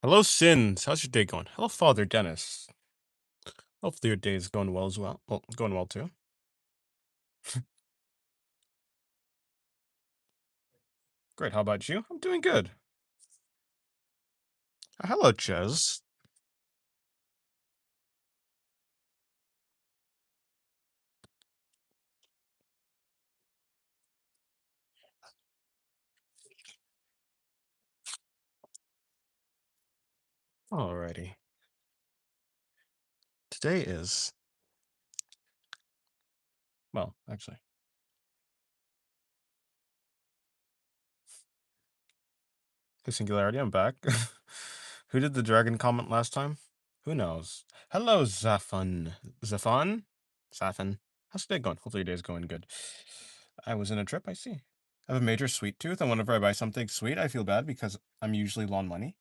Hello, Sins. How's your day going? Hello, Father Dennis. Hopefully your day is going well as well. Well, going well too. Great. How about you? I'm doing good. Hello, Ches. Alrighty. Today is, well, actually, the singularity. I'm back. Who did the dragon comment last time? Who knows? Hello, Zafan. Zafan? Zafan. How's your day going? Hopefully your day's going good. I was in a trip, I see. I have a major sweet tooth, and whenever I buy something sweet, I feel bad because I'm usually low on money.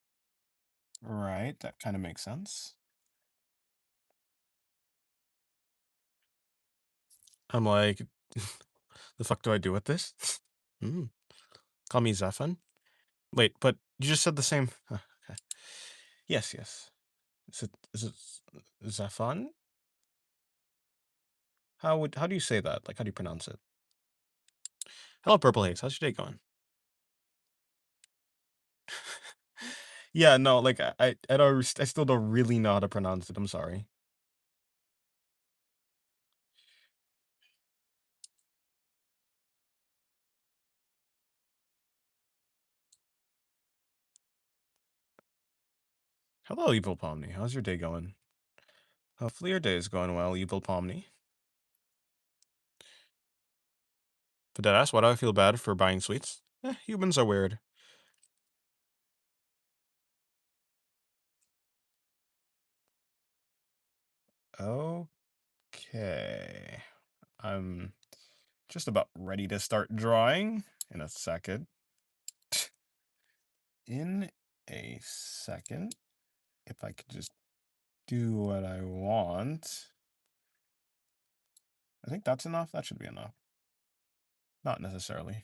Right, that kind of makes sense. I'm like, the fuck do I do with this? Hmm. Call me Zephan. Wait, but you just said the same. Huh, okay. Yes, yes. Is it Zephan? How do you say that? Like how do you pronounce it? Hello, Purple Haze. How's your day going? Yeah, no, like I still don't really know how to pronounce it. I'm sorry. Hello, Evil Pomni. How's your day going? Hopefully your day is going well, Evil Pomni. But did I ask why do I feel bad for buying sweets? Humans are weird. Okay. I'm just about ready to start drawing in a second. In a second, if I could just do what I want. I think that's enough. That should be enough. Not necessarily.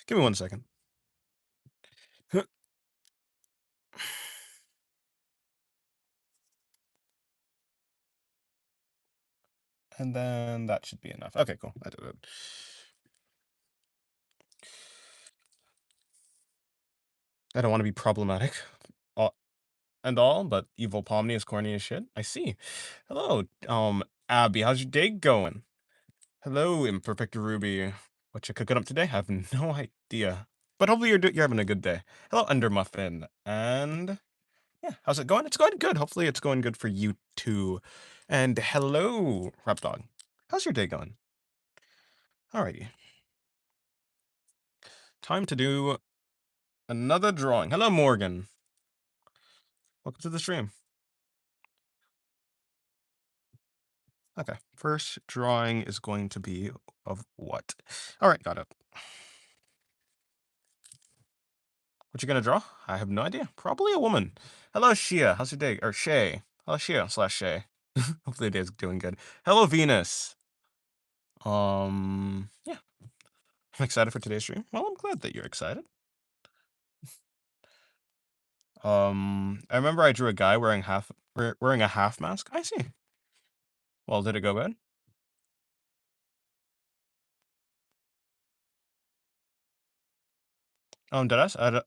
Give me 1 second. And then that should be enough. Okay, cool. I did it. I don't want to be problematic and all, but Evil Pomni is corny as shit. I see. Hello, Abby. How's your day going? Hello, Imperfect Ruby. What you cooking up today? I have no idea. But hopefully you're having a good day. Hello, Undermuffin. And yeah, how's it going? It's going good. Hopefully it's going good for you too. And hello, Rap Dog. How's your day going? Alrighty. Time to do another drawing. Hello, Morgan. Welcome to the stream. Okay. First drawing is going to be of what? Alright, got it. What you gonna draw? I have no idea. Probably a woman. Hello, Shia. How's your day? Or Shay. Hello, Shia slash Shay. Hopefully the day's doing good. Hello, Venus. Yeah. I'm excited for today's stream. Well, I'm glad that you're excited. I remember I drew a guy wearing a half mask. I see. Well, did it go good? Did I?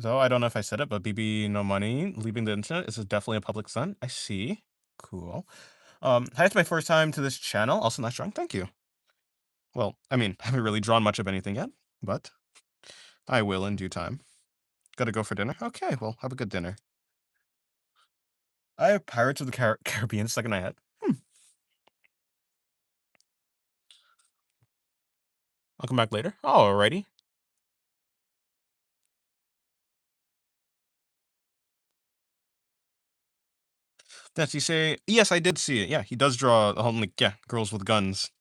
Though I don't know if I said it, but BB No Money leaving the internet is definitely a public stunt. I see. Cool. Hi, it's my first time to this channel. Also, nice drawing. Thank you. Well, I mean, I haven't really drawn much of anything yet, but I will in due time. Gotta go for dinner? Okay, well, have a good dinner. I have Pirates of the Caribbean stuck in my head. I'll come back later. Alrighty. Does he say? Yes, I did see it. Yeah, he does draw like yeah, girls with guns.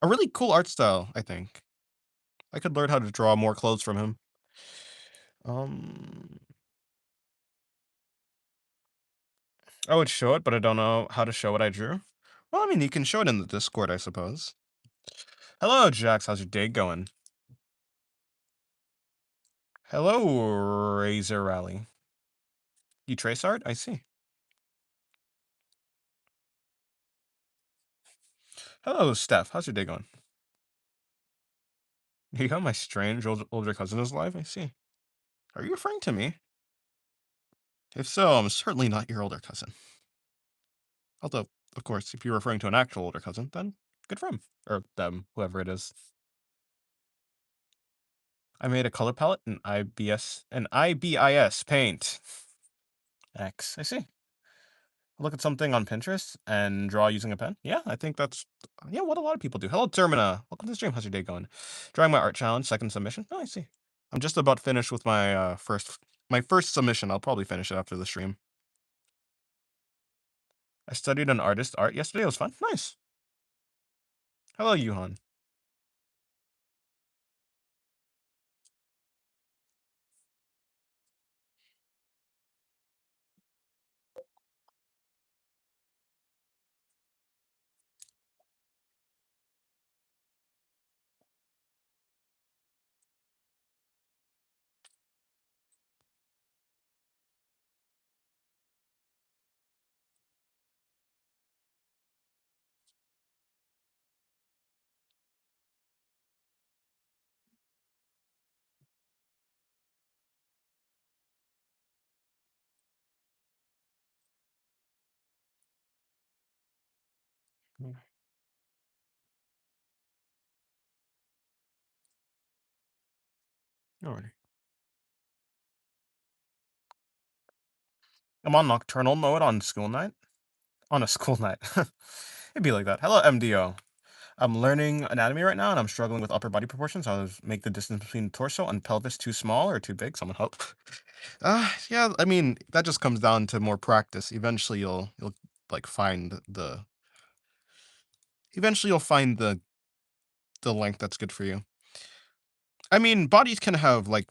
A really cool art style, I think. I could learn how to draw more clothes from him. Um, I would show it, but I don't know how to show what I drew. Well, I mean, you can show it in the Discord, I suppose. Hello, Jax. How's your day going? Hello, Razor Rally. You trace art? I see. Hello, Steph. How's your day going? You got my strange older cousin is alive? I see. Are you referring to me? If so, I'm certainly not your older cousin. Although, of course, if you're referring to an actual older cousin, then good for him. Or them, whoever it is. I made a color palette in IBIS Paint. X. I see. Look at something on Pinterest and draw using a pen. Yeah, I think that's what a lot of people do. Hello, Termina. Welcome to the stream. How's your day going? Drawing my art challenge, second submission. Oh, I see. I'm just about finished with my first submission. I'll probably finish it after the stream. I studied an artist art yesterday. It was fun. Nice. Hello, Yuhan. Alrighty. I'm on nocturnal mode on school night. On a school night. It'd be like that. Hello, MDO. I'm learning anatomy right now, and I'm struggling with upper body proportions. I was make the distance between torso and pelvis too small or too big. Someone help. Yeah. I mean, that just comes down to more practice. Eventually, you'll like find the. Eventually, you'll find the length that's good for you. I mean, bodies can have like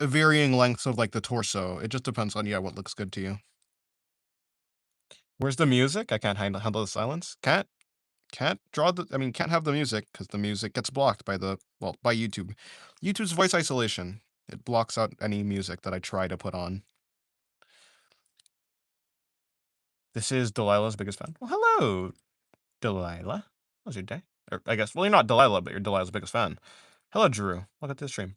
varying lengths of like the torso. It just depends on what looks good to you. Where's the music? I can't handle the silence. Can't draw the. I mean, can't have the music because the music gets blocked by by YouTube. YouTube's voice isolation. It blocks out any music that I try to put on. This is Delilah's biggest fan. Well, hello, Delilah. How's your day? Or I guess, well, you're not Delilah, but you're Delilah's biggest fan. Hello, Drew. Welcome to the stream.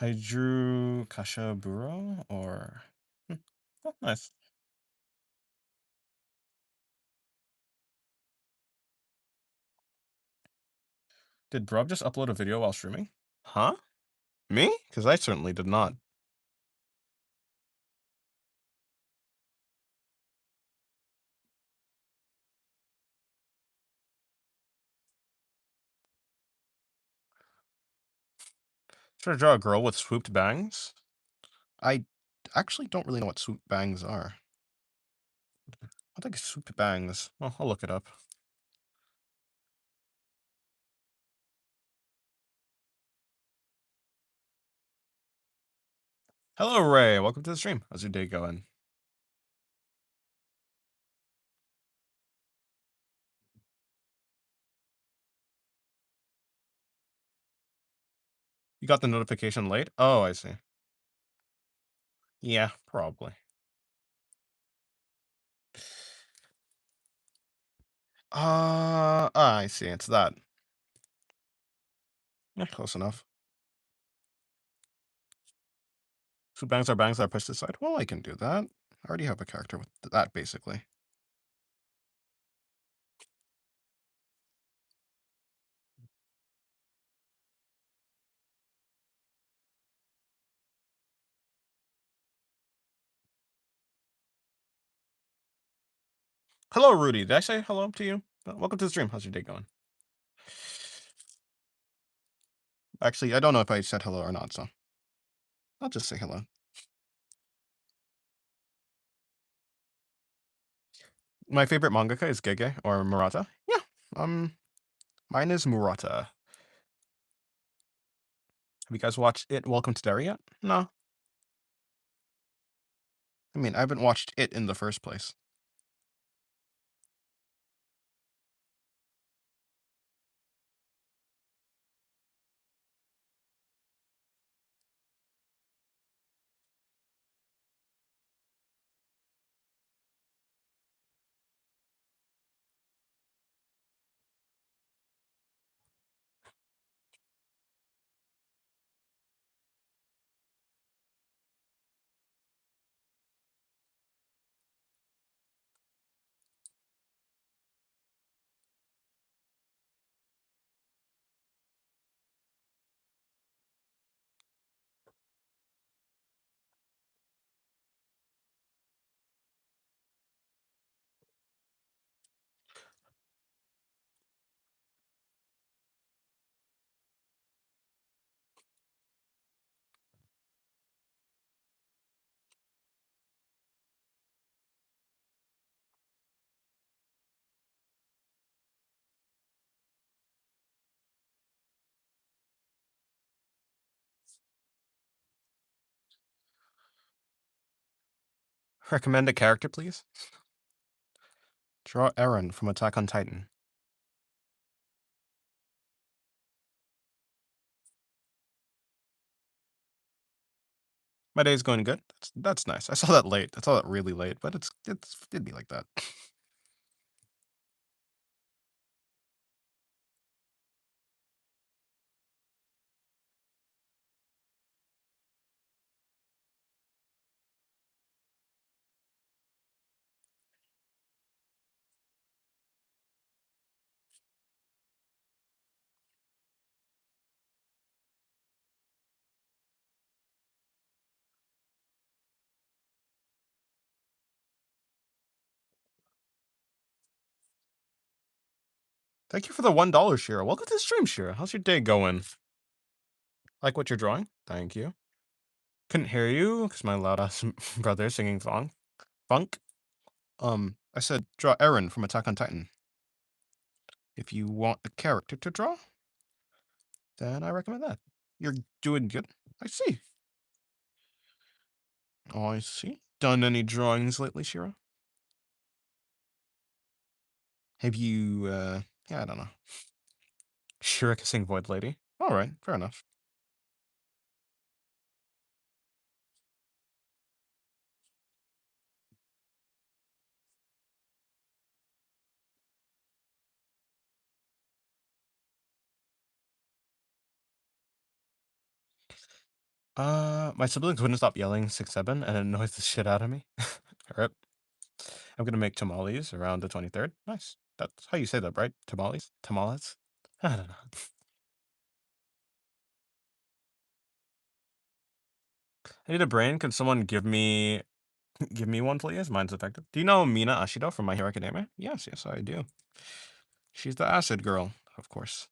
I drew Kashaburo or. Oh, nice. Did Brub just upload a video while streaming? Huh? Me? Because I certainly did not. Should I draw a girl with swooped bangs? I actually don't really know what swooped bangs are. I think swooped bangs. Well, I'll look it up. Hello, Ray. Welcome to the stream. How's your day going? You got the notification late? Oh, I see. Yeah, probably. I see. It's that. Yeah, close enough. So bangs are bangs that are pushed aside. Well, I can do that. I already have a character with that, basically. Hello, Rudy. Did I say hello to you? Welcome to the stream. How's your day going? Actually, I don't know if I said hello or not, so I'll just say hello. My favorite mangaka is Gege or Murata. Yeah. Mine is Murata. Have you guys watched It Welcome to Derry yet? No. I mean, I haven't watched it in the first place. Recommend a character, please. Draw Eren from Attack on Titan. My day's going good. That's nice. I saw that late. I saw that really late, but it'd be like that. Thank you for the $1, Shira. Welcome to the stream, Shira. How's your day going? Like what you're drawing? Thank you. Couldn't hear you because my loud ass brother singing funk. I said draw Eren from Attack on Titan. If you want a character to draw, then I recommend that. You're doing good. I see. Oh, I see. Done any drawings lately, Shira? Have you, yeah, I don't know. Shira kissing Void Lady. All right, fair enough. My siblings wouldn't stop yelling 6-7, and it annoys the shit out of me. Alright. I'm gonna make tamales around the 23rd. Nice. That's how you say that, right? Tamales? Tamales? I don't know. I need a brain. Can someone give me one, please? Mine's effective. Do you know Mina Ashido from My Hero Academia? Yes, yes, I do. She's the acid girl, of course.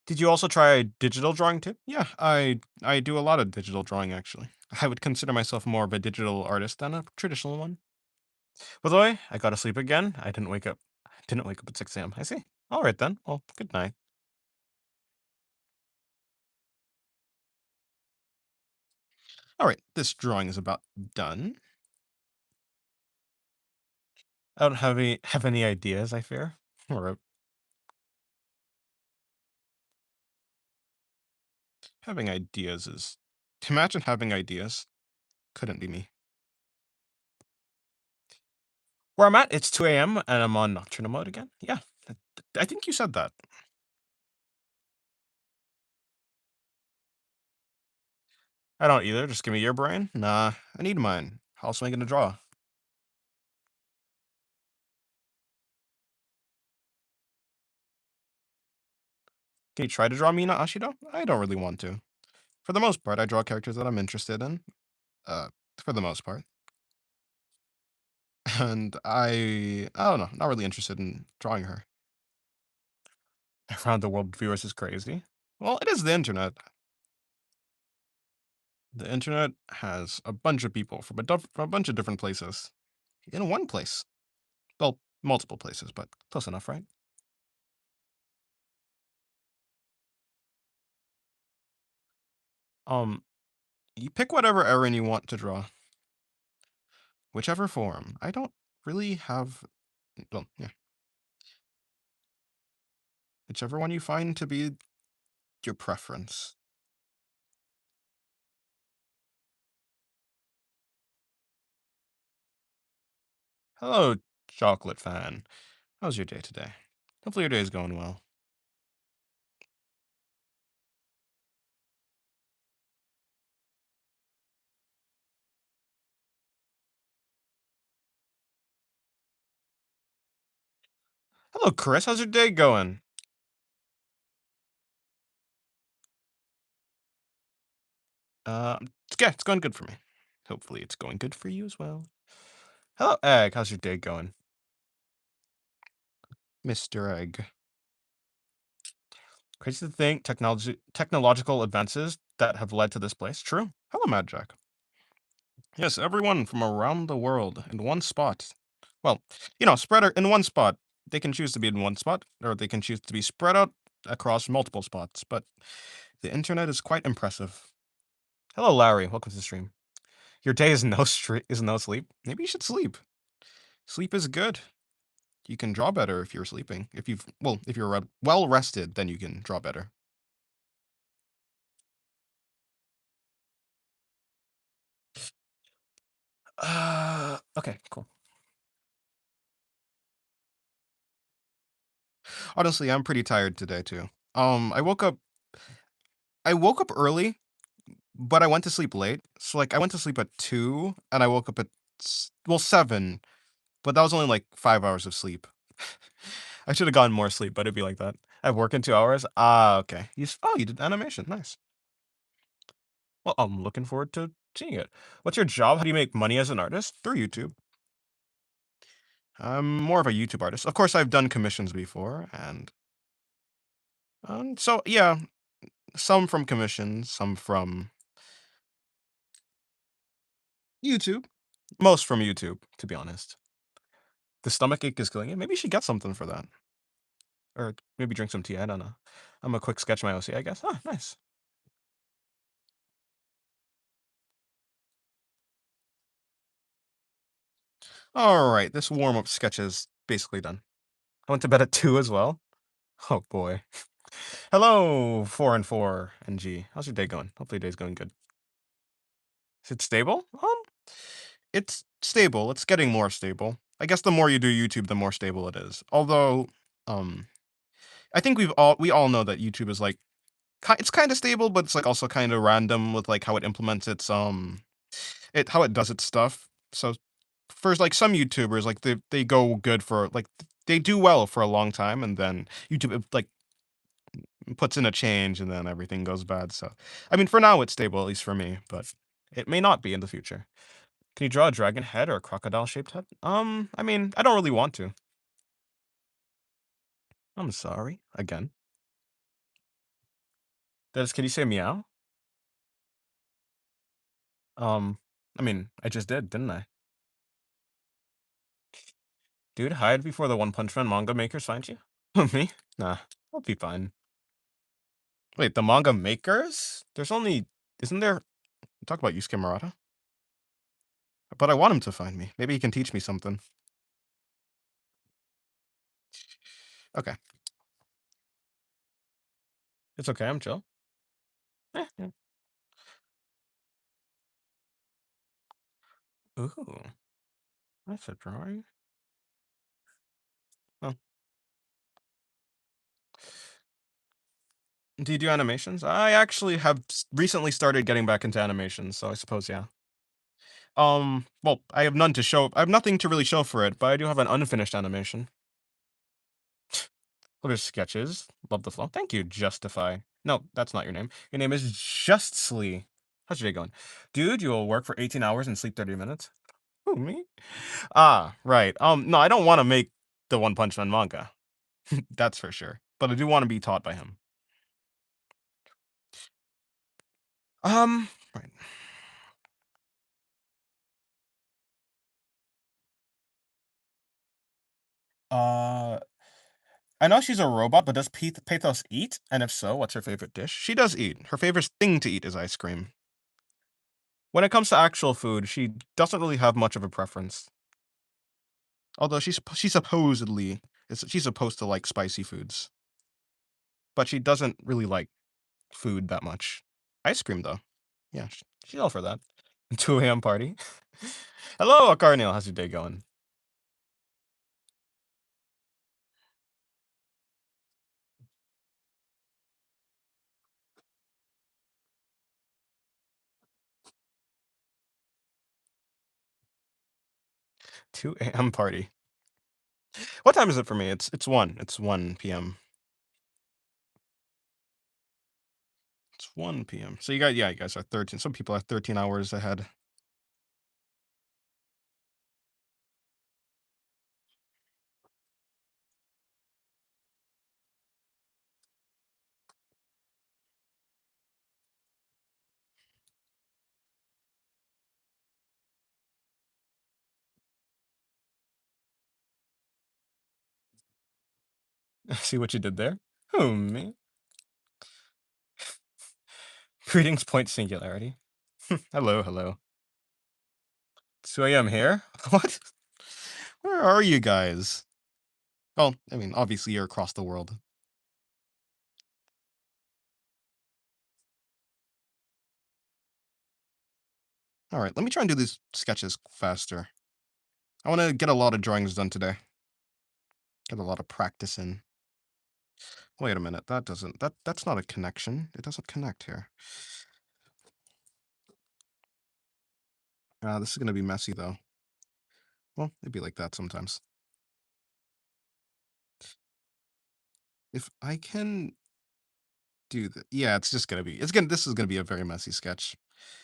Did you also try digital drawing too? Yeah, I do a lot of digital drawing actually. I would consider myself more of a digital artist than a traditional one. By the way, I gotta sleep again. I didn't wake up at 6 a.m. I see. All right then. Well, good night. All right, this drawing is about done. I don't have any ideas, I fear. All right. Having ideas is imagine having ideas. Couldn't be me. Where I'm at, it's 2 a.m. and I'm on nocturnal mode again. Yeah. I think you said that. I don't either. Just give me your brain. Nah, I need mine. How else am I gonna draw? Can you try to draw Mina Ashido? I don't really want to. For the most part, I draw characters that I'm interested in. Uh, for the most part. And I don't know, not really interested in drawing her. Around the world viewers is crazy. Well, it is the internet. The internet has a bunch of people from from a bunch of different places in one place. Well, multiple places, but close enough, right? Um, you pick whatever errand you want to draw, whichever form. I don't really have, well, yeah, whichever one you find to be your preference. Hello, chocolate fan. How's your day today? Hopefully your day is going well. Hello, Chris. How's your day going? Yeah, it's going good for me. Hopefully it's going good for you as well. Hello, Egg. How's your day going? Mr. Egg. Crazy to think technological advances that have led to this place. True. Hello, Mad Jack. Yes, everyone from around the world in one spot. Well, spread in one spot. They can choose to be in one spot, or they can choose to be spread out across multiple spots. But the internet is quite impressive. Hello, Larry. Welcome to the stream. Your day is no sleep. Maybe you should sleep. Sleep is good. You can draw better if you're sleeping. If you're well rested, then you can draw better. Okay, cool. Honestly, I'm pretty tired today too. I woke up early, but I went to sleep late. So like I went to sleep at 2 and I woke up at 7, but that was only like 5 hours of sleep. I should have gotten more sleep, but it'd be like that. I have work in 2 hours. Ah, okay. You did animation. Nice. Well, I'm looking forward to seeing it. What's your job? How do you make money as an artist? Through YouTube. I'm more of a YouTube artist. Of course, I've done commissions before, and so yeah, some from commissions, some from YouTube, most from YouTube, to be honest. The stomach ache is killing you. Maybe you should get something for that, or maybe drink some tea. I don't know. I'm a quick sketch my OC, I guess. Ah, nice. All right, this warm up sketch is basically done. I went to bed at 2 as well. Oh boy. Hello, 4 and 4 and G. How's your day going? Hopefully your day's going good. Is it stable? It's stable. It's getting more stable. I guess the more you do YouTube, the more stable it is. Although, um, I think we all know that YouTube is like it's kind of stable, but it's like also kind of random with like how it implements its how it does its stuff. So for like some YouTubers, like they go good for like they do well for a long time, and then YouTube like puts in a change, and then everything goes bad. So I mean, for now it's stable, at least for me, but it may not be in the future. Can you draw a dragon head or a crocodile shaped head? I mean, I don't really want to. I'm sorry. Again. Can you say meow? Um, I mean, I just did, didn't I? Dude, hide before the One Punch Man manga makers find you? Me? Nah, I'll be fine. Wait, the manga makers? Isn't there, talk about Yusuke Murata? But I want him to find me. Maybe he can teach me something. Okay. It's okay, I'm chill. Yeah. Ooh, that's a drawing. Oh, do you do animations? I actually have recently started getting back into animations, so I suppose, yeah. Well, I have none to show. I have nothing to really show for it, but I do have an unfinished animation. What are sketches? Love the flow. Thank you, Justify. No, that's not your name. Your name is Justly. How's your day going? Dude, you'll work for 18 hours and sleep 30 minutes? Who, me? Ah, right. No, I don't want to make the One Punch Man manga. That's for sure. But I do want to be taught by him. Right. Uh, I know she's a robot, but does Pathos eat? And if so, what's her favorite dish? She does eat. Her favorite thing to eat is ice cream. When it comes to actual food, she doesn't really have much of a preference. Although she supposedly she's supposed to like spicy foods, but she doesn't really like food that much. Ice cream though, yeah, she's all for that. 2 a.m. party. Hello, Carneal. How's your day going? 2 a.m. party. What time is it for me? It's one. It's 1 p.m. It's 1 p.m. So you guys are 13. Some people are 13 hours ahead. See what you did there? Who, me? Greetings, point singularity. Hello, hello. 2 a.m. here? What? Where are you guys? Well, I mean, obviously you're across the world. All right, let me try and do these sketches faster. I want to get a lot of drawings done today. Get a lot of practice in. Wait a minute, that's not a connection. It doesn't connect here. This is gonna be messy though. Well, it'd be like that sometimes. If I can do that, yeah, this is gonna be a very messy sketch.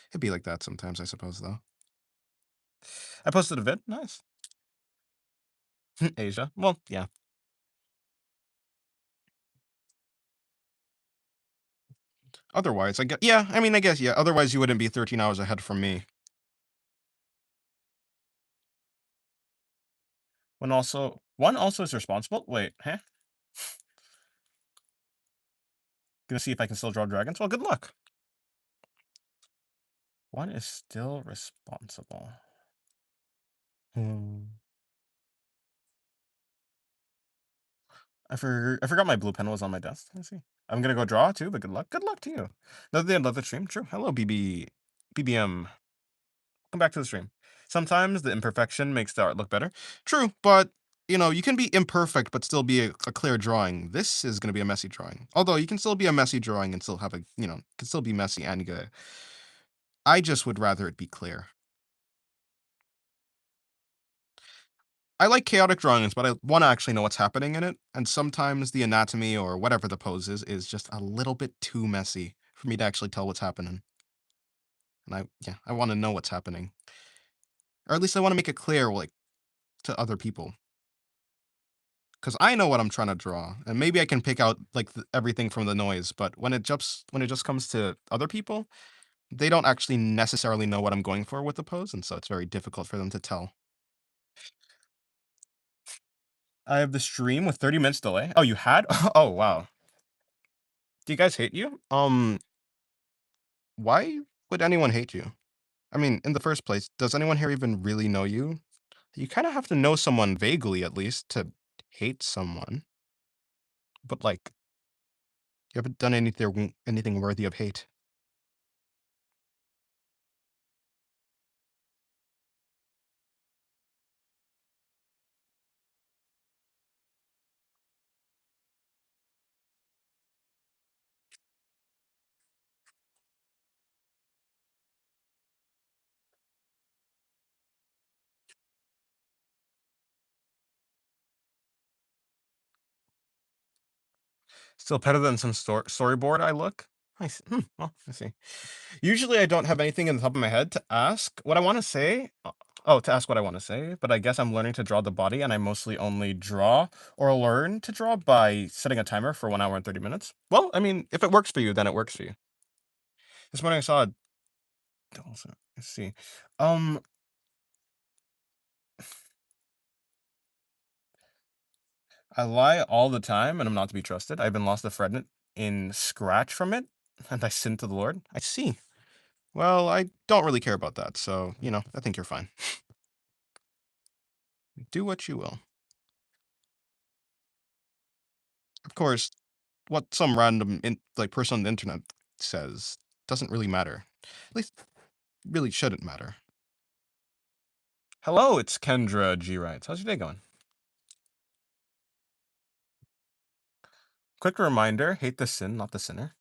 It'd be like that sometimes, I suppose though. I posted a vid. Nice. Asia. Well, yeah. Otherwise, I guess. Yeah, I mean, I guess. Yeah. Otherwise, you wouldn't be 13 hours ahead from me. One also is responsible. Wait, huh? Gonna see if I can still draw dragons. Well, good luck. One is still responsible. Hmm. I forgot my blue pen was on my desk. Let's see. I'm gonna go draw too, but good luck. Good luck to you. Another day, another stream. True. Hello, BBM. Come back to the stream. Sometimes the imperfection makes the art look better. True, but you can be imperfect but still be a clear drawing. This is gonna be a messy drawing. Although you can still be a messy drawing and still have can still be messy and good. I just would rather it be clear. I like chaotic drawings, but I want to actually know what's happening in it. And sometimes the anatomy or whatever the pose is just a little bit too messy for me to actually tell what's happening. And I want to know what's happening, or at least I want to make it clear, like to other people, because I know what I'm trying to draw, and maybe I can pick out like everything from the noise. But when it just comes to other people, they don't actually necessarily know what I'm going for with the pose, and so it's very difficult for them to tell. I have the stream with 30 minutes delay. Oh, you had? Oh, wow. Do you guys hate you? Why would anyone hate you? I mean, in the first place, does anyone here even really know you? You kind of have to know someone vaguely, at least, to hate someone. But like, you haven't done anything worthy of hate. Still better than some storyboard I look? I see. Well, I see. Usually I don't have anything in the top of my head to ask what I want to say. To ask what I want to say, but I guess I'm learning to draw the body, and I mostly only draw or learn to draw by setting a timer for 1 hour and 30 minutes. Well, I mean, if it works for you, then it works for you. This morning I saw a let's see. Um, I lie all the time, and I'm not to be trusted. I've been lost a fragment in scratch from it, and I sin to the Lord. I see. Well, I don't really care about that, so, I think you're fine. Do what you will. Of course, what some random person on the internet says doesn't really matter. At least, really shouldn't matter. Hello, it's Kendra G. Wrights. How's your day going? Quick reminder, hate the sin, not the sinner.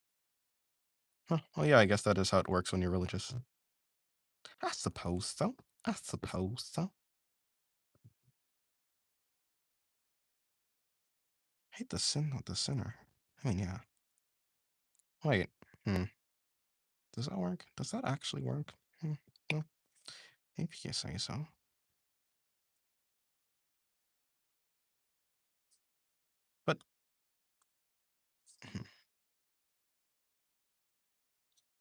Huh. Well, yeah, I guess that is how it works when you're religious. I suppose so. I suppose so. Hate the sin, not the sinner. I mean, yeah. Wait. Hmm. Does that work? Does that actually work? Well, maybe you say so. But hmm.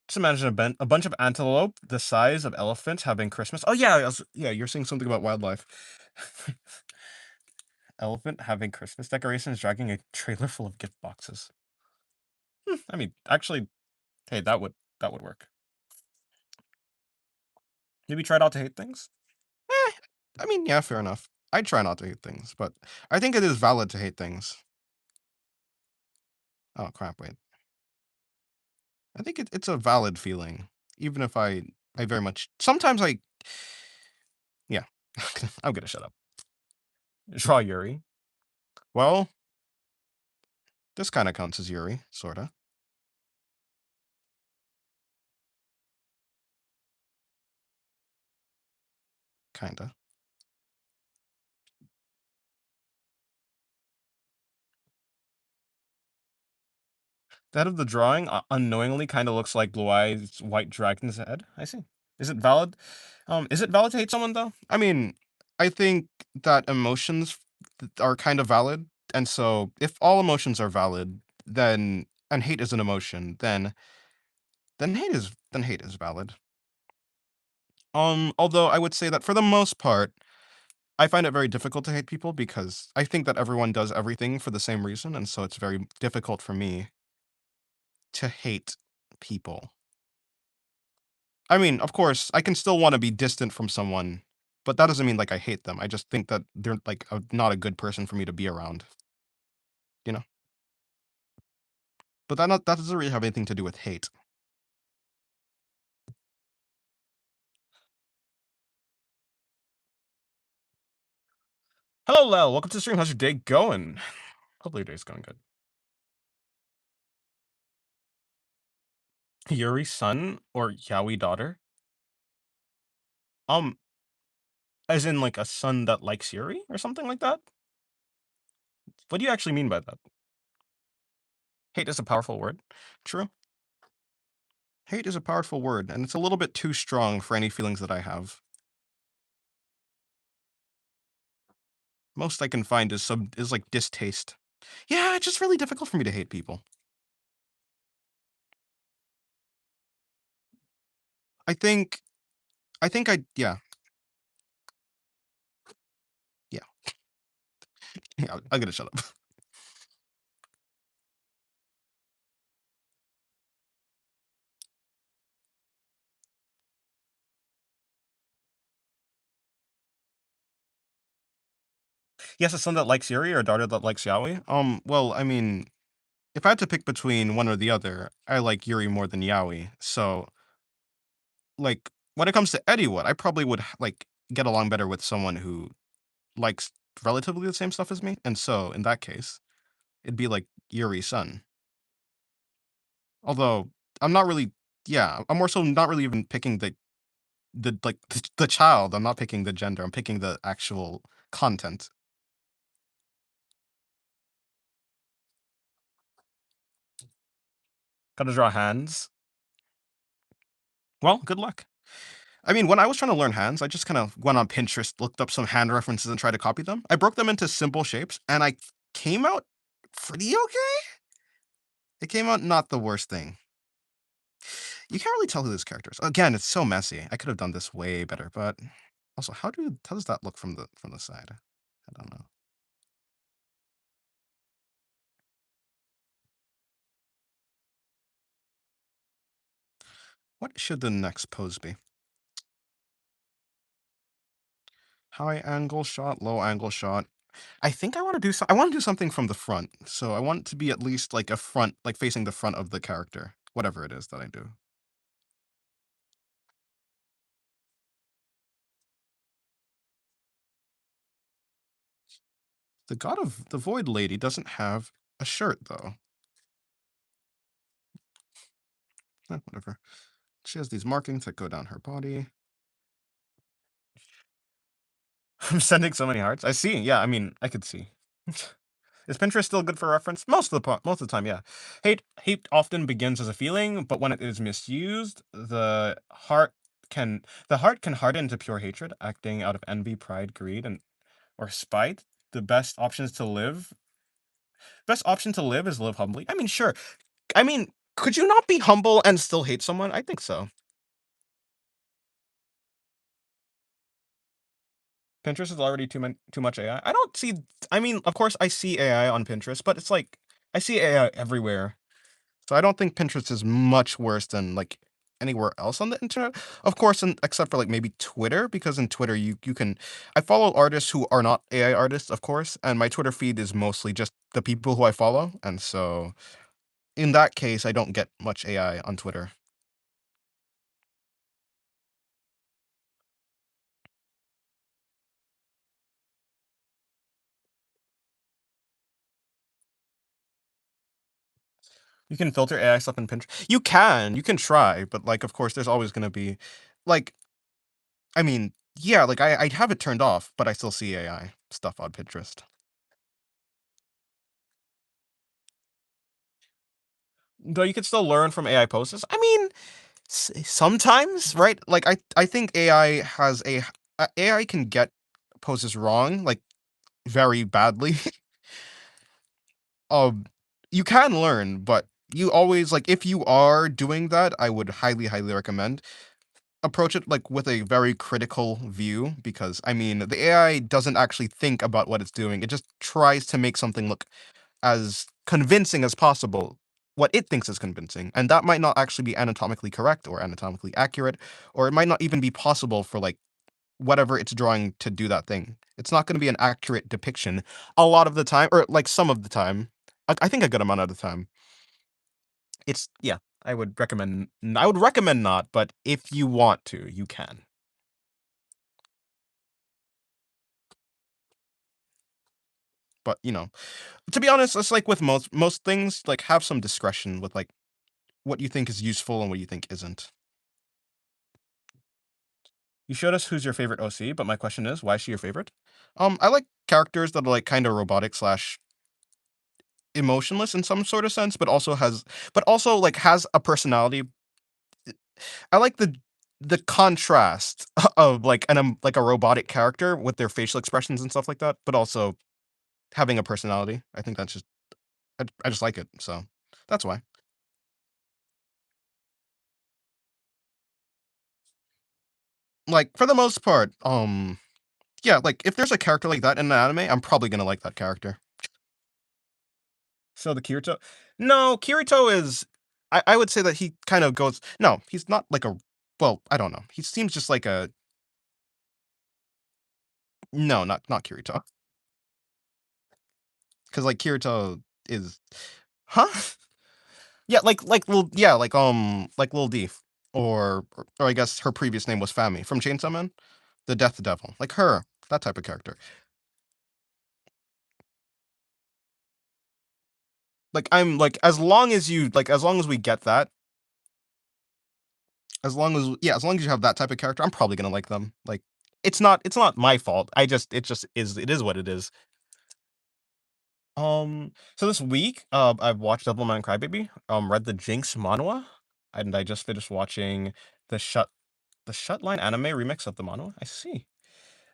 Just imagine a bunch of antelope the size of elephants having Christmas. Oh yeah, yeah. You're saying something about wildlife. Elephant having Christmas decorations, dragging a trailer full of gift boxes. I mean, actually, hey, that would work. Maybe try not to hate things. Eh, I mean, yeah, fair enough. I try not to hate things, but I think it is valid to hate things. Oh crap! Wait, I think it's a valid feeling, even if I very much sometimes yeah. I'm gonna shut up. Draw Yuri. Well, this kind of counts as Yuri, sorta, kinda. The head of the drawing unknowingly kind of looks like Blue Eye's white dragon's head. I see. Is it valid? Is it valid to hate someone though? I mean, I think that emotions are kind of valid, and so if all emotions are valid, then and hate is an emotion, then hate is valid. Although I would say that for the most part, I find it very difficult to hate people because I think that everyone does everything for the same reason, and so it's very difficult for me to hate people. I mean, of course, I can still wanna be distant from someone, but that doesn't mean, like, I hate them. I just think that they're, like, not a good person for me to be around, you know? But that doesn't really have anything to do with hate. Hello, Lel. Welcome to the stream. How's your day going? Hopefully your day's going good. Yuri's son or Yaoi daughter? Um, as in, like, a son that likes Yuri or something like that? What do you actually mean by that? Hate is a powerful word. True. Hate is a powerful word, and it's a little bit too strong for any feelings that I have. Most I can find is like distaste. Yeah, it's just really difficult for me to hate people. I think yeah, yeah. Yeah, I'm gonna shut up. Yes, a son that likes Yuri or a daughter that likes Yaoi. Well, I mean, if I had to pick between one or the other, I like Yuri more than Yaoi. So, like, when it comes to Eddie Wood, I probably would like get along better with someone who likes relatively the same stuff as me. And so, in that case, it'd be like Yuri's son. Although I'm not really, yeah, I'm more so not really even picking the child. I'm not picking the gender. I'm picking the actual content. Gotta draw hands. Well, good luck. I mean, when I was trying to learn hands, I just kind of went on Pinterest, looked up some hand references, and tried to copy them. I broke them into simple shapes, and I came out pretty okay. It came out not the worst thing. You can't really tell who this character is. Again, it's so messy. I could have done this way better, but also, how does that look from the side? I don't know. What should the next pose be? High angle shot, low angle shot. I think I want to do something from the front. So I want it to be at least like a front, like facing the front of the character, whatever it is that I do. The God of the Void lady doesn't have a shirt though. Whatever. She has these markings that go down her body. I'm sending so many hearts. I see. Yeah, I mean, I could see. Is Pinterest still good for reference? Most of the time, yeah. Hate often begins as a feeling, but when it is misused, the heart can harden into pure hatred, acting out of envy, pride, greed, and or spite. The best option to live is live humbly. I mean, sure. I mean, could you not be humble and still hate someone? I think so. Pinterest is already too much AI. I don't see. I mean, of course, I see AI on Pinterest, but it's like I see AI everywhere. So I don't think Pinterest is much worse than like anywhere else on the internet. Of course, except for like maybe Twitter, because in Twitter you can. I follow artists who are not AI artists, of course, and my Twitter feed is mostly just the people who I follow, and so in that case, I don't get much AI on Twitter. You can filter AI stuff in Pinterest. You can try, but like, of course, there's always gonna be, like, I mean, yeah, like I have it turned off, but I still see AI stuff on Pinterest. Though you could still learn from AI posts. I mean, sometimes, right? Like I think AI can get poses wrong, like very badly. um, you can learn, but you always like if you are doing that, I would highly recommend approach it like with a very critical view because I mean the AI doesn't actually think about what it's doing. It just tries to make something look as convincing as possible what it thinks is convincing. And that might not actually be anatomically correct or anatomically accurate, or it might not even be possible for like whatever it's drawing to do that thing. It's not going to be an accurate depiction a lot of the time, or like some of the time. I think a good amount of the time. It's yeah. I would recommend not, but if you want to, you can. But to be honest, it's like with most things, like have some discretion with like what you think is useful and what you think isn't. You showed us who's your favorite OC, but my question is, why is she your favorite? I like characters that are like kind of robotic slash emotionless in some sort of sense, but also like has a personality. I like the contrast of like like a robotic character with their facial expressions and stuff like that, but also having a personality. I think that's just I just like it, so that's why. Like for the most part, yeah, like if there's a character like that in an anime, I'm probably gonna like that character. So the Kirito, no, Kirito is. I would say that he kind of goes. No, he's not like a. Well, I don't know. He seems just like a. No, not Kirito, because like Kirito is, huh? Yeah, like Lil D, or I guess her previous name was Fami from Chainsaw Man, the Death Devil, like her, that type of character. Like I'm like as long as we get that, as long as you have that type of character, I'm probably gonna like them. Like it's not my fault. It just is what it is. So this week, I've watched Devilman Crybaby, read the Jinx manhwa, and I just finished watching the Shut the Shutline anime remix of the manhwa. I see.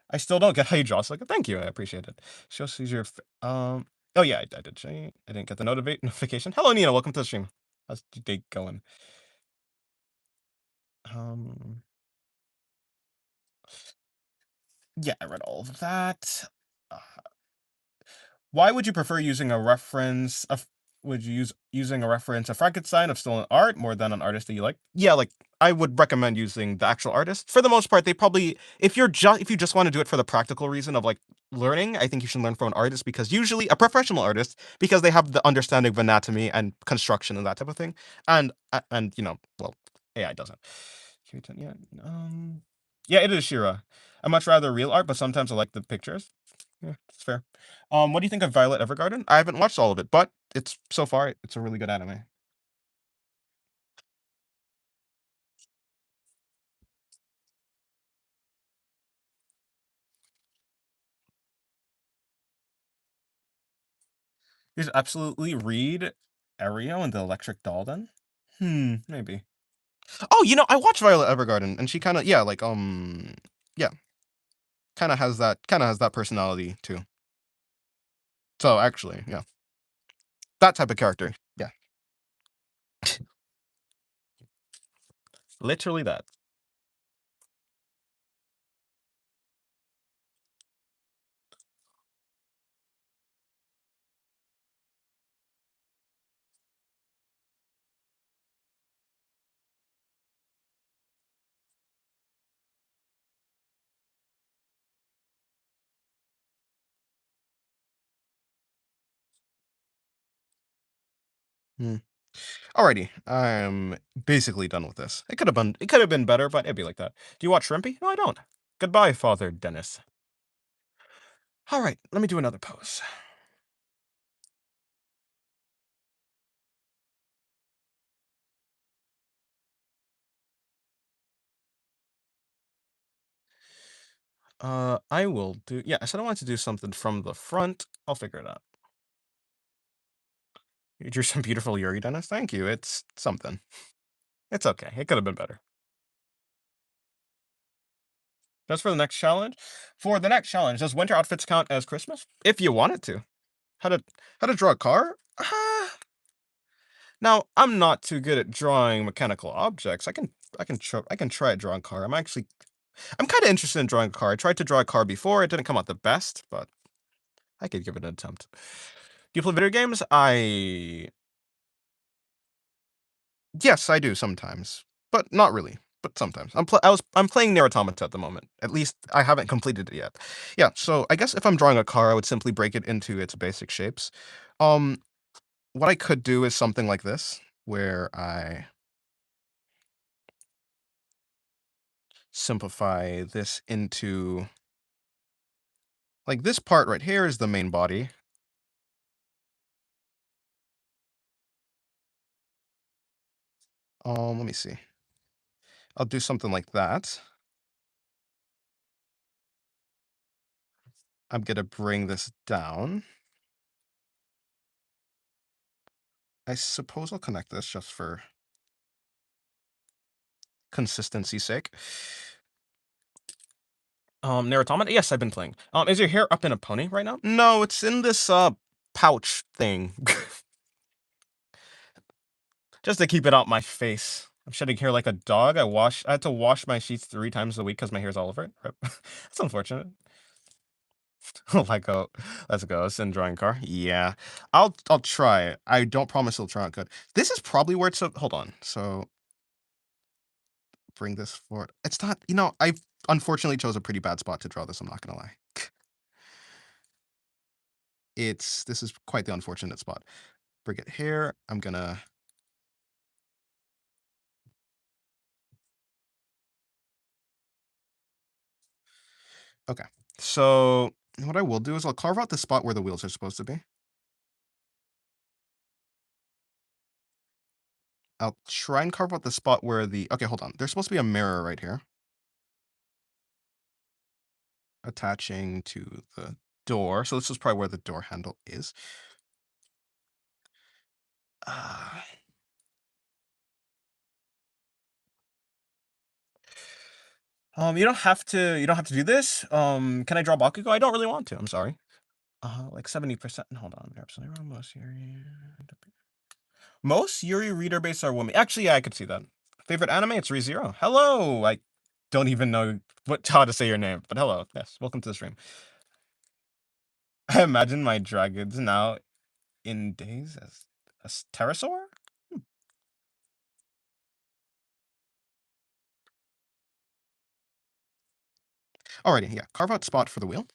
I still don't get how you draw so good. Thank you, I appreciate it. Shows your oh yeah, I did. I didn't get the notification. Hello, Nina. Welcome to the stream. How's your day going? Um, yeah, I read all of that. Uh, Why would you prefer using a reference of would you use using a reference of Frankenstein of stolen art more than an artist that you like? Yeah, like I would recommend using the actual artist. For the most part, they probably if you just want to do it for the practical reason of like learning, I think you should learn from an artist because usually a professional artist because they have the understanding of anatomy and construction and that type of thing. And well, AI doesn't. Yeah, yeah, it is Shira. I much rather real art, but sometimes I like the pictures. Yeah, it's fair. What do you think of Violet Evergarden? I haven't watched all of it, but it's so far it's a really good anime. You should absolutely read Ario and the Electric Doll then. Maybe. Oh, I watched Violet Evergarden and she kind of yeah, like yeah, kind of has that personality too. So actually, yeah. That type of character. Yeah. Literally that. Hmm. Alrighty, I'm basically done with this. It could have been better, but it'd be like that. Do you watch Shrimpy? No, I don't. Goodbye, Father Dennis. All right, let me do another pose. I will do. Yeah, I said I wanted to do something from the front. I'll figure it out. You drew some beautiful Yuri, Dennis. Thank you. It's something. It's okay. It could have been better. Just for the next challenge. For the next challenge, does winter outfits count as Christmas? If you wanted to. How to how to draw a car? Now I'm not too good at drawing mechanical objects. I can try drawing a car. I'm kind of interested in drawing a car. I tried to draw a car before. It didn't come out the best, but I could give it an attempt. Do you play video games? Yes, I do sometimes, but not really. But sometimes. I'm playing Nier Automata at the moment. At least I haven't completed it yet. Yeah, so I guess if I'm drawing a car, I would simply break it into its basic shapes. Um, what I could do is something like this, where I simplify this into like this part right here is the main body. Let me see. I'll do something like that. I'm gonna bring this down. I suppose I'll connect this just for consistency's sake. Nier Automata? Yes, I've been playing. Is your hair up in a pony right now? No, it's in this pouch thing. Just to keep it out my face. I'm shedding hair like a dog. I had to wash my sheets 3 times a week because my hair's all over it. Rip. That's unfortunate. Let go. Let's go. Let's in drawing car. Yeah. I'll try. I don't promise it'll turn out good. This is probably where it's hold on. So bring this forward. It's not, I unfortunately chose a pretty bad spot to draw this, I'm not gonna lie. This is quite the unfortunate spot. Bring it here. I'm gonna okay. So what I will do is I'll carve out the spot where the wheels are supposed to be. I'll try and carve out the spot where okay, hold on. There's supposed to be a mirror right here. Attaching to the door. So this is probably where the door handle is. Uh, you don't have to. You don't have to do this. Can I draw Bakugo? I don't really want to. I'm sorry. Like 70%. Hold on, you're absolutely wrong. Most Yuri reader base are women. Actually, yeah, I could see that. Favorite anime? It's ReZero. Hello. I don't even know how to say your name, but hello. Yes, welcome to the stream. I imagine my dragons now in days as a pterosaur. Alrighty, yeah. Carve out spot for the wheel.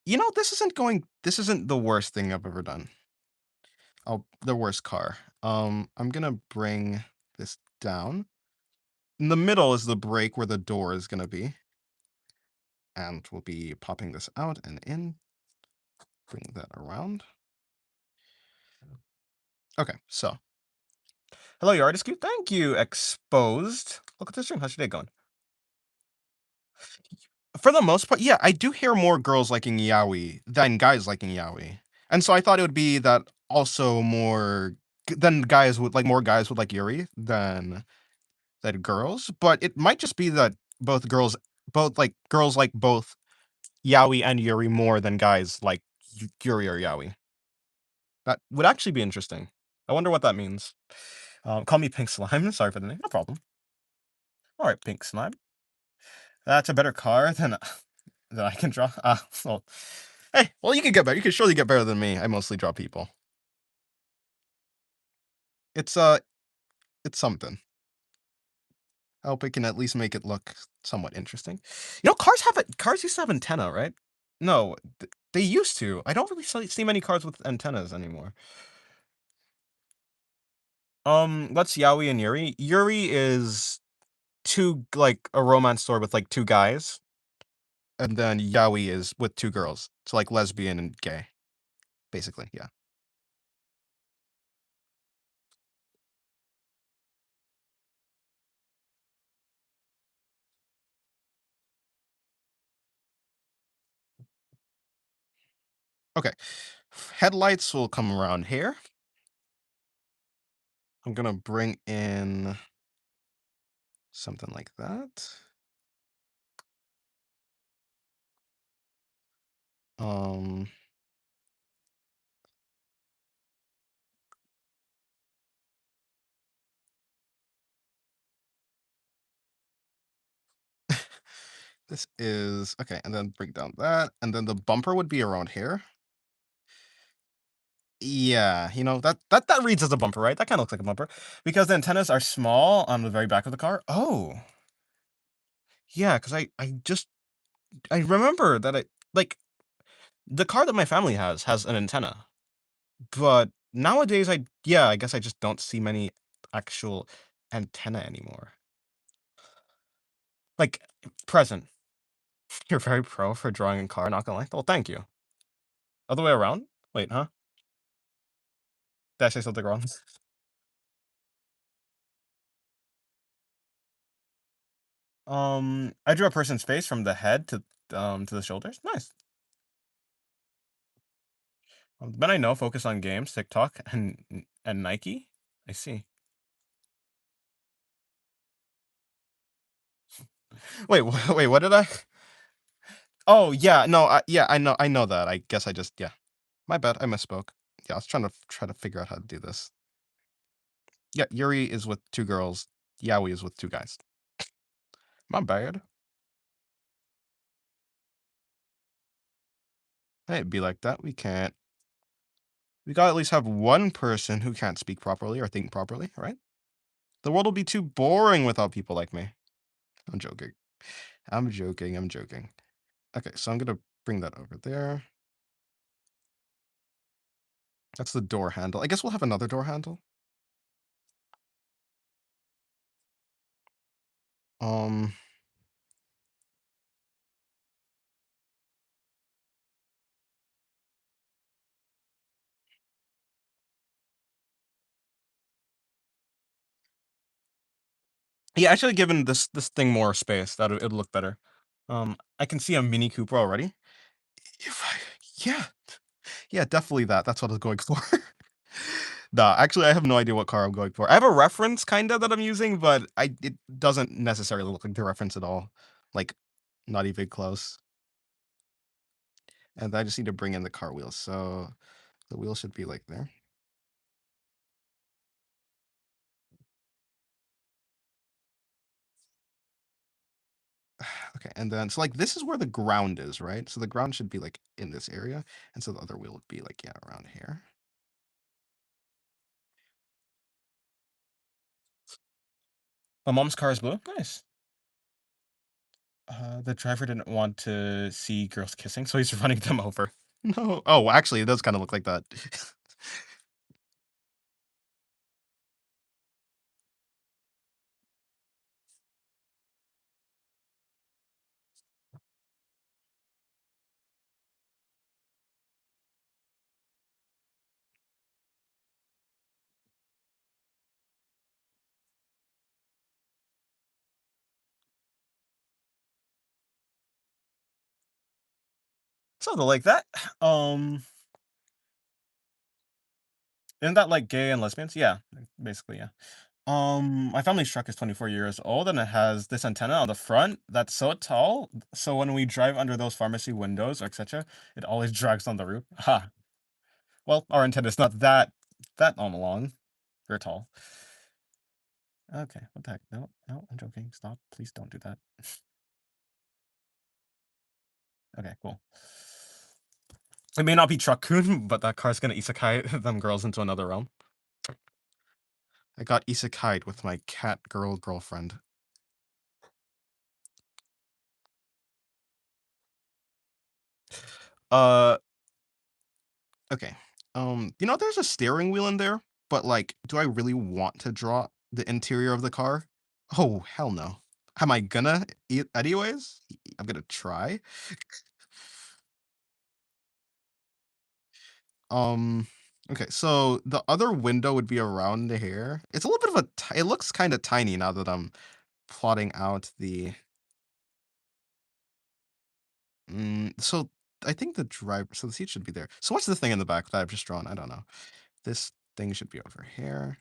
You know, this isn't the worst thing I've ever done. Oh, the worst car. I'm gonna bring this down. In the middle is the break where the door is gonna be. And we'll be popping this out and in. Bring that around. Okay, so. Hello, your artist cute. Thank you, Exposed. Look at the stream. How's your day going? For the most part, yeah, I do hear more girls liking yaoi than guys liking yaoi. And so I thought it would be that also more than guys would like more guys would like Yuri than girls, but it might just be that girls like both yaoi and Yuri more than guys like Yuri or yaoi. That would actually be interesting. I wonder what that means. Call me Pink Slime. Sorry for the name. No problem. All right, Pink Slime. That's a better car than that I can draw. Well, hey, well, you can get better. You can surely get better than me. I mostly draw people. It's it's something. I hope it can at least make it look somewhat interesting. You know, cars used to have antenna, right? No, they used to. I don't really see many cars with antennas anymore. Let's Yaoi and Yuri. Yuri is two like a romance story with like two guys, and then Yaoi is with two girls. So like lesbian and gay, basically. Yeah. Okay. Headlights will come around here. I'm gonna bring in something like that. Um, this is okay, and then bring down that, and then the bumper would be around here. Yeah, you know that reads as a bumper, right? That kind of looks like a bumper because the antennas are small on the very back of the car. Oh, yeah, because I remember that like the car that my family has an antenna, but nowadays I guess I just don't see many actual antenna anymore. Like present. You're very pro for drawing in car, not gonna lie. Well, thank you. Other way around? Wait, huh? Did I say something wrong? I drew a person's face from the head to the shoulders. Nice. Then I know focus on games, TikTok, and Nike. I see. Wait, wait, what did I? Oh yeah, no, yeah, I know that. I guess I just yeah. My bad, I misspoke. Yeah, I was trying to figure out how to do this. Yeah, Yuri is with two girls. Yaoi is with two guys. My bad. Hey, it'd be like that. We gotta at least have one person who can't speak properly or think properly, right? The world will be too boring without people like me. I'm joking. I'm joking. I'm joking. Okay, so I'm gonna bring that over there. That's the door handle. I guess we'll have another door handle. Um, yeah, I should have given this thing more space. That it'd look better. I can see a Mini Cooper already. If I, yeah, Yeah, definitely that. That's what I was going for. Nah, actually, I have no idea what car I'm going for. I have a reference kinda that I'm using, but it doesn't necessarily look like the reference at all. Like, not even close. And I just need to bring in the car wheels. So the wheel should be like there. Okay, and then so like this is where the ground is, right? So the ground should be like in this area, and so the other wheel would be like yeah around here. My mom's car is blue. Nice. The driver didn't want to see girls kissing, so he's running them over. No. Oh, actually, it does kind of look like that. Something like that. Um, isn't that like gay and lesbians? Yeah, basically, yeah. My family's truck is 24 years old and it has this antenna on the front that's so tall. So when we drive under those pharmacy windows, etc., it always drags on the roof. Ha. Well, our antenna is not that long. Very tall. Okay, what the heck? No, no, I'm joking. Stop. Please don't do that. Okay, cool. It may not be Truck-kun, but that car's gonna isekai them girls into another realm. I got isekai'd with my cat girl girlfriend. Uh, okay. There's a steering wheel in there, but like, do I really want to draw the interior of the car? Oh, hell no. Am I gonna anyways? I'm gonna try. Um, okay, so the other window would be around here. It's a little bit of it looks kind of tiny now that I'm plotting out the so I think so the seat should be there. So what's the thing in the back that I've just drawn? I don't know. This thing should be over here.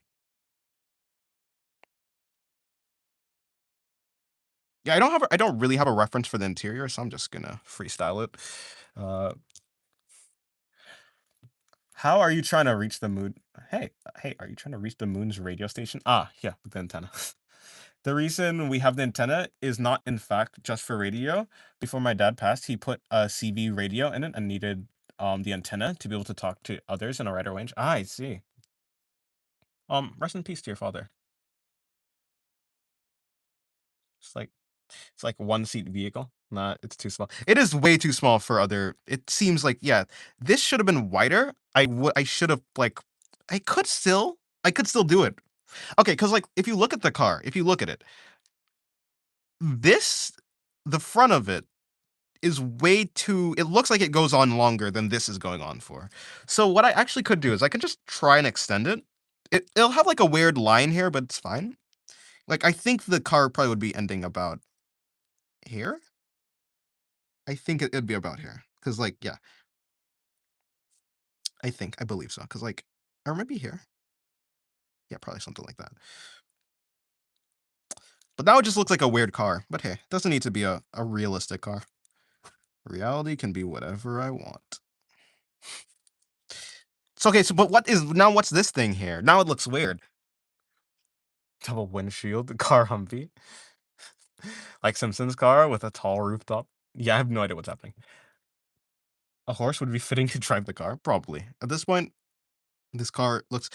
Yeah, I don't really have a reference for the interior, so I'm just gonna freestyle it. Uh, how are you trying to reach the moon? Hey, are you trying to reach the moon's radio station? Ah, yeah, with the antenna. The reason we have the antenna is not, in fact, just for radio. Before my dad passed, he put a CB radio in it and needed the antenna to be able to talk to others in a wider range. Ah, I see. Rest in peace to your father. It's like it's like one seat vehicle. Nah, it's too small. It is way too small for other. It seems like yeah, this should have been wider. I should have like I could still do it. Okay, because like if you look at the car, if you look at it, this the front of it is way too it looks like it goes on longer than this is going on for. So what I actually could do is I can just try and extend it. It'll have like a weird line here, but it's fine. Like I think the car probably would be ending about here. I think it'd be about here. Cause like, yeah, I believe so. Cause like or maybe here. Yeah, probably something like that. But now it just looks like a weird car. But hey, it doesn't need to be a realistic car. Reality can be whatever I want. So okay, so but what's this thing here? Now it looks weird. Double windshield, car Humvee. Like Simpson's car with a tall rooftop. Yeah, I have no idea what's happening. A horse would be fitting to drive the car, probably. At this point, this car looks.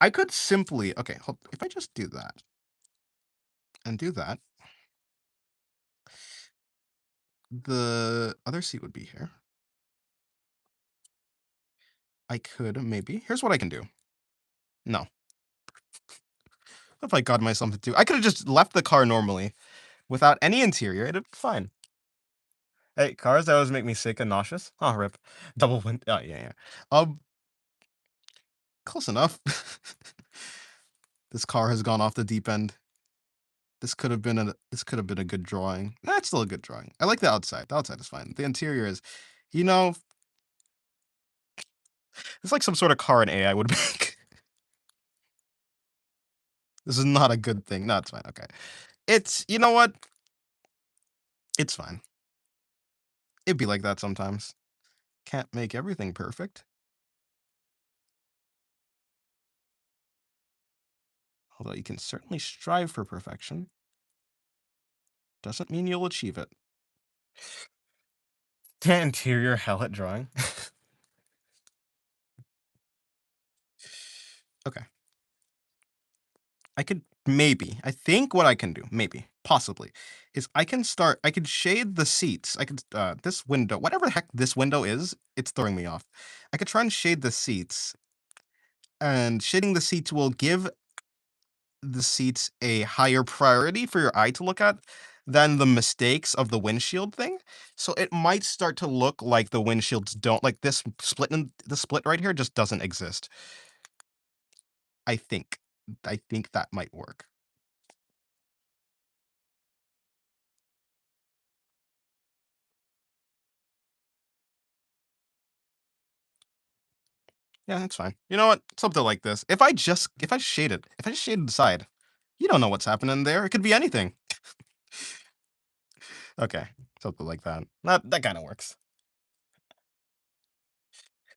I could simply okay. If I just do that and do that, the other seat would be here. I could maybe. Here's what I can do. No, if I got myself into, I could have just left the car normally without any interior. It'd be fine. Hey, cars that always make me sick and nauseous. Oh, rip. Double wind. Oh, yeah, yeah. Um, close enough. This car has gone off the deep end. This could have been a good drawing. That's still a good drawing. I like the outside. The outside is fine. The interior is, you know, It's like some sort of car an AI would make. This is not a good thing. No, it's fine. Okay. It's, you know what? It's fine. It'd be like that sometimes. Can't make everything perfect. Although you can certainly strive for perfection. Doesn't mean you'll achieve it. Interior helmet drawing. Okay. I could maybe. I think what I can do, maybe, possibly, is I could shade the seats. I could this window, whatever the heck this window is, it's throwing me off. I could try and shade the seats, and shading the seats will give the seats a higher priority for your eye to look at than the mistakes of the windshield thing. So it might start to look like the windshields don't like this split in the split right here just doesn't exist. I think. I think that might work. Yeah, that's fine. You know what? Something like this. If I just shaded the side, you don't know what's happening there. It could be anything. Okay, something like that. That kind of works.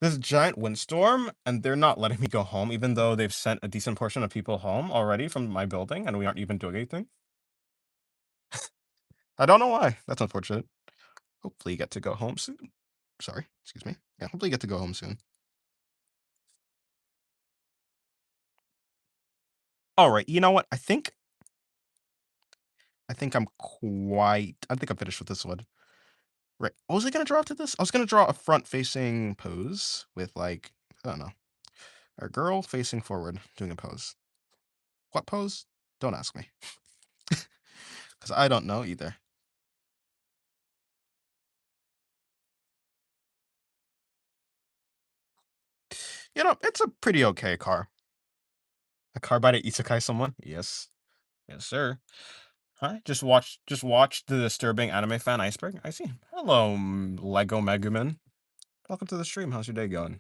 There's a giant windstorm, and they're not letting me go home, even though they've sent a decent portion of people home already from my building, and we aren't even doing anything. I don't know why. That's unfortunate. Hopefully, you get to go home soon. Sorry, excuse me. Yeah, hopefully, you get to go home soon. All right, you know what? I think I think I'm finished with this one. Right. What was I gonna draw after this? I was gonna draw a front-facing pose with like, I don't know, a girl facing forward doing a pose. What pose? Don't ask me, because I don't know either. You know, it's a pretty okay car. A car by the isekai someone? Yes. Yes, sir. Hi. Just watch the disturbing anime fan iceberg. I see. Hello, Lego Megumin. Welcome to the stream. How's your day going?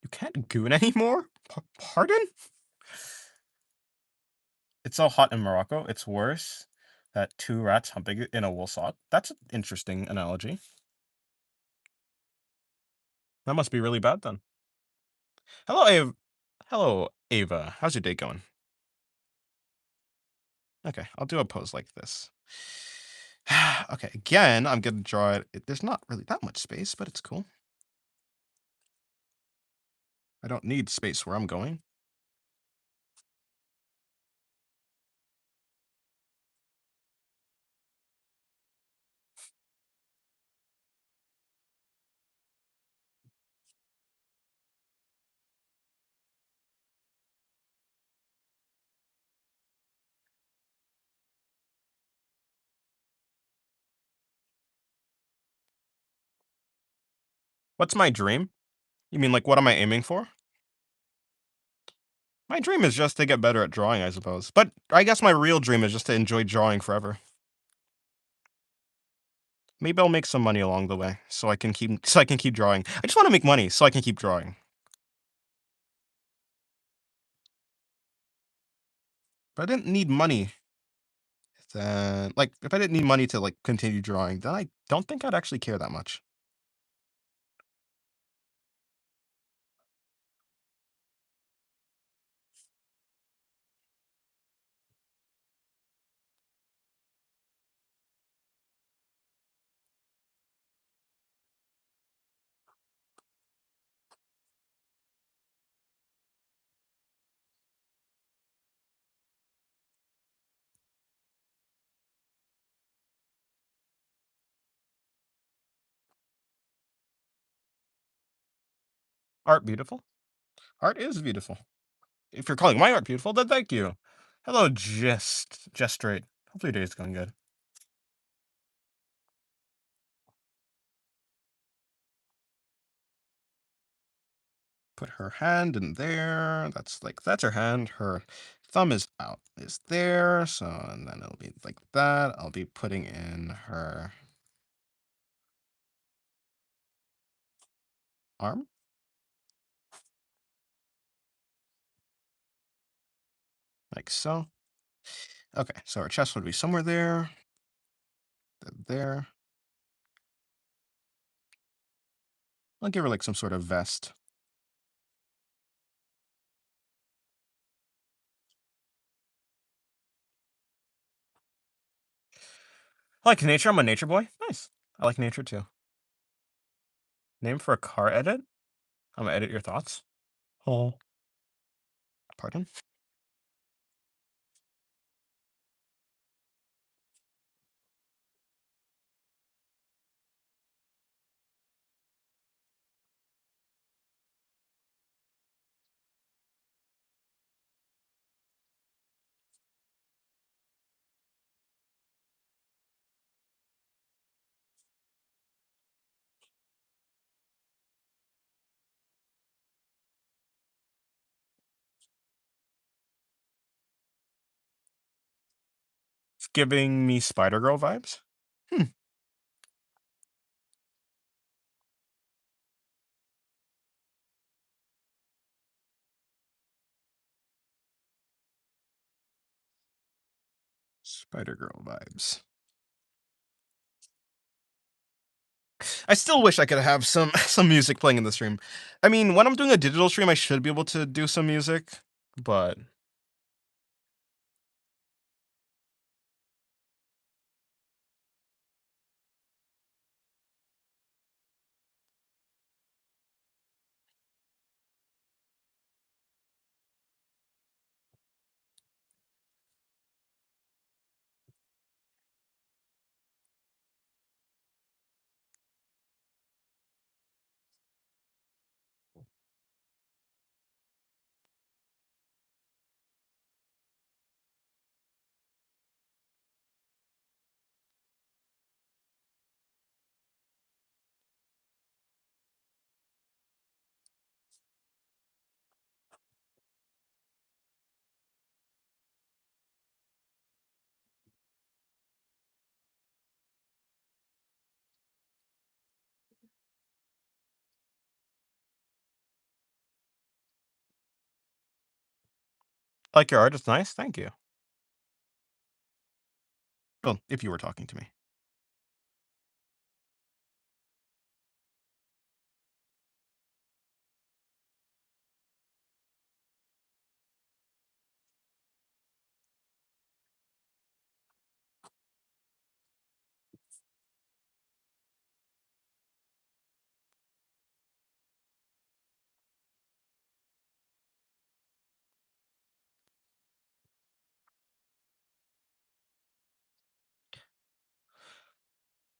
You can't goon anymore? Pardon? It's so hot in Morocco, it's worse that two rats humping in a wool sock. That's an interesting analogy. That must be really bad then. Hello, Ava. Hello, Ava. How's your day going? Okay, I'll do a pose like this. Okay, again, I'm gonna draw it. There's not really that much space, but it's cool. I don't need space where I'm going. What's my dream? You mean like what am I aiming for? My dream is just to get better at drawing, I suppose. But I guess my real dream is just to enjoy drawing forever. Maybe I'll make some money along the way so I can keep drawing. I just want to make money so I can keep drawing. But I didn't need money. Then, like, if I didn't need money to like continue drawing, then I don't think I'd actually care that much. Art beautiful. Art is beautiful. If you're calling my art beautiful, then thank you. Hello, just straight. Hopefully your day's going good. Put her hand in there. That's her hand. Her thumb is there, so and then it'll be like that. I'll be putting in her arm, like so. Okay, so her chest would be somewhere there, then there. I'll give her like some sort of vest. I like nature. I'm a nature boy. Nice. I like nature too. Name for a car edit? I'm gonna edit your thoughts. Oh. Pardon? It's giving me Spider Girl vibes. Hmm. Spider Girl vibes. I still wish I could have some some music playing in the stream. I mean, when I'm doing a digital stream, I should be able to do some music, but like your art is nice. Thank you. Well, if you were talking to me.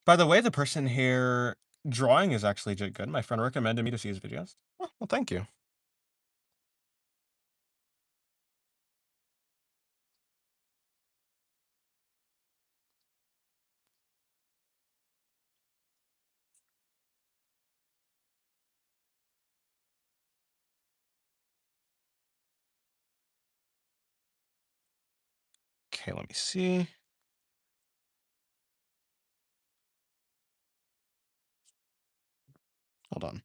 By the way, the person here drawing is actually good. My friend recommended me to see his videos. Oh, well, thank you. Okay, let me see. Hold on.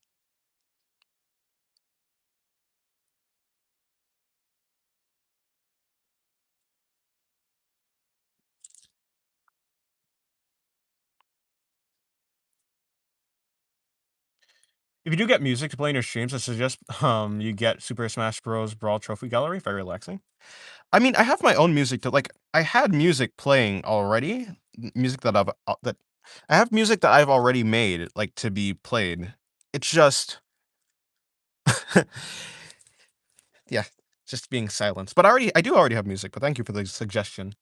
If you do get music to play in your streams, I suggest you get Super Smash Bros. Brawl Trophy Gallery. Very relaxing. I mean, I have my own music to like. I had music playing already. Music that I have music that I've already made like to be played. It's just yeah, just being silenced. But I do already have music. But thank you for the suggestion.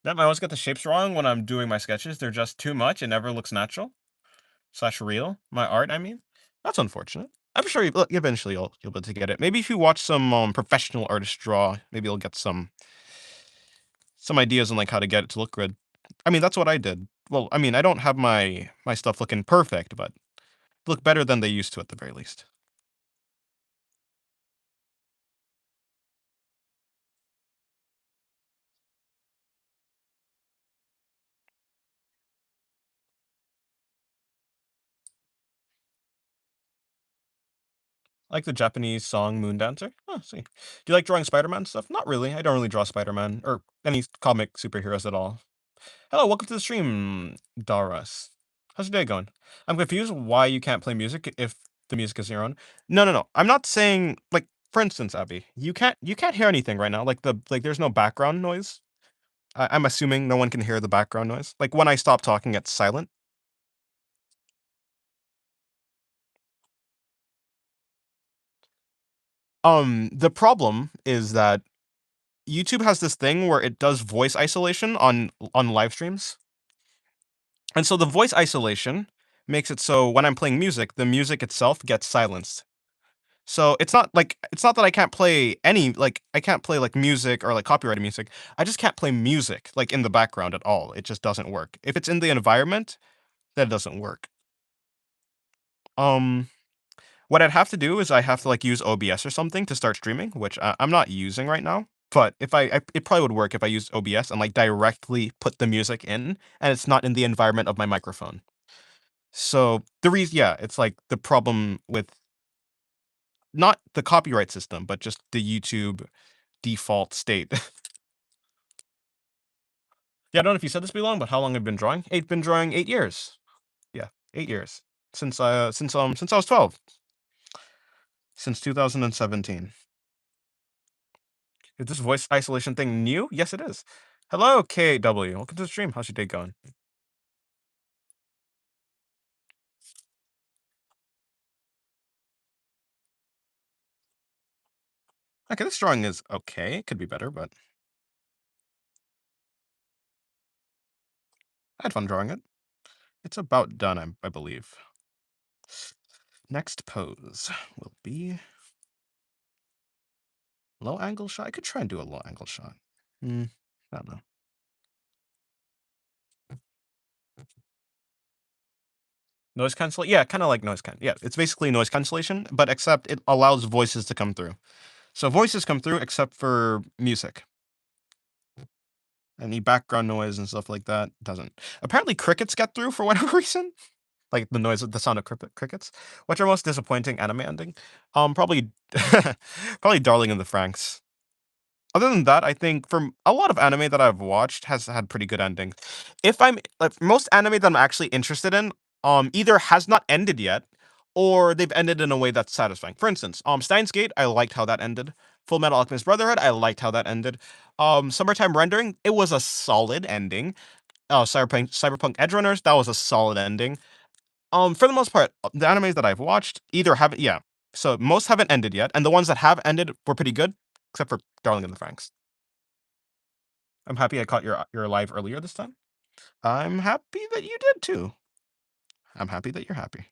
Yep, I always get the shapes wrong when I'm doing my sketches. They're just too much. It never looks natural slash real. My art, I mean. That's unfortunate. I'm sure look, eventually you'll be able to get it. Maybe if you watch some professional artists draw, maybe you'll get some ideas on like how to get it to look good. I mean, that's what I did. Well, I mean, I don't have my stuff looking perfect, but look better than they used to at the very least. Like the Japanese song Moon Dancer? Oh, see. Do you like drawing Spider-Man stuff? Not really. I don't really draw Spider-Man or any comic superheroes at all. Hello, welcome to the stream, Daras. How's your day going? I'm confused why you can't play music if the music is your own. No, no, no. I'm not saying like for instance, Abby, you can't hear anything right now. Like there's no background noise. I'm assuming no one can hear the background noise. Like when I stop talking, it's silent. The problem is that YouTube has this thing where it does voice isolation on live streams. And so the voice isolation makes it so when I'm playing music, the music itself gets silenced. So it's not that I can't play I can't play like music or like copyrighted music. I just can't play music like in the background at all. It just doesn't work. If it's in the environment, that doesn't work. Um what I'd have to do is I have to like use OBS or something to start streaming, which I'm not using right now. But if it probably would work if I used OBS and like directly put the music in and it's not in the environment of my microphone. So the reason, yeah, it's like the problem with not the copyright system, but just the YouTube default state. Yeah, I don't know if you said this belong, but how long I've been drawing? I've been drawing 8 years. Yeah, 8 years since I was 12, since 2017. Is this voice isolation thing new? Yes, it is. Hello, KW. Welcome to the stream. How's your day going? Okay, this drawing is okay. It could be better, but I had fun drawing it. It's about done, I believe. Next pose will be low angle shot. I could try and do a low angle shot. I don't know. Noise cancellation? Yeah, kind of like noise can. Yeah, it's basically noise cancellation, but except it allows voices to come through. So voices come through except for music. Any background noise and stuff like that doesn't. Apparently, crickets get through for whatever reason. Like the noise, the sound of crickets. What's your most disappointing anime ending? Probably, probably Darling in the Franxx. Other than that, I think from a lot of anime that I've watched has had pretty good endings. If I'm like most anime that I'm actually interested in, either has not ended yet, or they've ended in a way that's satisfying. For instance, Steins Gate, I liked how that ended. Full Metal Alchemist Brotherhood, I liked how that ended. Summertime Rendering, it was a solid ending. Cyberpunk Edge Runners, that was a solid ending. For the most part, the animes that I've watched either haven't, yeah. So most haven't ended yet, and the ones that have ended were pretty good, except for Darling in the Franxx. I'm happy I caught your live earlier this time. I'm happy that you did too. I'm happy that you're happy.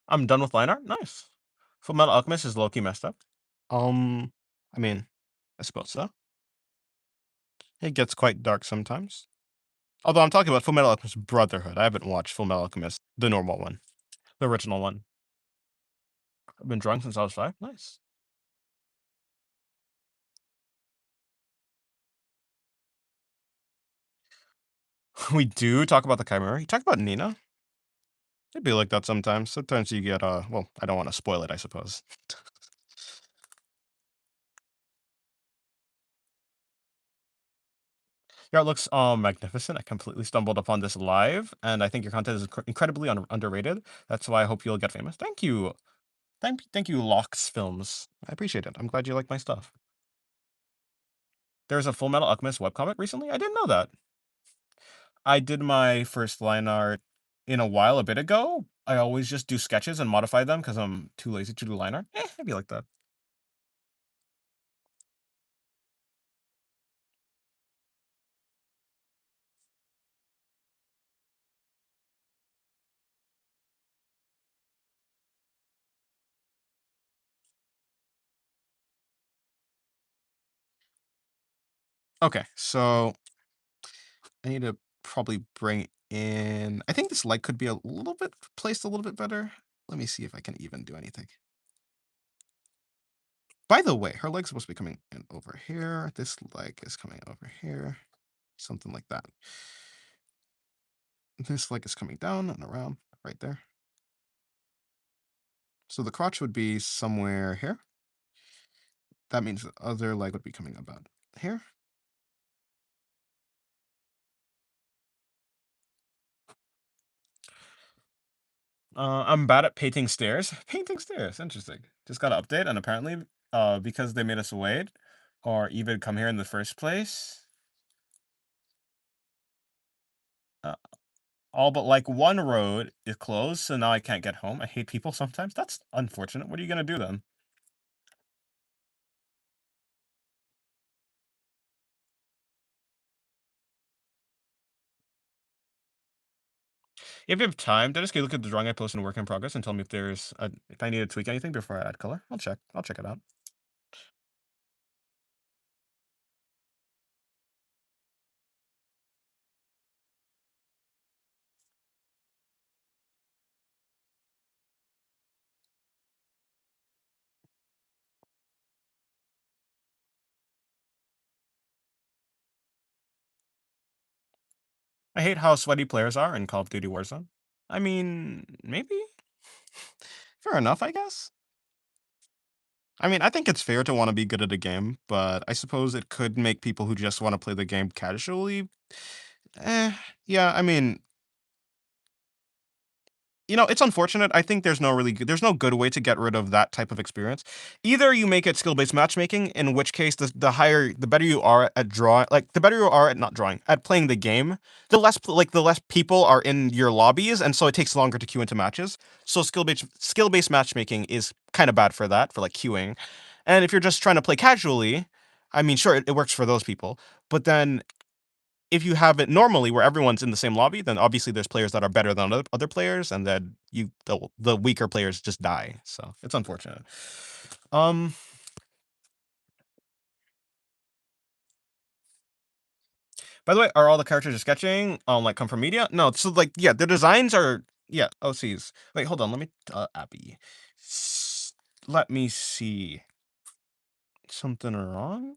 I'm done with line art. Nice. Full Metal Alchemist is low-key messed up. Um, I mean, I suppose so. It gets quite dark sometimes. Although I'm talking about Full Metal Alchemist Brotherhood. I haven't watched Full Metal Alchemist, the normal one, the original one. I've been drunk since I was 5. Nice. We do talk about the Chimera. You talk about Nina. It'd be like that sometimes. Sometimes you get well, I don't want to spoil it, I suppose. Your art looks magnificent. I completely stumbled upon this live, and I think your content is incredibly underrated. That's why I hope you'll get famous. Thank you. Thank you, Locks Films. I appreciate it. I'm glad you like my stuff. There's a Full Metal Alchemist webcomic recently. I didn't know that. I did my first line art in a while, a bit ago. I always just do sketches and modify them because I'm too lazy to do line art. Maybe like that. Okay, so I need to probably bring in. I think this light could be a little bit placed a little bit better. Let me see if I can even do anything. By the way, her leg's supposed to be coming in over here. This leg is coming over here. Something like that. This leg is coming down and around right there. So the crotch would be somewhere here. That means the other leg would be coming about here. I'm bad at painting stairs. Painting stairs, interesting. Just got an update, and apparently, because they made us wait, or even come here in the first place, uh, all but like one road is closed, so now I can't get home. I hate people sometimes. That's unfortunate. What are you gonna do then? If you have time, then just go look at the drawing I posted in work in progress and tell me if I need to tweak anything before I add color. I'll check. I'll check it out. I hate how sweaty players are in Call of Duty Warzone. I mean, maybe fair enough, I guess. I mean, I think it's fair to want to be good at a game, but I suppose it could make people who just want to play the game casually. Eh, yeah, I mean, it's unfortunate. I think there's no good way to get rid of that type of experience. Either you make it skill-based matchmaking, in which case the better you are at drawing, like the better you are at not drawing, at playing the game, the less people are in your lobbies, and so it takes longer to queue into matches. So skill-based matchmaking is kind of bad for that, for like queuing. And if you're just trying to play casually, I mean, sure, it works for those people, but then if you have it normally where everyone's in the same lobby, then obviously there's players that are better than other players, and then the weaker players just die. So it's unfortunate. Um, by the way, are all the characters you're sketching like come from media? No, so like yeah, the designs are OCs. Wait, hold on, let me Abby. Let me see. Something wrong?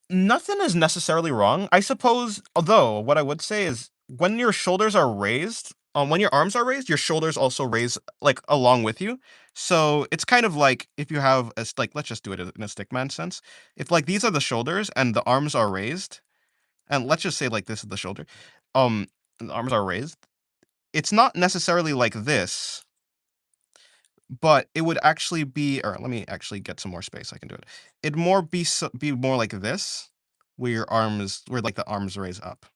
Nothing is necessarily wrong. I suppose, although what I would say is when your shoulders are raised, when your arms are raised, your shoulders also raise like along with you. So it's kind of like if you have like let's just do it in a stickman sense. If like these are the shoulders and the arms are raised, and let's just say like this is the shoulder, the arms are raised. It's not necessarily like this, but it would actually be, or let me actually get some more space. I can do it. It'd more be more like this, where like the arms raise up.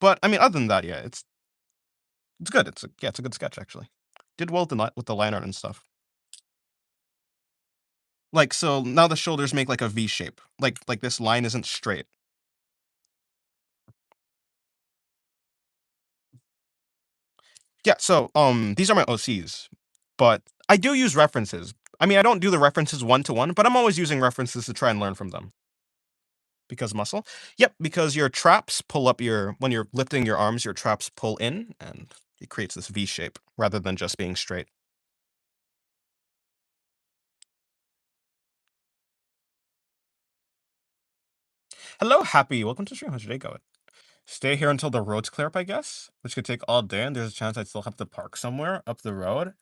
But I mean, other than that, yeah, it's good. It's a good sketch actually. Did well with with the line art and stuff. Like so now the shoulders make like a V shape. Like this line isn't straight. Yeah. So these are my OCs, but I do use references. I mean, I don't do the references one to one, but I'm always using references to try and learn from them. Because muscle? Yep, because your traps pull up when you're lifting your arms, your traps pull in and it creates this V shape rather than just being straight. Hello, Happy. Welcome to the stream. How's your day going? Stay here until the road's clear up, I guess, which could take all day, and there's a chance I'd still have to park somewhere up the road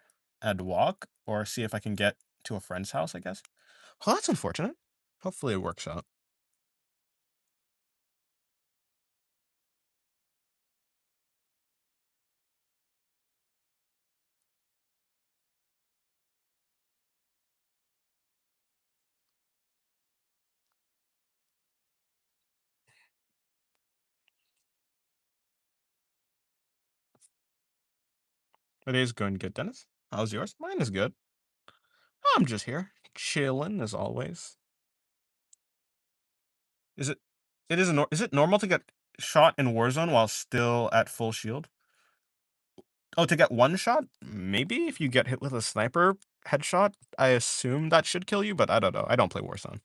and walk, or see if I can get to a friend's house, I guess. Well, that's unfortunate. Hopefully it works out. My day's going good, Dennis. How's yours? Mine is good. I'm just here, chilling as always. Is it? Is it normal to get shot in Warzone while still at full shield? Oh, to get one shot? Maybe if you get hit with a sniper headshot, I assume that should kill you, but I don't know. I don't play Warzone.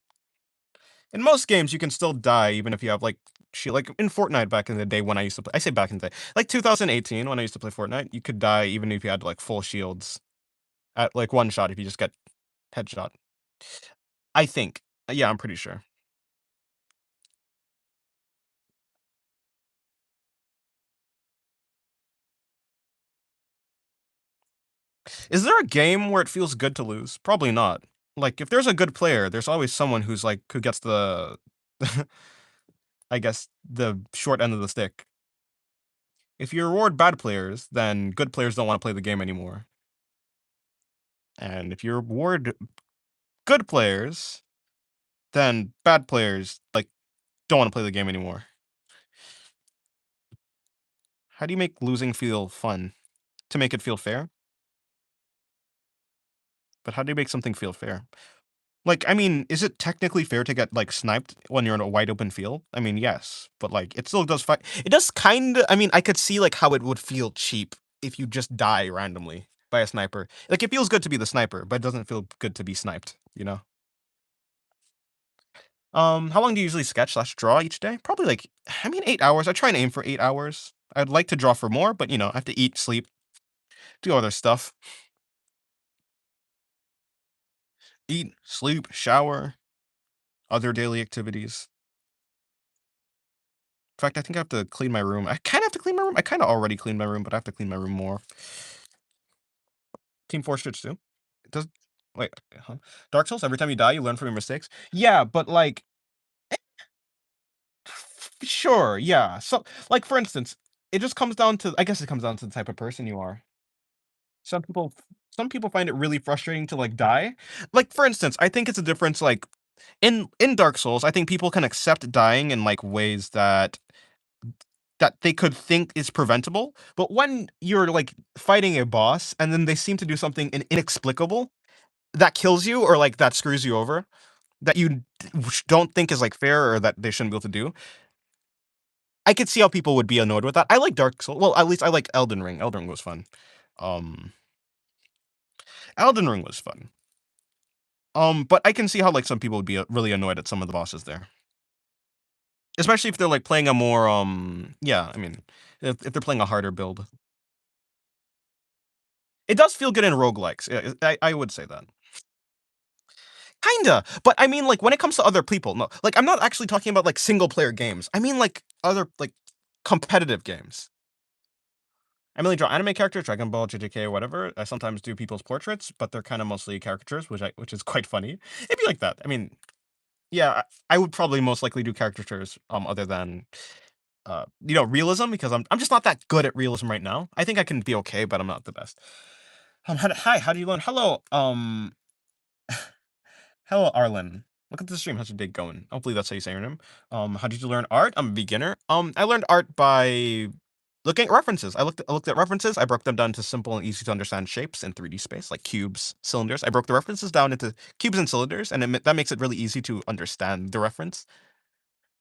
In most games, you can still die even if you have like shield. Like in Fortnite back in the day when I used to play. I say back in the day, like 2018 when I used to play Fortnite, you could die even if you had like full shields at like one shot if you just get headshot. I think. Yeah, I'm pretty sure. Is there a game where it feels good to lose? Probably not. Like if there's a good player, there's always someone who's like who gets the I guess the short end of the stick. If you reward bad players, then good players don't want to play the game anymore. And if you reward good players, then bad players like don't want to play the game anymore. How do you make losing feel fun? To make it feel fair? But how do you make something feel fair? Like, I mean, is it technically fair to get like sniped when you're in a wide open field? I mean, yes, but like it still does fight. It does kind of. I mean, I could see like how it would feel cheap if you just die randomly by a sniper. Like it feels good to be the sniper, but it doesn't feel good to be sniped. You know. How long do you usually sketch slash draw each day? Probably like, I mean, 8 hours. I try and aim for 8 hours. I'd like to draw for more, but you know, I have to eat, sleep, do other stuff. Eat, sleep, shower, other daily activities. In fact, I think I have to clean my room. I kind of have to clean my room. I kind of already cleaned my room, but I have to clean my room more. Team Fortress 2? It does wait, huh? Dark Souls, every time you die, you learn from your mistakes? Yeah, but like sure, yeah. So like for instance, it just comes down to I guess it comes down to the type of person you are. Some people some people find it really frustrating to like die. Like for instance, I think it's a difference like in Dark Souls, I think people can accept dying in like ways that they could think is preventable. But when you're like fighting a boss and then they seem to do something inexplicable that kills you or like that screws you over that you don't think is like fair or that they shouldn't be able to do, I could see how people would be annoyed with that. I like Dark Souls. Well, at least I like Elden Ring. Elden Ring was fun. Um, Elden Ring was fun. But I can see how like some people would be really annoyed at some of the bosses there, especially if they're like playing a more yeah. I mean, if they're playing a harder build, it does feel good in roguelikes. Yeah, I would say that. Kinda, but I mean, like when it comes to other people, no, like I'm not actually talking about like single player games. I mean like other like competitive games. I mainly draw anime characters, Dragon Ball, JJK, whatever. I sometimes do people's portraits, but they're kind of mostly caricatures, which is quite funny. It'd be like that. I mean, yeah, I would probably most likely do caricatures, other than realism because I'm just not that good at realism right now. I think I can be okay, but I'm not the best. Hi, how do you learn? Hello, hello, Arlen. Look at the stream. How's your day going? Hopefully that's how you say your name. How did you learn art? I'm a beginner. I learned art by looking at references. I looked at references. I broke them down to simple and easy to understand shapes in 3D space, like cubes, cylinders. I broke the references down into cubes and cylinders, and that makes it really easy to understand the reference.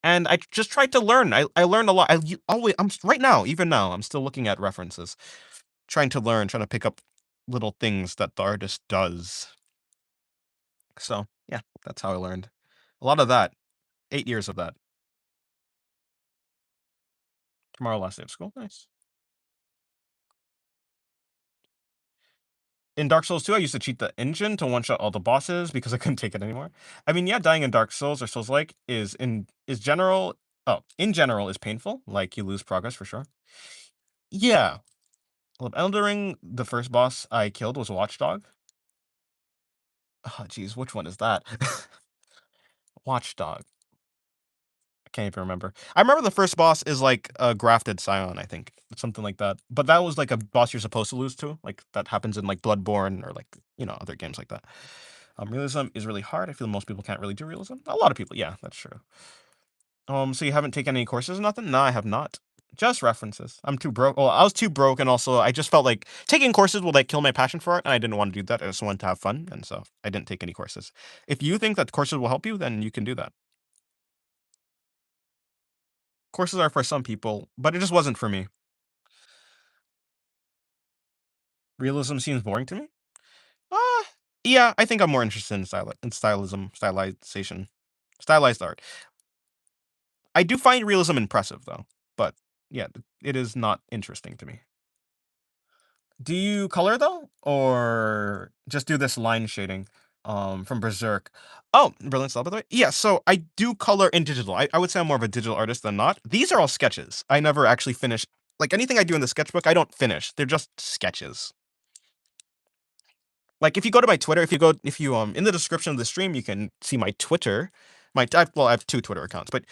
And I just tried to learn. I learned a lot. Always, right now, even now, I'm still looking at references, trying to learn, trying to pick up little things that the artist does. So yeah, that's how I learned. A lot of that. 8 years of that. Tomorrow, last day of school. Nice. In Dark Souls 2, I used to cheat the engine to one shot all the bosses because I couldn't take it anymore. I mean, yeah, dying in Dark Souls or Souls like in general is painful. Like you lose progress for sure. Yeah. Well, Elden Ring, the first boss I killed was Watchdog. Oh, geez, which one is that? Watchdog. I can't even remember. I remember the first boss is like a grafted scion, I think. Something like that. But that was like a boss you're supposed to lose to. Like that happens in like Bloodborne or like, other games like that. Realism is really hard. I feel most people can't really do realism. A lot of people, yeah, that's true. So you haven't taken any courses or nothing? No, I have not. Just references. I'm too broke. Well, I was too broke, and also I just felt like taking courses would like kill my passion for it, and I didn't want to do that. I just wanted to have fun, and so I didn't take any courses. If you think that courses will help you, then you can do that. Courses are for some people, but it just wasn't for me. Realism seems boring to me. Uh, yeah, I think I'm more interested in stylization, stylized art. I do find realism impressive though, but yeah, it is not interesting to me. Do you color though, or just do this line shading, from Berserk? Oh, brilliant stuff by the way. Yeah, so I do color in digital. I would say I'm more of a digital artist than not. These are all sketches. I never actually finish. Like anything I do in the sketchbook, I don't finish. They're just sketches. Like if you go to my Twitter, if you in the description of the stream, you can see my Twitter. Well, I have two Twitter accounts, but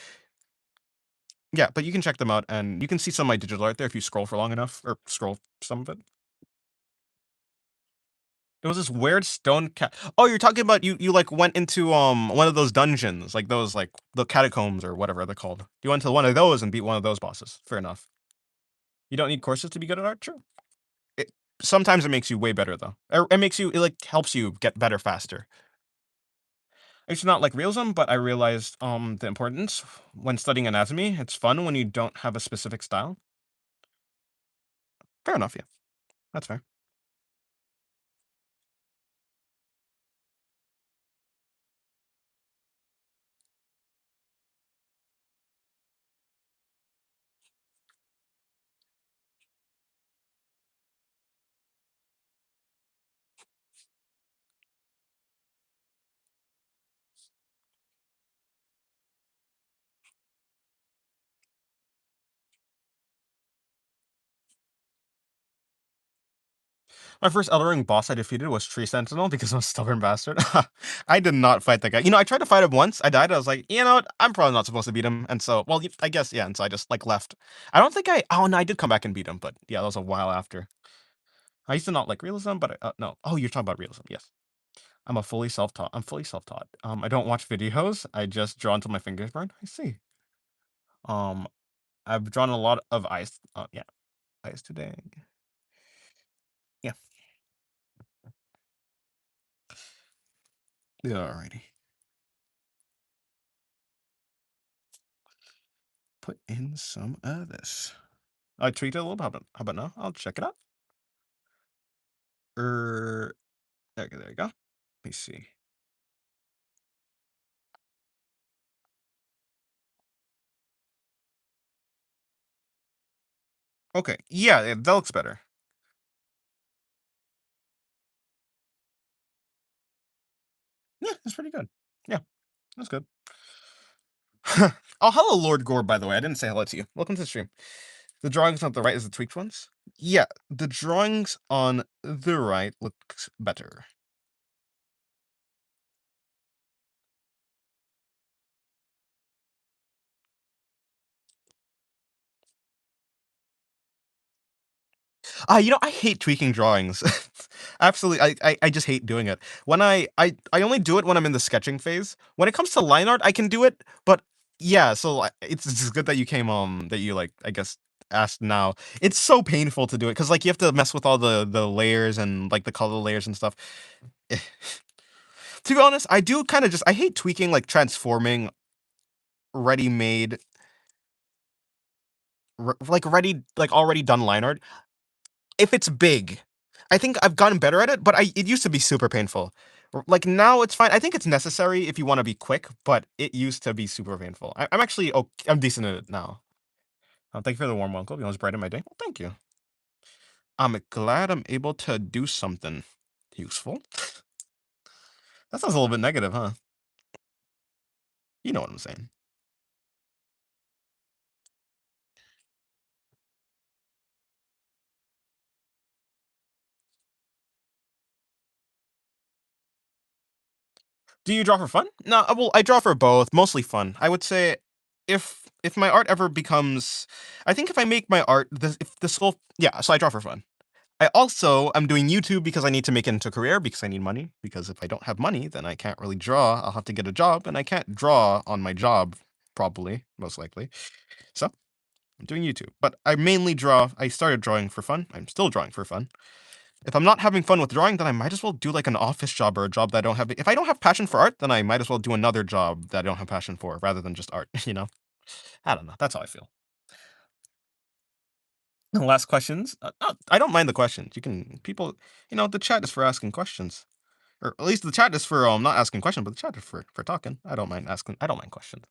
yeah, but you can check them out and you can see some of my digital art there if you scroll for long enough or scroll some of it. It was this weird stone cat. Oh, you're talking about you like went into one of those dungeons, like those like the catacombs or whatever they're called. You went to one of those and beat one of those bosses. Fair enough. You don't need courses to be good at art, true. It, sometimes it makes you way better though. It makes you it like helps you get better faster. It's not like realism, but I realized the importance when studying anatomy. It's fun when you don't have a specific style. Fair enough, yeah. That's fair. My first Elden Ring boss I defeated was Tree Sentinel because I'm a stubborn bastard. I did not fight that guy. I tried to fight him once. I died. I was like, you know what? I'm probably not supposed to beat him. And so, well, I guess yeah. And so I just like left. I don't think I. Oh no, I did come back and beat him, but yeah, that was a while after. I used to not like realism, but no. Oh, you're talking about realism? Yes. I'm fully self-taught. I don't watch videos. I just draw until my fingers burn. I see. Um, I've drawn a lot of ice. Yeah, ice today. Yeah. Yeah. Alrighty. Put in some of this. I tweaked it a little bit. How about now? I'll check it out. Er, there you go. Let me see. Okay, yeah, that looks better. Yeah, that's pretty good. Yeah, that's good. Oh, hello, Lord Gore, by the way. I didn't say hello to you. Welcome to the stream. The drawings on the right is the tweaked ones? Yeah, the drawings on the right looks better. I hate tweaking drawings. Absolutely, I just hate doing it. When I only do it when I'm in the sketching phase. When it comes to line art, I can do it, but yeah, so it's good that you came that you like I guess asked now. It's so painful to do it because like you have to mess with all the layers and like the color layers and stuff. To be honest, I do kind of just I hate tweaking like transforming ready-made like ready like already done line art if it's big. I think I've gotten better at it, but it used to be super painful. Like now it's fine. I think it's necessary if you want to be quick, but it used to be super painful. I'm actually okay, I'm decent at it now. Thank you for the warm welcome. You always brighten my day. Well, thank you. I'm glad I'm able to do something useful. That sounds a little bit negative, huh? You know what I'm saying. Do you draw for fun? No, well, I draw for both, mostly fun. I would say if my art ever becomes I think if I make my art if this whole yeah, so I draw for fun. I also am doing YouTube because I need to make it into a career because I need money. Because if I don't have money, then I can't really draw. I'll have to get a job, and I can't draw on my job, probably, most likely. So I'm doing YouTube. But I mainly draw. I started drawing for fun. I'm still drawing for fun. If I'm not having fun with drawing, then I might as well do like an office job or a job that I don't have. If I don't have passion for art, then I might as well do another job that I don't have passion for rather than just art, I don't know. That's how I feel. Last questions. I don't mind the questions. You can people. The chat is for asking questions, or at least the chat is for not asking questions, but the chat is for talking. I don't mind asking. I don't mind questions.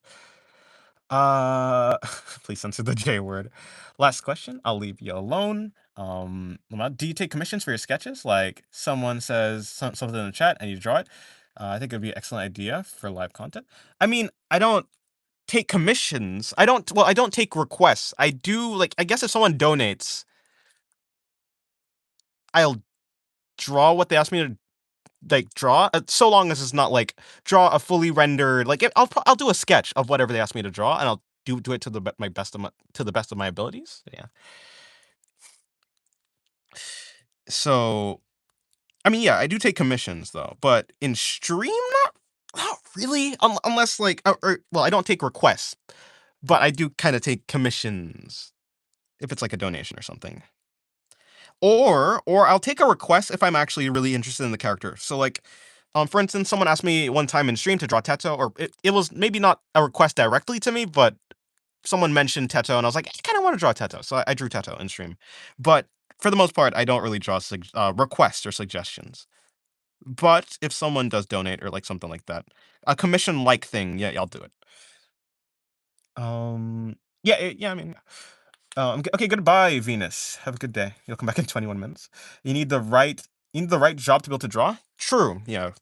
Please censor the J word. Last question. I'll leave you alone. Do you take commissions for your sketches? Like someone says something in the chat and you draw it. I think it'd be an excellent idea for live content. I mean, I don't take commissions. I don't. Well, I don't take requests. I do like. I guess if someone donates, I'll draw what they ask me to like draw. So long as it's not like draw a fully rendered. Like I'll do a sketch of whatever they ask me to draw, and I'll do it to my best of to the best of my abilities. Yeah. So I mean, yeah, I do take commissions though, but in stream, not really, unless like, well, I don't take requests, but I do kind of take commissions if it's like a donation or something. Or I'll take a request if I'm actually really interested in the character. So like, for instance, someone asked me one time in stream to draw Teto, or it was maybe not a request directly to me, but someone mentioned Teto, and I was like, I kind of want to draw Teto, so I drew Teto in stream. But for the most part, I don't really draw requests or suggestions. But if someone does donate or like something like that, a commission like thing, yeah, I'll do it. Yeah, yeah. I mean, okay. Goodbye, Venus. Have a good day. You'll come back in 21 minutes. You need the right. You need the right job to be able to draw. True. Yeah.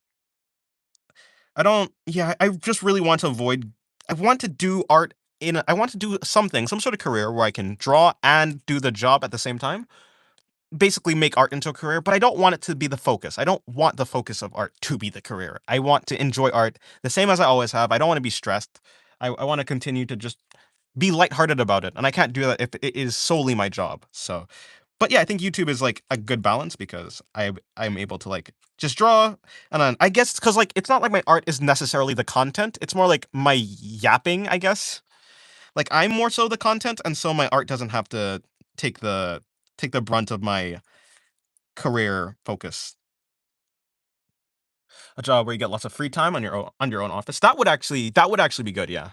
I don't. Yeah. I just really want to avoid. I want to do art I want to do something, some sort of career where I can draw and do the job at the same time, basically make art into a career, but I don't want it to be the focus. I don't want the focus of art to be the career. I want to enjoy art the same as I always have. I don't want to be stressed. I want to continue to just be lighthearted about it. And I can't do that if it is solely my job. So, but yeah, I think YouTube is like a good balance because I'm able to like just draw, and then I guess because like it's not like my art is necessarily the content. It's more like my yapping, I guess. Like I'm more so the content, and so my art doesn't have to take the take the brunt of my career focus. A job where you get lots of free time on your own office. That would actually be good, yeah.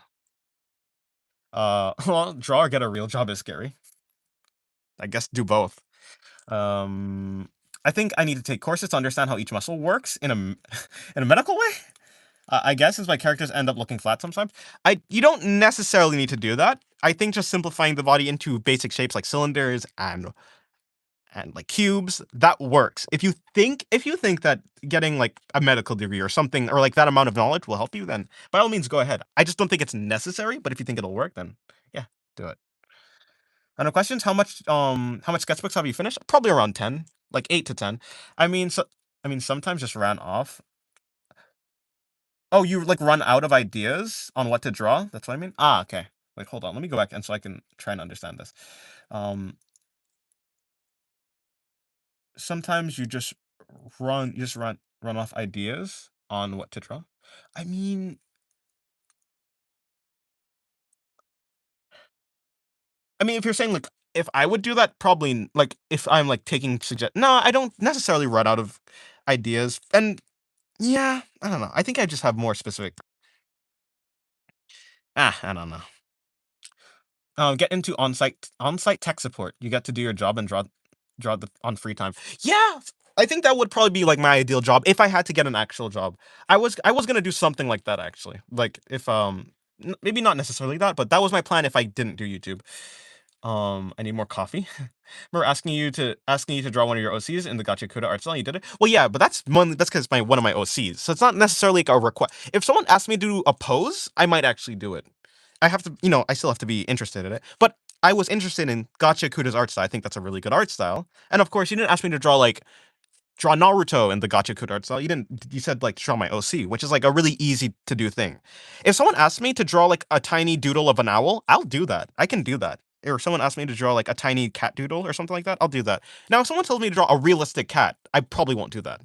Well, draw or get a real job is scary. I guess do both. Um, I think I need to take courses to understand how each muscle works in a in a medical way. I guess as my characters end up looking flat sometimes. You don't necessarily need to do that. I think just simplifying the body into basic shapes like cylinders and like cubes, that works. If you think that getting like a medical degree or something, or like that amount of knowledge will help you, then by all means go ahead. I just don't think it's necessary, but if you think it'll work, then yeah, do it. And the questions, how much sketchbooks have you finished? Probably around 10, like 8 to 10. I mean, sometimes just ran off. Oh, you like run out of ideas on what to draw? That's what I mean? Ah, okay. Wait, hold on. Let me go back and so I can try and understand this. Um, Sometimes you just run off ideas on what to draw. I mean, if you're saying like if I would do that, probably like if I'm like taking suggest. No, I don't necessarily run out of ideas, and yeah, I don't know. I think I just have more specific. I don't know. Get into on-site tech support. You get to do your job and draw on free time. Yeah, I think that would probably be like my ideal job if I had to get an actual job. I was gonna do something like that actually. Like if maybe not necessarily that, but that was my plan if I didn't do YouTube. I need more coffee. Remember asking you to draw one of your OCs in the Gotcha Kuda art style. You did it. Well, yeah, but that's because my one of my OCs. So it's not necessarily like a request. If someone asked me to do a pose, I might actually do it. I have to, I still have to be interested in it. But I was interested in Gotcha Kuda's art style. I think that's a really good art style. And of course, you didn't ask me to draw Naruto in the Gotcha Kuda art style. You didn't. You said like draw my OC, which is like a really easy to do thing. If someone asked me to draw like a tiny doodle of an owl, I'll do that. I can do that. Or someone asked me to draw like a tiny cat doodle or something like that, I'll do that. Now, if someone tells me to draw a realistic cat, I probably won't do that.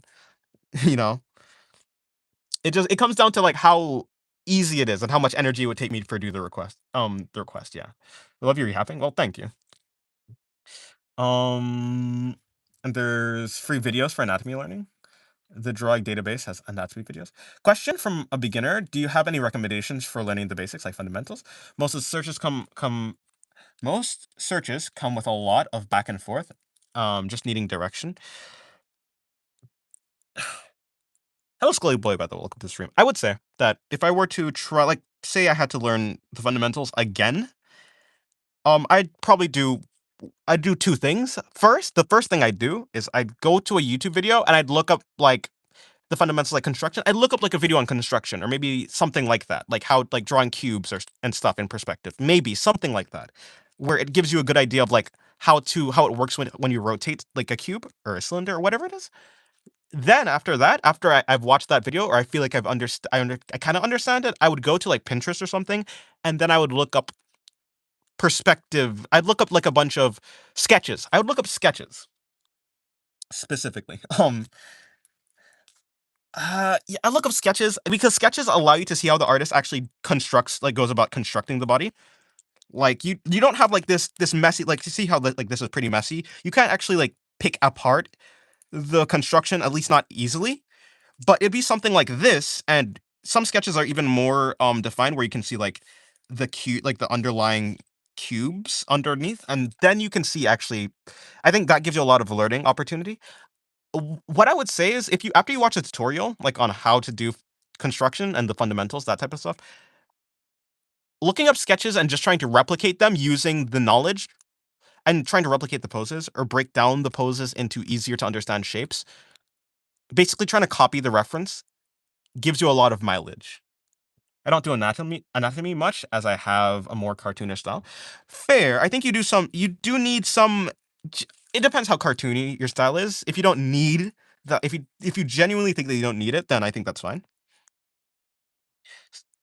you know, it comes down to like how easy it is and how much energy it would take me for do the request. The request, yeah. I love your yapping. Well, thank you. Um, and there's free videos for anatomy learning. The drawing database has anatomy videos. Question from a beginner: do you have any recommendations for learning the basics, like fundamentals? Most of the searches come. Most searches come with a lot of back and forth, just needing direction. Hello, Scully Boy, by the way. Welcome to the stream. I would say that if I were to try, like, say I had to learn the fundamentals again, I'd probably I'd do two things. First, the first thing I'd do is I'd go to a YouTube video and I'd look up like the fundamentals like construction. I'd look up like a video on construction or maybe something like that, like how like drawing cubes or and stuff in perspective. Maybe something like that, where it gives you a good idea of like how it works when you rotate like a cube or a cylinder or whatever it is. Then after that, after I've watched that video or I feel like I kind of understand it, I would go to like Pinterest or something, and then I would look up perspective. I'd look up like a bunch of sketches. I would look up sketches specifically. Yeah, I look up sketches because sketches allow you to see how the artist actually constructs, like goes about constructing the body. Like you don't have like this messy, like you see how like this is pretty messy. You can't actually like pick apart the construction, at least not easily. But it'd be something like this, and some sketches are even more defined where you can see like like the underlying cubes underneath, and then you can see actually, I think that gives you a lot of learning opportunity. What I would say is if you after you watch a tutorial like on how to do construction and the fundamentals, that type of stuff, looking up sketches and just trying to replicate them using the knowledge and trying to replicate the poses or break down the poses into easier to understand shapes, basically trying to copy the reference gives you a lot of mileage. I don't do anatomy much as I have a more cartoonish style. Fair. I think you do need some it depends how cartoony your style is. If you don't need that if you genuinely think that you don't need it, then I think that's fine.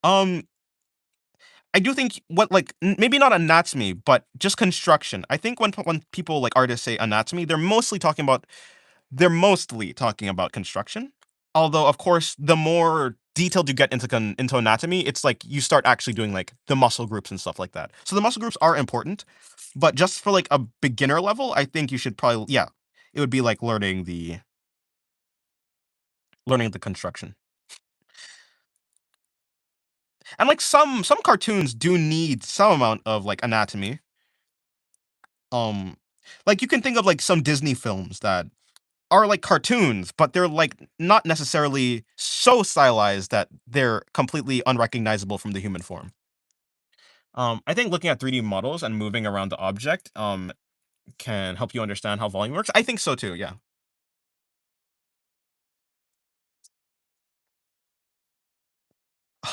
Um I do think what like maybe not anatomy, but just construction. I think when people like artists say anatomy, they're mostly talking about construction. Although, of course, the more detailed you get into anatomy, it's like you start actually doing like the muscle groups and stuff like that. So the muscle groups are important, but just for like a beginner level, I think you should probably it would be like learning the construction. And like some cartoons do need some amount of like anatomy. Um like you can think of like some Disney films that are like cartoons, but they're like not necessarily so stylized that they're completely unrecognizable from the human form. I think looking at 3D models and moving around the object can help you understand how volume works. I think so too. Yeah.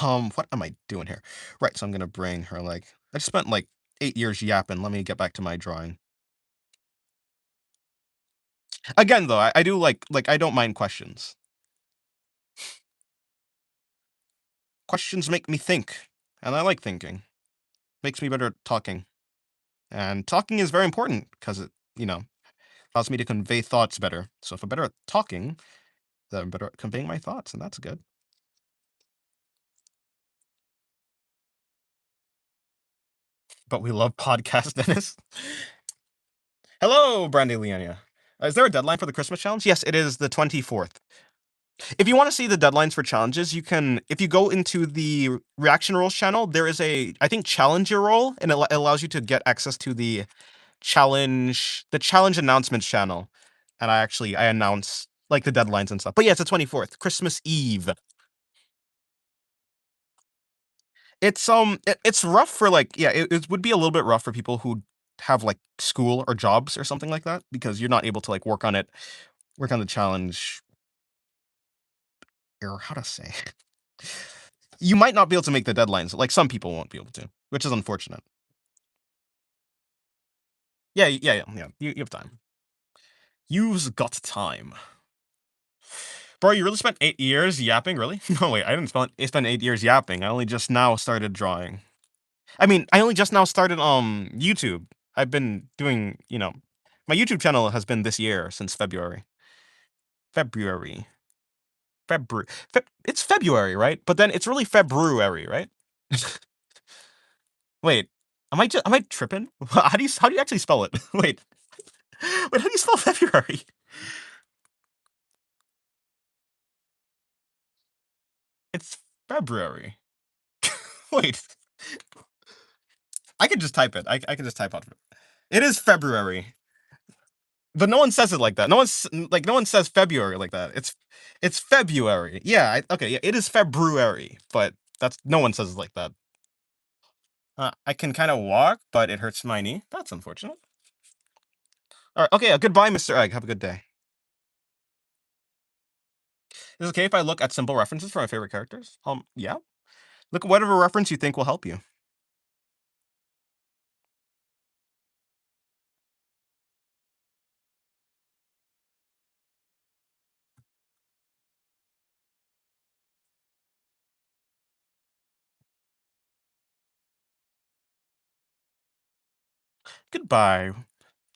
What am I doing here? Right. So I'm gonna bring her like I just spent like 8 years yapping. Let me get back to my drawing. Again, though, I do like I don't mind questions. Questions make me think, and I like thinking. Makes me better at talking, and talking is very important because it allows me to convey thoughts better. So if I'm better at talking, then I'm better at conveying my thoughts, and that's good. But we love podcasts, Dennis. Hello, Brandy Leonia. Is there a deadline for the Christmas challenge? Yes, it is the 24th. If you want to see the deadlines for challenges, you can, if you go into the reaction roles channel, there is I think, challenger role, and it allows you to get access to the challenge announcements channel. And I announce like the deadlines and stuff. But yeah, it's the 24th, Christmas Eve. It's rough for like it would be a little bit rough for people who have like school or jobs or something like that because you're not able to like work on the challenge or how to say you might not be able to make the deadlines. Like some people won't be able to, which is unfortunate. Yeah. You have time. You've got time. Bro, you really spent 8 years yapping? Really? No, wait, I didn't spend 8 years yapping. I only just now started drawing. I mean, I only just now started YouTube. I've been doing, my YouTube channel has been this year since February. February. February. It's February, right? But then it's really February, right? Wait, am I tripping? How do you actually spell it? Wait, how do you spell February? It's February. Wait, I could just type it. I could just type out. It is February, but no one says it like that. No one says February like that. It's February. Yeah. Okay. Yeah. It is February, but that's no one says it like that. I can kind of walk, but it hurts my knee. That's unfortunate. All right. Okay. Goodbye, Mr. Egg. Have a good day. Is it okay if I look at simple references for my favorite characters? Yeah. Look at whatever reference you think will help you. Goodbye.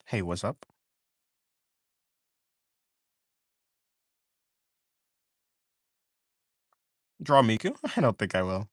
Hey, what's up? Draw Miku? I don't think I will.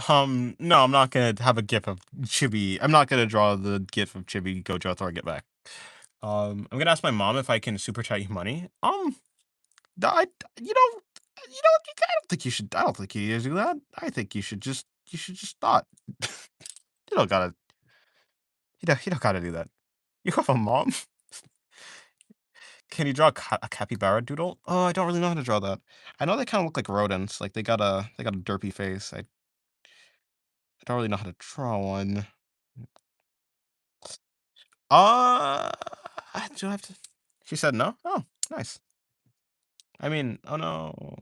No, I'm not gonna have a gif of Chibi. I'm not gonna draw the gif of Chibi Gojo until I get back. I'm gonna ask my mom if I can super chat you money. I, you know, I don't think you should. I don't think you need to do that. I think you should just not. You don't gotta, you don't gotta do that. You have a mom. Can you draw a capybara doodle? Oh, I don't really know how to draw that. I know they kind of look like rodents. Like they got a derpy face. I don't really know how to draw one. Uh, do I have to? She said no. Oh, nice. I mean, oh no,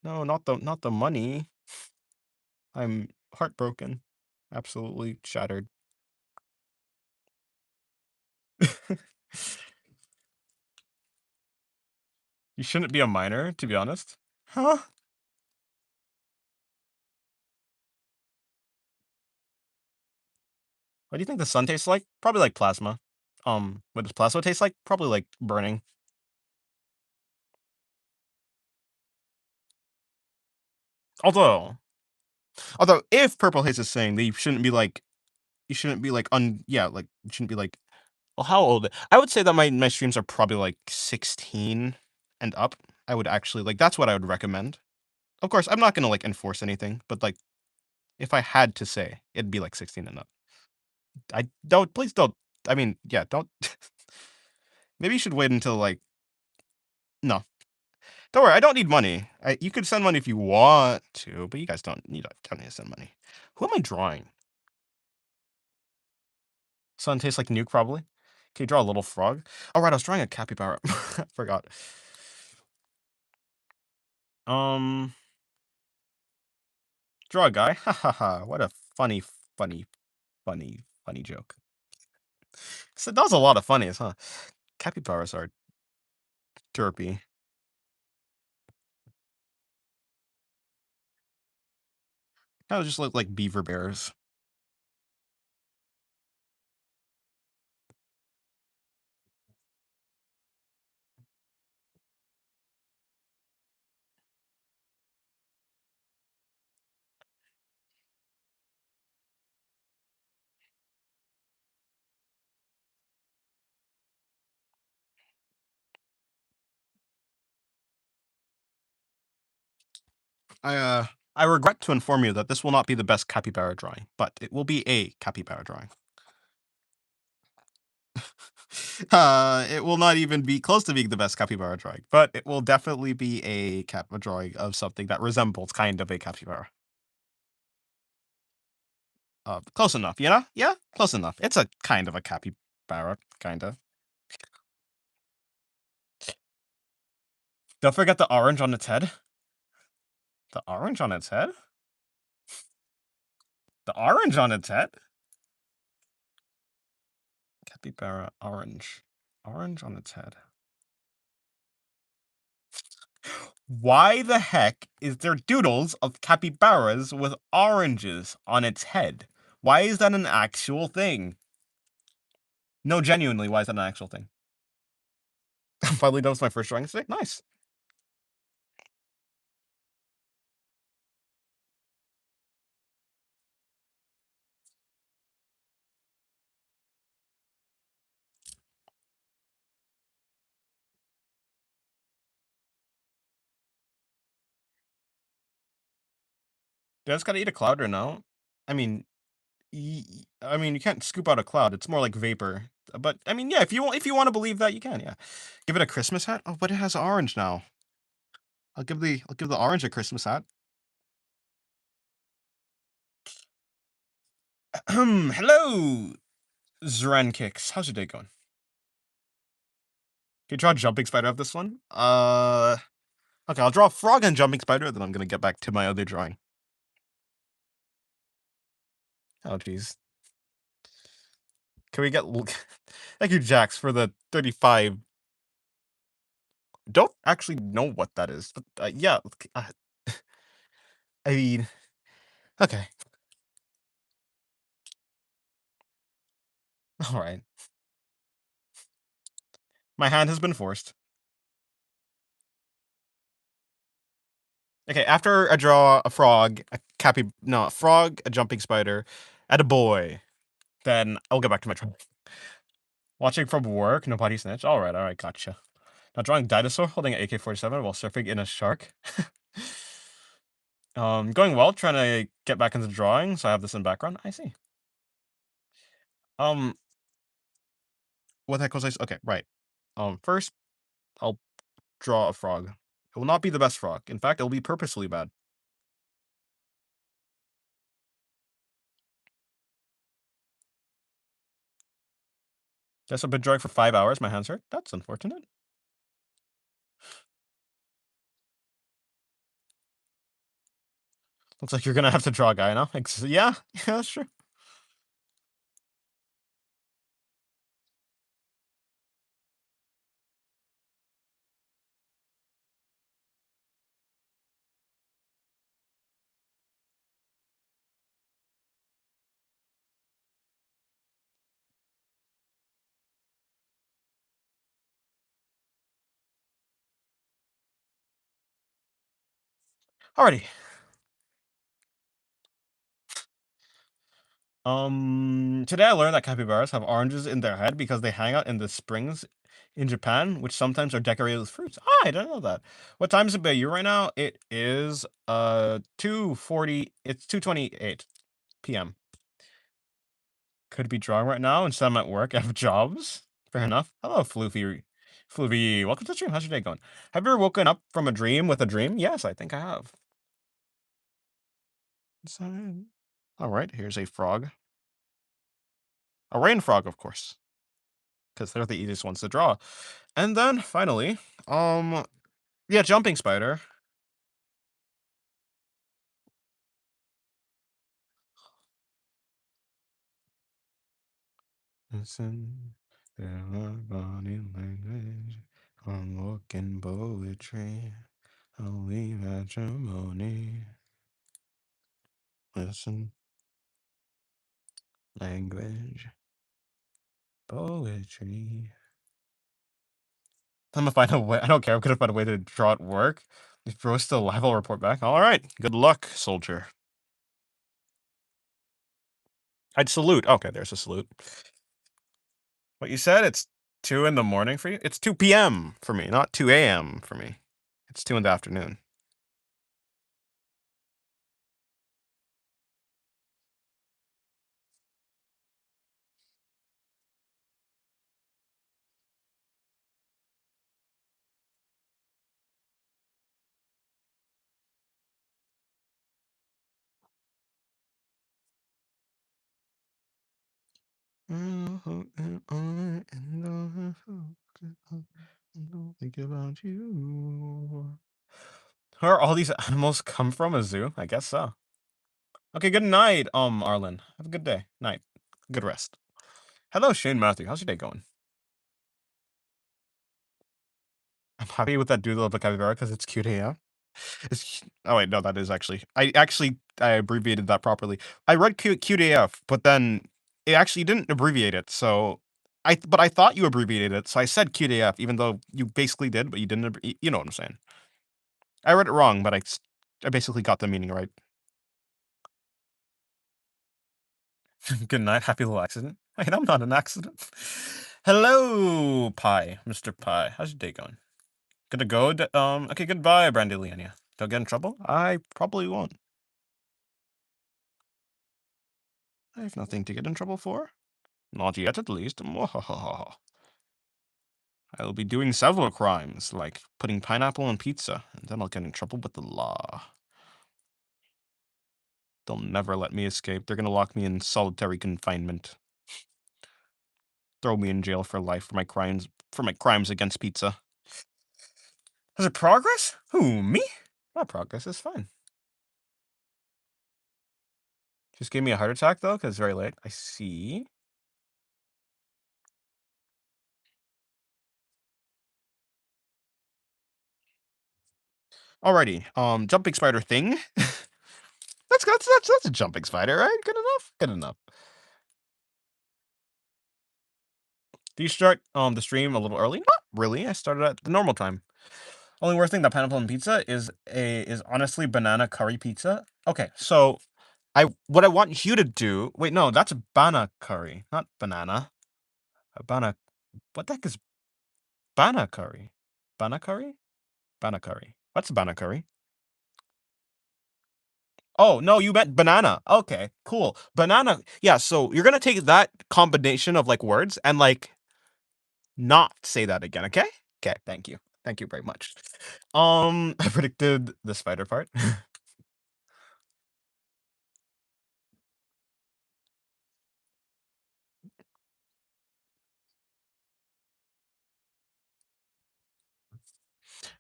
no, not the money. I'm heartbroken, absolutely shattered. You shouldn't be a minor, to be honest. Huh? What do you think the sun tastes like? Probably like plasma. What does plasma taste like? Probably like burning. Although, although, if Purple Haze is saying that you shouldn't be like yeah, like you shouldn't be like, well, how old? I would say that my streams are probably like 16 and up. I would actually like that's what I would recommend. Of course, I'm not gonna like enforce anything, but like if I had to say, it'd be like 16 and up. I don't please don't. I mean, yeah, don't. Maybe you should wait until like no. Don't worry, I don't need money. You could send money if you want to, but you guys don't need to send money. Who am I drawing? Sun tastes like nuke, probably. Can you draw a little frog? Oh right, I was drawing a capybara. I forgot. Um, draw a guy. Ha ha ha! What a funny, funny joke. So that was a lot of funnies, huh? Capybaras are derpy. Kind of just look like beaver bears. I uh I regret to inform you that this will not be the best capybara drawing, but it will be a capybara drawing. It will not even be close to being the best capybara drawing, but it will definitely be a drawing of something that resembles kind of a capybara. Close enough, you know? Yeah, close enough. It's a kind of a capybara, kind of. Don't forget the orange on its head. The orange on its head? The orange on its head? Capybara orange. Orange on its head. Why the heck is there doodles of capybaras with oranges on its head? Why is that an actual thing? No, genuinely, why is that an actual thing? Finally, that was my first drawing today. Nice. You just gotta eat a cloud right now. I mean, I mean, you can't scoop out a cloud. It's more like vapor. But I mean, yeah, if you want to believe that, you can. Yeah, give it a Christmas hat. Oh, but it has orange now. I'll give the orange a Christmas hat. Hello, Zrenkix. How's your day going? Can you draw a jumping spider of this one? Okay, I'll draw a frog and jumping spider, then I'm gonna get back to my other drawing. Oh, jeez. Can we get? Thank you, Jax, for the 35. Don't actually know what that is, but yeah. I mean, okay, all right. My hand has been forced. Okay, after I draw a frog, a frog, a jumping spider, and a boy, then I'll get back to my drawing. Watching from work, nobody snitch. All right, gotcha. Now drawing dinosaur holding an AK-47 while surfing in a shark. Going well, trying to get back into drawing, so I have this in background. I see. Um, what the heck was I? Okay, right. First I'll draw a frog. It will not be the best frog. In fact, it will be purposely bad. Guess I've been drawing for 5 hours. My hands hurt. That's unfortunate. Looks like you're gonna have to draw a guy now. Yeah, yeah, that's true. Alrighty. Today I learned that capybaras have oranges in their head because they hang out in the springs in Japan, which sometimes are decorated with fruits. Ah, I didn't know that. What time is it by you right now? It is 2:40. It's 2:28 p.m. Could be drawing right now. Instead, I'm at work. I have jobs. Fair enough. Hello, Floofy. Floofy, welcome to the stream. How's your day going? Have you ever woken up from a dream with a dream? Yes, I think I have. All right, here's a frog. A rain frog, of course, because they're the easiest ones to draw. And then finally, yeah, jumping spider. Listen, there are body language, unwalking poetry, holy matrimony. Listen, language, poetry. I'm gonna find a way. I don't care. I'm gonna find a way to draw at work. If bro's still alive, I'll report back. All right. Good luck, soldier. I'd salute. Okay, there's a salute. What you said? It's 2 in the morning for you? It's 2 p.m. for me, not 2 a.m. for me. It's 2 in the afternoon. Think about you. Where are all these animals come from? A zoo? I guess so. Okay, good night, Arlen. Have a good day. Night. Good rest. Hello, Shane Matthew. How's your day going? I'm happy with that doodle of a capybara because it's cute AF. Oh wait, no, that is I abbreviated that properly. I read cute AF, but then it actually didn't abbreviate it. So but I thought you abbreviated it, so I said cute AF, even though you basically did, but you didn't. You know what I'm saying? I read it wrong, but I basically got the meaning right. Good night. Happy little accident. Wait, I'm not an accident. Hello, Pie, Mr. Pie. How's your day going? Gonna go. Okay, goodbye, Brandeliania. Don't get in trouble. I probably won't. I have nothing to get in trouble for. Not yet, at least. Mwahaha. I will be doing several crimes, like putting pineapple on pizza, and then I'll get in trouble with the law. They'll never let me escape. They're gonna lock me in solitary confinement. Throw me in jail for life for my crimes against pizza. Has it progress? Who, me? My progress is fine. Just gave me a heart attack though, because it's very late. I see. Alrighty. Jumping spider thing. That's a jumping spider, right? Good enough. Good enough. Do you start the stream a little early? Not really. I started at the normal time. Only worst thing about pineapple on pizza is honestly banana curry pizza. Okay, so what I want you to do. Wait, no, that's bana curry, not banana. Bana. What the heck is bana curry? Bana curry? Bana curry. What's bana curry? Oh, no, you meant banana. Okay, cool. Banana. Yeah, so you're gonna take that combination of like words and like not say that again, okay? Okay, thank you. Thank you very much. I predicted the spider part.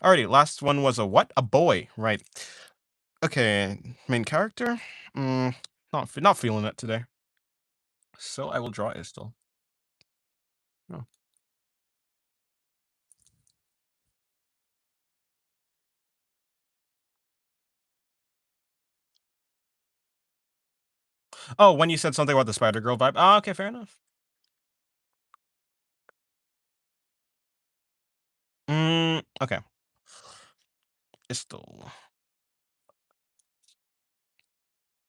Alrighty, last one was a what? A boy, right. Okay, main character? Not feeling it today. So I will draw Istel. Oh. Oh, when you said something about the Spider Girl vibe. Ah, okay, fair enough. Okay. Istel.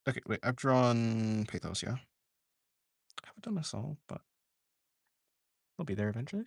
Okay, wait, I've drawn Pathos, yeah? I haven't done this all, but we'll be there eventually.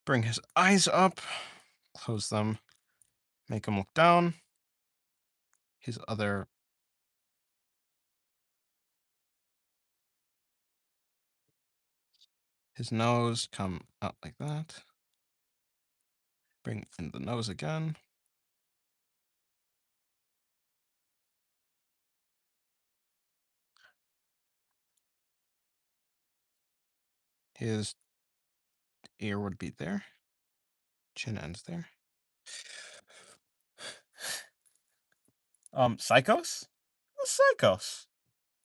Bring his eyes up, close them, make him look down. His nose come out like that. Bring in the nose again. His ear would be there. Chin ends there. Psychos? Psychos.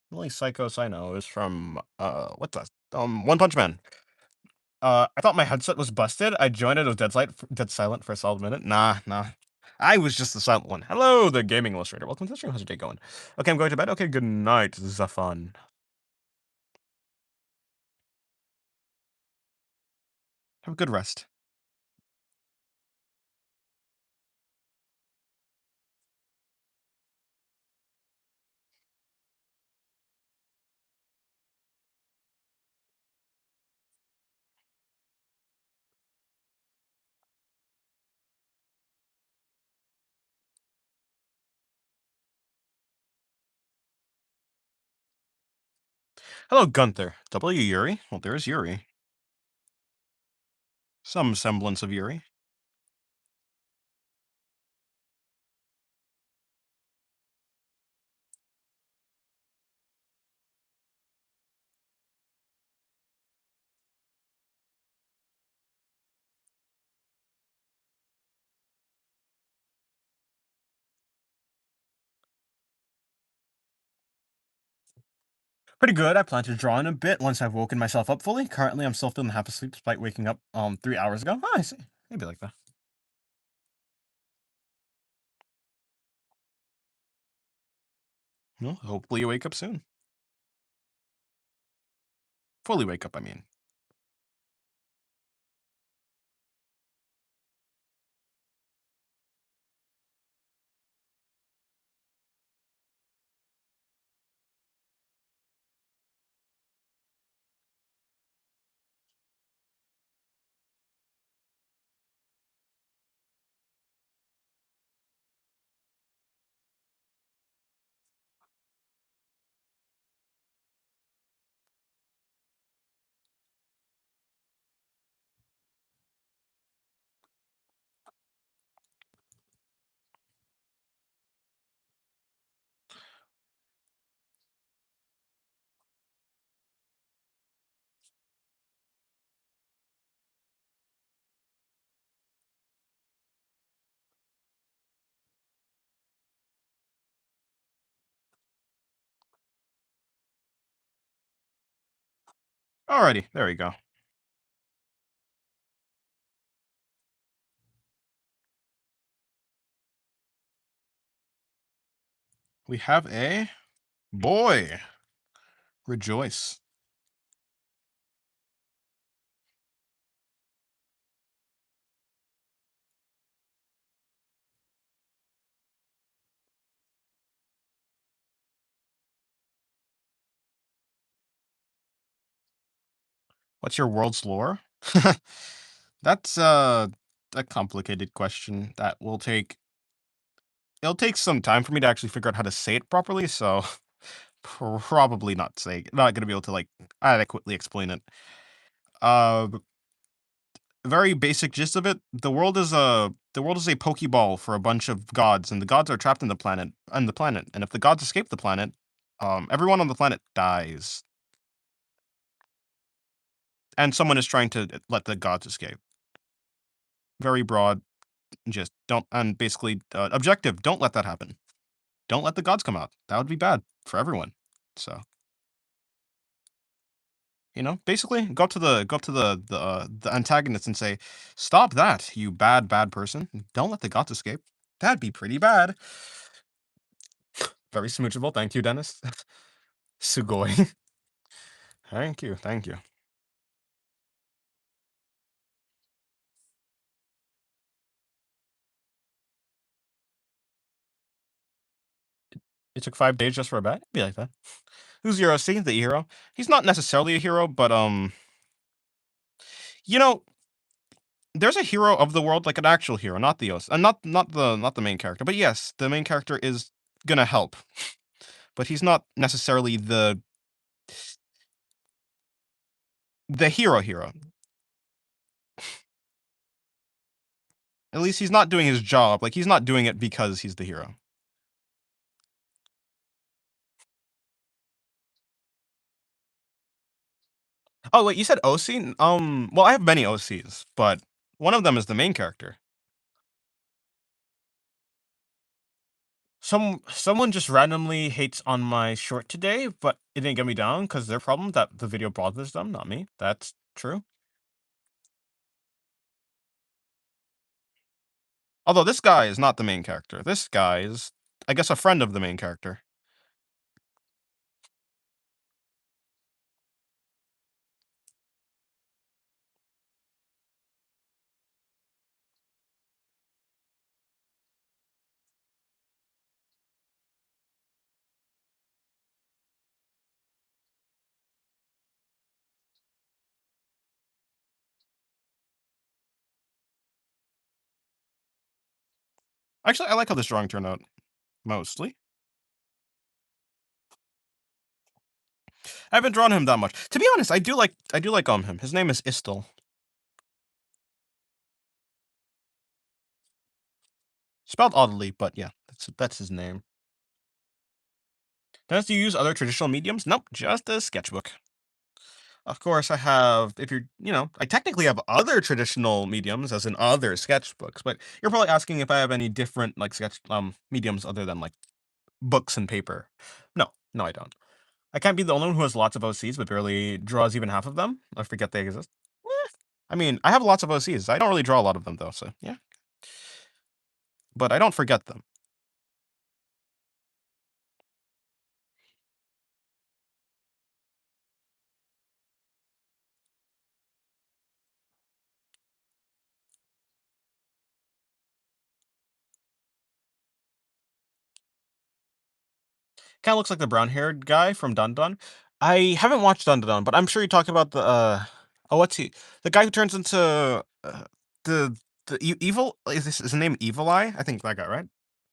The only Psychos I know is from what's that? One Punch Man. I thought my headset was busted. I joined it. It was dead silent for a solid minute. Nah. I was just the silent one. Hello, the gaming illustrator. Welcome to the stream. How's your day going? Okay, I'm going to bed. Okay, good night, Zafan. Have a good rest. Hello, Gunther. W. Yuri. Well, there's Yuri. Some semblance of Yuri. Pretty good. I plan to draw in a bit once I've woken myself up fully. Currently, I'm still feeling half asleep despite waking up 3 hours ago. Oh, I see. Maybe like that. Well, hopefully you wake up soon. Fully wake up, I mean. Alrighty, there we go. We have a boy. Rejoice. What's your world's lore? That's a complicated question that will take it'll take some time for me to actually figure out how to say it properly, so probably not gonna be able to like adequately explain it. Uh Very basic gist of it, the world is a pokeball for a bunch of gods, and the gods are trapped in the planet. And if the gods escape the planet, everyone on the planet dies. And someone is trying to let the gods escape. Very broad, just don't and basically objective, don't let that happen. Don't let the gods come out. That would be bad for everyone. So, basically go up to the antagonist and say, "Stop that, you bad person. Don't let the gods escape." That'd be pretty bad. Very smoochable. Thank you, Dennis. Sugoi. Thank you. Thank you. It took 5 days just for a bet? Be like that. Who's your OC? The hero? He's not necessarily a hero, but you know, there's a hero of the world, like an actual hero, not the OC, and not the main character. But yes, the main character is gonna help, but he's not necessarily the hero. At least he's not doing his job. Like he's not doing it because he's the hero. Oh wait, you said OC? Well, I have many OCs, but one of them is the main character. Someone just randomly hates on my short today, but it didn't get me down because their problem that the video bothers them, not me. That's true. Although this guy is not the main character. This guy is, I guess, a friend of the main character. Actually, I like how this drawing turned out. Mostly. I haven't drawn him that much. To be honest, I do like him. His name is Istel. Spelled oddly, but yeah, that's his name. Does you use other traditional mediums? Nope, just a sketchbook. Of course, I have. If you're, I technically have other traditional mediums, as in other sketchbooks. But you're probably asking if I have any different like sketch mediums other than like books and paper. No, no, I don't. I can't be the only one who has lots of OCs but barely draws even half of them. I forget they exist. Eh, I mean, I have lots of OCs. I don't really draw a lot of them though, so yeah. But I don't forget them. Kind of looks like the brown-haired guy from Dun Dun. I haven't watched Dun Dun, but I'm sure you're talking about the oh, what's he? The guy who turns into the evil. Is his name Evil Eye? I think that guy, right?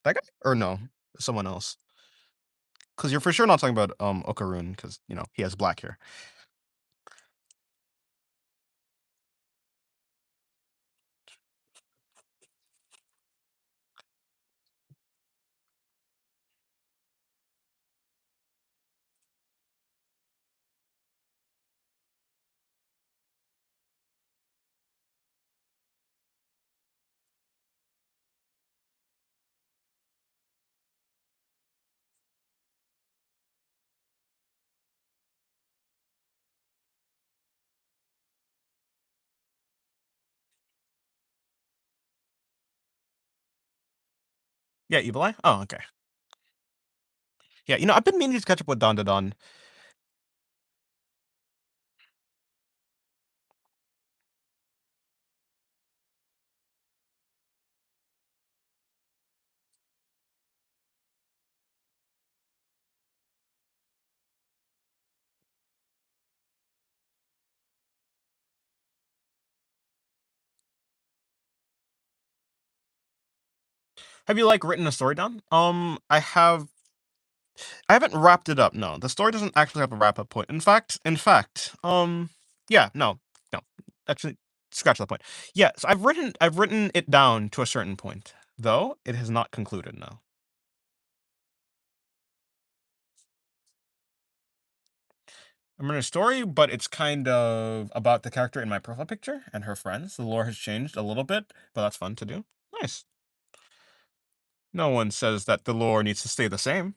That guy or no? Someone else? Because you're for sure not talking about Okarun, because he has black hair. Yeah, Evil Eye. Oh, okay. Yeah, I've been meaning to catch up with Don Don. Have you like written a story down? I have. I haven't wrapped it up. No, the story doesn't actually have a wrap up point. In fact, yeah, no, no, actually, scratch that point. Yeah, so I've written it down to a certain point, though it has not concluded. No, I'm in a story, but it's kind of about the character in my profile picture and her friends. The lore has changed a little bit, but that's fun to do. Nice. No one says that the lore needs to stay the same.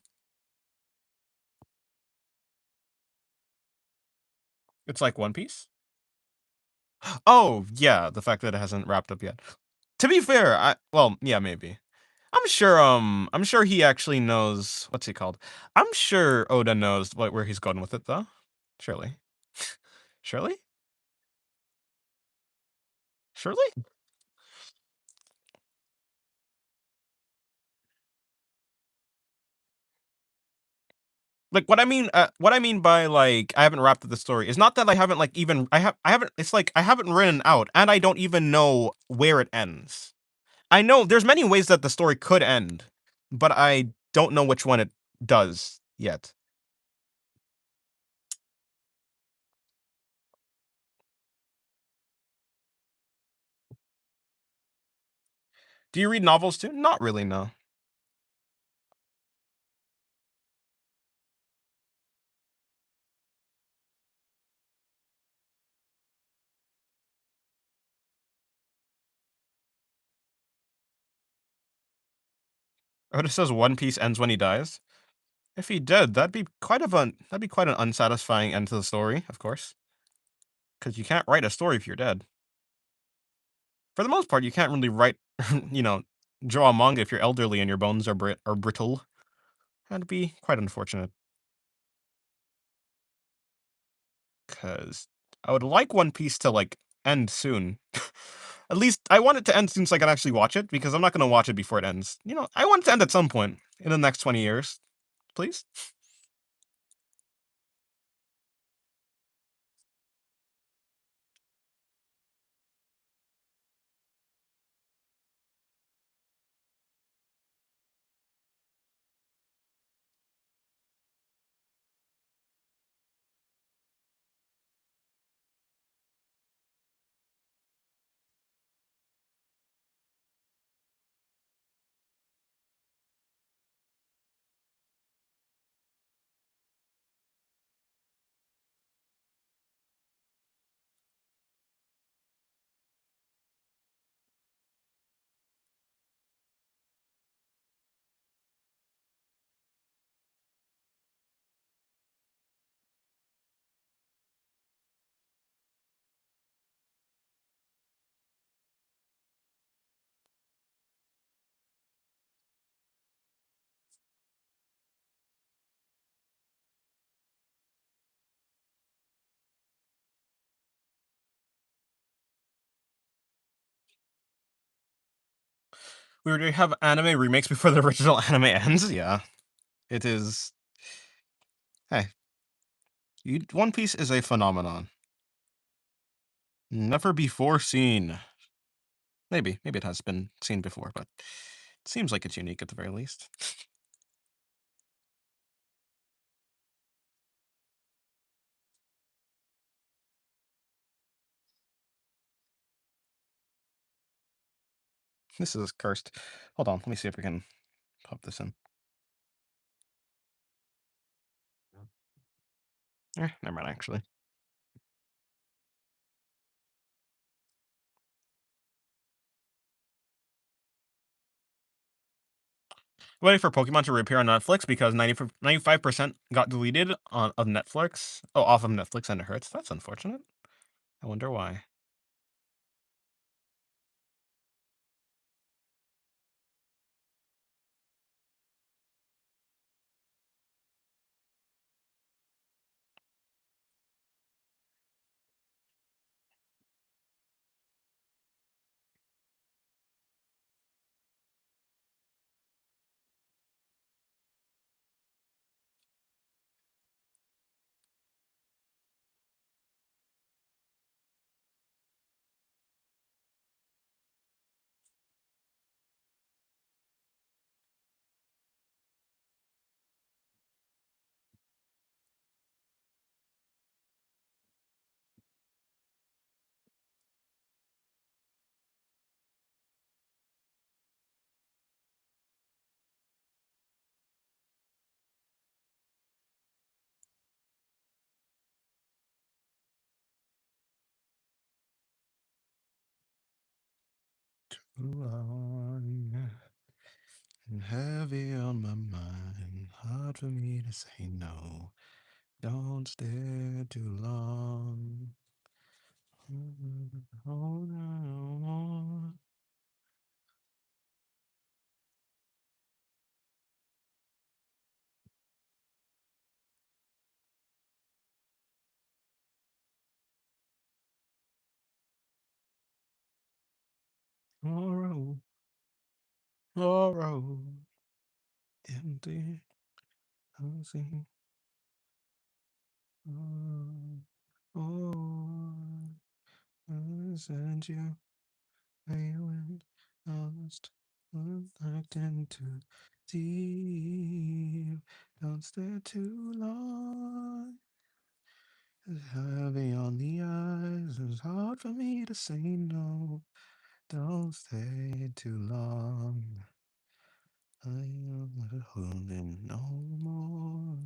It's like One Piece. Oh yeah, the fact that it hasn't wrapped up yet. To be fair, yeah, maybe. I'm sure he actually knows what's he called. I'm sure Oda knows where he's going with it though. Surely. Surely? Surely? Like what I mean by like I haven't wrapped up the story is not that I haven't like even I haven't it's like I haven't written out and I don't even know where it ends. I know there's many ways that the story could end, but I don't know which one it does yet. Do you read novels too? Not really, no. Oda says One Piece ends when he dies. If he did, that'd be quite an unsatisfying end to the story, of course. Because you can't write a story if you're dead. For the most part, you can't really write, you know, draw a manga if you're elderly and your bones are brittle. That'd be quite unfortunate. Because I would like One Piece to like end soon. At least I want it to end soon so I can actually watch it. Because I'm not gonna watch it before it ends. I want it to end at some point in the next 20 years, please. We already have anime remakes before the original anime ends. Yeah, it is. Hey, One Piece is a phenomenon, never before seen. Maybe it has been seen before, but it seems like it's unique at the very least. This is cursed. Hold on, let me see if we can pop this in. Never mind, actually. Waiting for Pokemon to reappear on Netflix because 95% got deleted of Netflix. Oh, off of Netflix, and it hurts. That's unfortunate. I wonder why. Too long and heavy on my mind. Hard for me to say no. Don't stare too long. Hold on. Tomorrow, tomorrow, empty housing. Oh, oh, I sent you. I went lost, looked into deep. Don't stare too long. It's heavy on the eyes. It's hard for me to say no. Don't stay too long. I am not holding no more.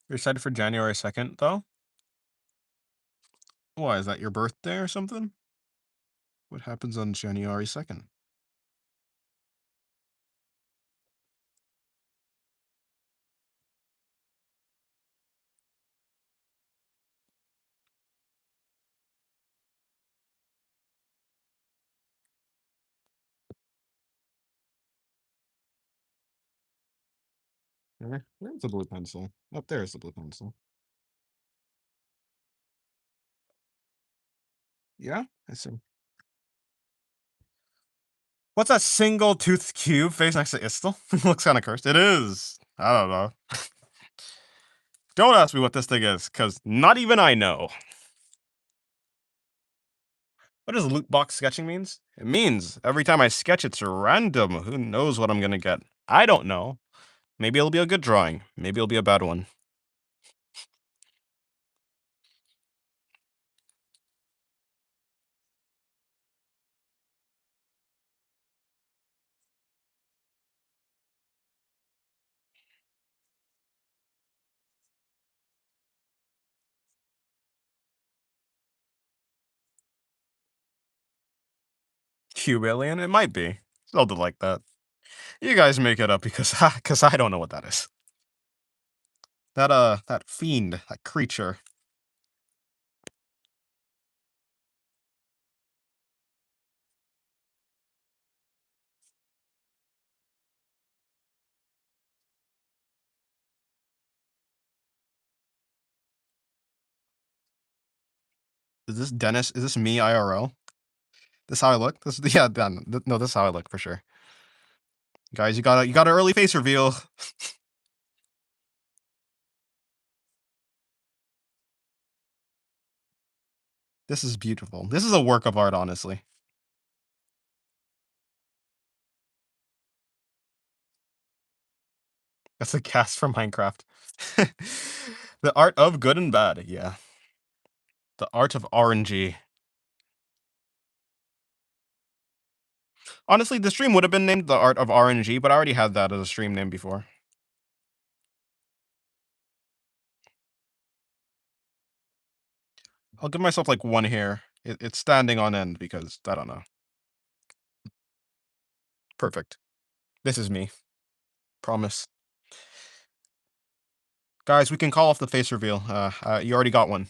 You're excited for January 2nd, though? Why, is that your birthday or something? What happens on January 2nd? Where's the blue pencil? Up there's the blue pencil. Yeah, I see. What's that single toothed cube face next to Istel? Looks kind of cursed. It is. I don't know. Don't ask me what this thing is, because not even I know. What does loot box sketching means? It means every time I sketch, it's random. Who knows what I'm gonna get? I don't know. Maybe it'll be a good drawing. Maybe it'll be a bad one. Cube-alien? It might be. Something like that. You guys make it up because because I don't know what that is. That fiend, that creature. Is this Dennis? Is this me IRL? This how I look? This yeah, no, this is how I look for sure. Guys, you got an early face reveal. This is beautiful. This is a work of art, honestly. That's a cast from Minecraft. The art of good and bad, yeah. The art of RNG. Honestly, the stream would have been named The Art of RNG, but I already had that as a stream name before. I'll give myself like one hair. It's standing on end because I don't know. Perfect. This is me. Promise. Guys, we can call off the face reveal. You already got one.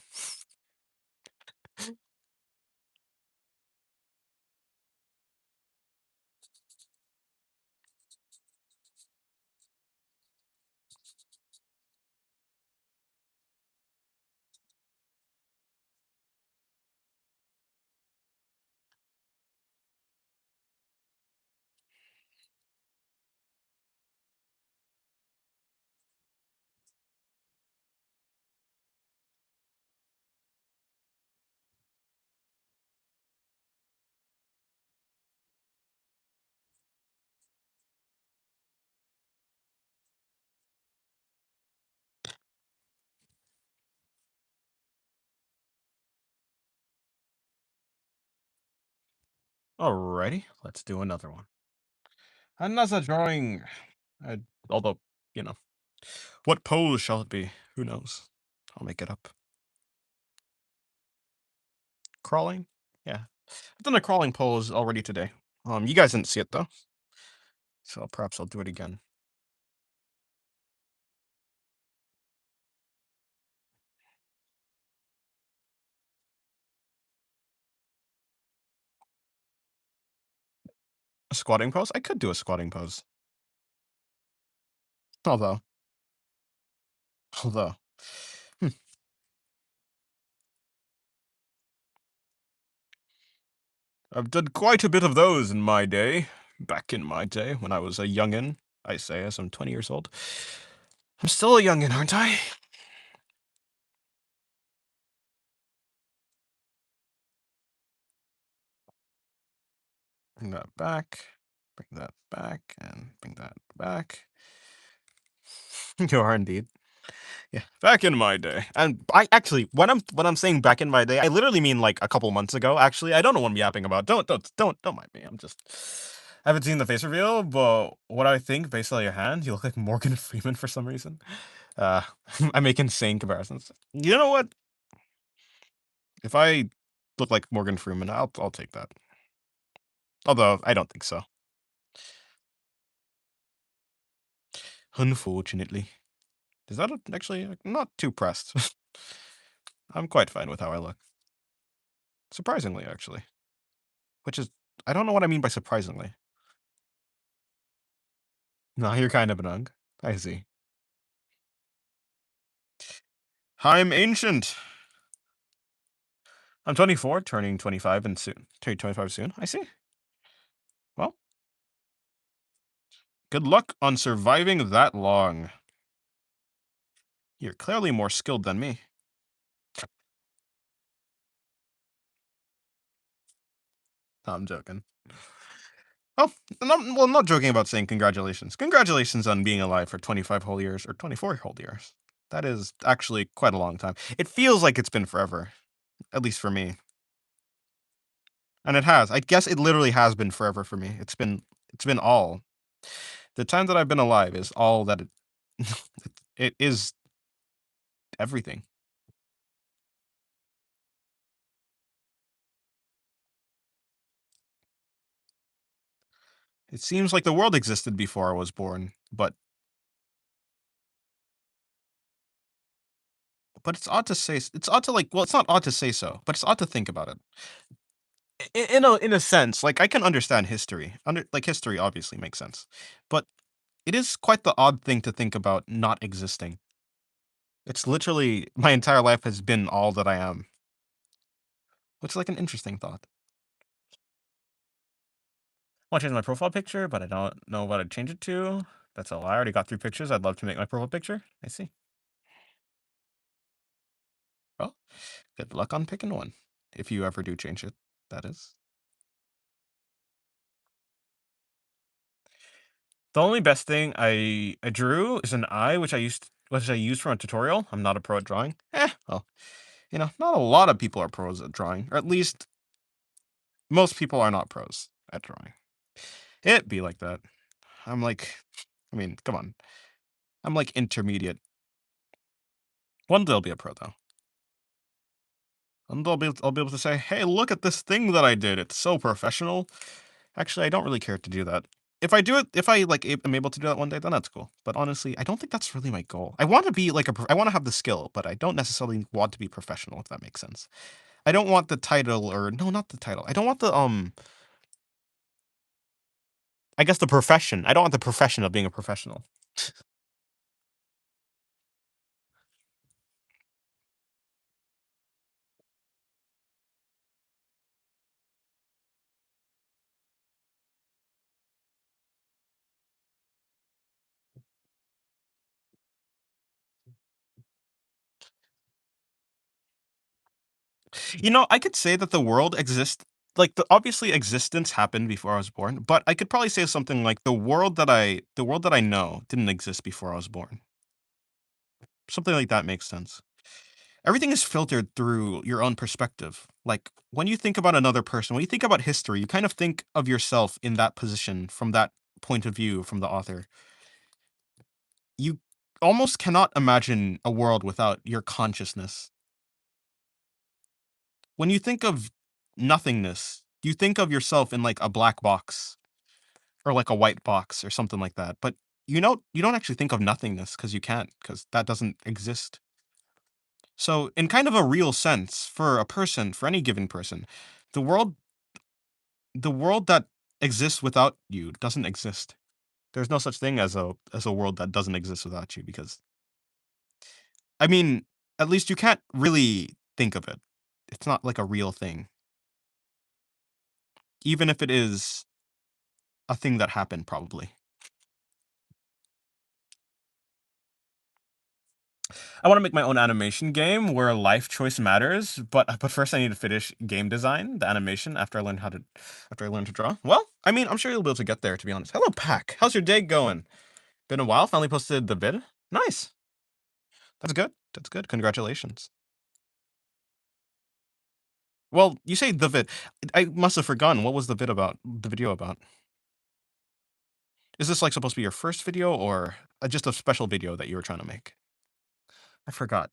Alrighty, let's do another one. Another drawing. Uh, although, you know, what pose shall it be? Who knows? I'll make it up. Crawling? Yeah. I've done a crawling pose already today. You guys didn't see it though, so perhaps I'll do it again. A squatting pose? I could do a squatting pose. Although, although, hmm, I've done quite a bit of those in my day. Back in my day, when I was a youngin', I say as I'm 20 years old. I'm still a youngin', aren't I? Bring that back. Bring that back, and bring that back. You are indeed. Yeah, back in my day, and I actually, when I'm saying back in my day, I literally mean like a couple months ago. Actually, I don't know what I'm yapping about. Don't mind me. I haven't seen the face reveal, but what I think based on your hand, you look like Morgan Freeman for some reason. Uh, I'm making insane comparisons. You know what? If I look like Morgan Freeman, I'll take that. Although I don't think so. Unfortunately, is that actually I'm not too pressed? I'm quite fine with how I look. Surprisingly, actually. Which is I don't know what I mean by surprisingly. No, you're kind of an ugg. I see. I'm ancient. I'm 24, turning 25 and soon. Turning 25 soon. I see. Well, good luck on surviving that long. You're clearly more skilled than me. No, I'm joking. Oh, well, I'm not joking about saying congratulations. Congratulations on being alive for 25 whole years or 24 whole years. That is actually quite a long time. It feels like it's been forever, at least for me. And it has. I guess it literally has been forever for me. It's been all. The time that I've been alive is all that it is everything. It seems like the world existed before I was born, but it's odd to say. It's odd to like. Well, it's not odd to say so, but it's odd to think about it. In a sense, like I can understand history. History obviously makes sense, but it is quite the odd thing to think about not existing. It's literally my entire life has been all that I am, which is like an interesting thought. I want to change my profile picture, but I don't know what I'd change it to. That's a lie. I already got 3 pictures. I'd love to make my profile picture. I see. Well, good luck on picking one. If you ever do change it, that is. The only best thing I drew is an eye, which I used from a tutorial. I'm not a pro at drawing. Well, not a lot of people are pros at drawing, or at least most people are not pros at drawing. It be like that. I'm like, I mean, come on. I'm like intermediate. One day I'll be a pro though. And I'll be able to say, hey, look at this thing that I did. It's so professional. Actually, I don't really care to do that. If I do it, if I like am able to do that one day, then that's cool. But honestly, I don't think that's really my goal. I want to be like I want to have the skill, but I don't necessarily want to be professional. If that makes sense. I don't want the title, or no, not the title. I don't want the I guess the profession. I don't want the profession of being a professional. I could say that the world exists. Like obviously existence happened before I was born, but I could probably say something like the world that I know didn't exist before I was born. Something like that makes sense. Everything is filtered through your own perspective. Like when you think about another person, when you think about history, you kind of think of yourself in that position from that point of view from the author. You almost cannot imagine a world without your consciousness. When you think of nothingness, you think of yourself in like a black box or like a white box or something like that. But you don't actually think of nothingness because you can't, because that doesn't exist. So in kind of a real sense, for a person, for any given person, the world the world that exists without you doesn't exist. There's no such thing as a world that doesn't exist without you, because I mean, at least you can't really think of it. It's not like a real thing, even if it is a thing that happened probably. I want to make my own animation game where life choice matters, but first I need to finish game design, the animation after I learn to draw. Well, I mean, I'm sure you'll be able to get there, to be honest. Hello, Pack. How's your day going? Been a while. Finally posted the vid. Nice. That's good. That's good. Congratulations. Well, you say the vid. I must have forgotten. What was the vid about? The video about? Is this like supposed to be your first video, or just a special video that you were trying to make? I forgot.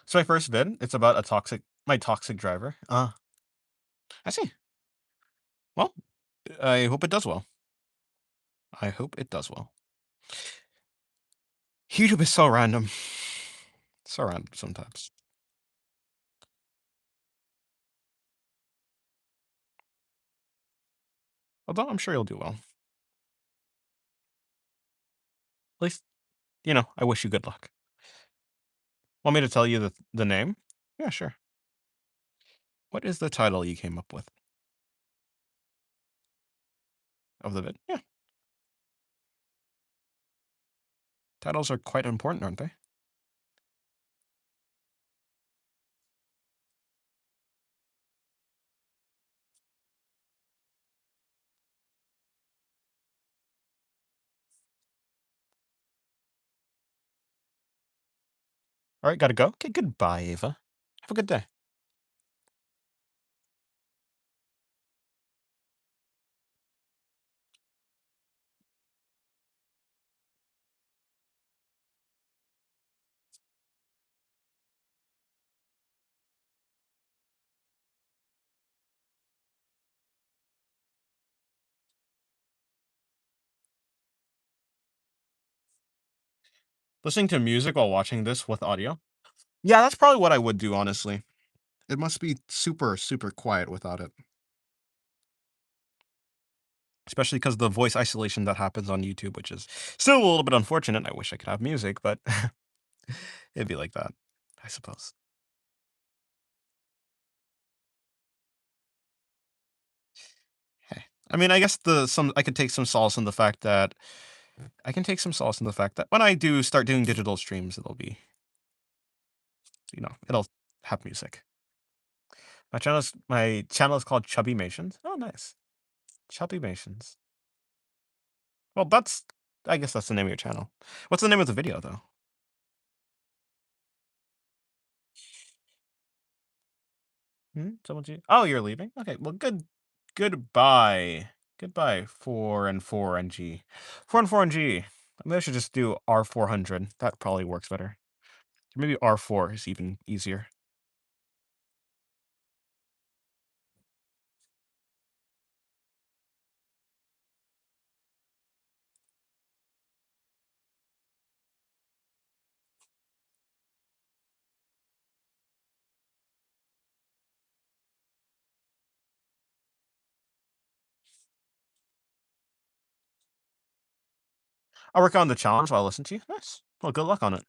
So my first vid, it's about my toxic driver. I see. Well, I hope it does well. I hope it does well. YouTube is so random. So random sometimes. Although I'm sure you'll do well. At least, I wish you good luck. Want me to tell you the name? Yeah, sure. What is the title you came up with of the vid? Yeah, titles are quite important, aren't they? All right, gotta go. Okay, goodbye, Ava. Have a good day. Listening to music while watching this with audio? Yeah, that's probably what I would do, honestly. It must be super, super quiet without it. Especially because the voice isolation that happens on YouTube, which is still a little bit unfortunate. I wish I could have music, but it'd be like that, I suppose. Hey. I mean, I guess the some I could take some solace in the fact that when I do start doing digital streams, it'll have music. My channel is called Chubby Mations. Oh, nice. Chubby Mations. Well, I guess that's the name of your channel. What's the name of the video though? Oh, you're leaving? Okay, well, goodbye. Goodbye, 4 and 4 and G. 4 and 4 and G. Maybe I should just do R400. That probably works better. Maybe R4 is even easier. I'll work on the challenge while I listen to you. Nice. Well, good luck on it.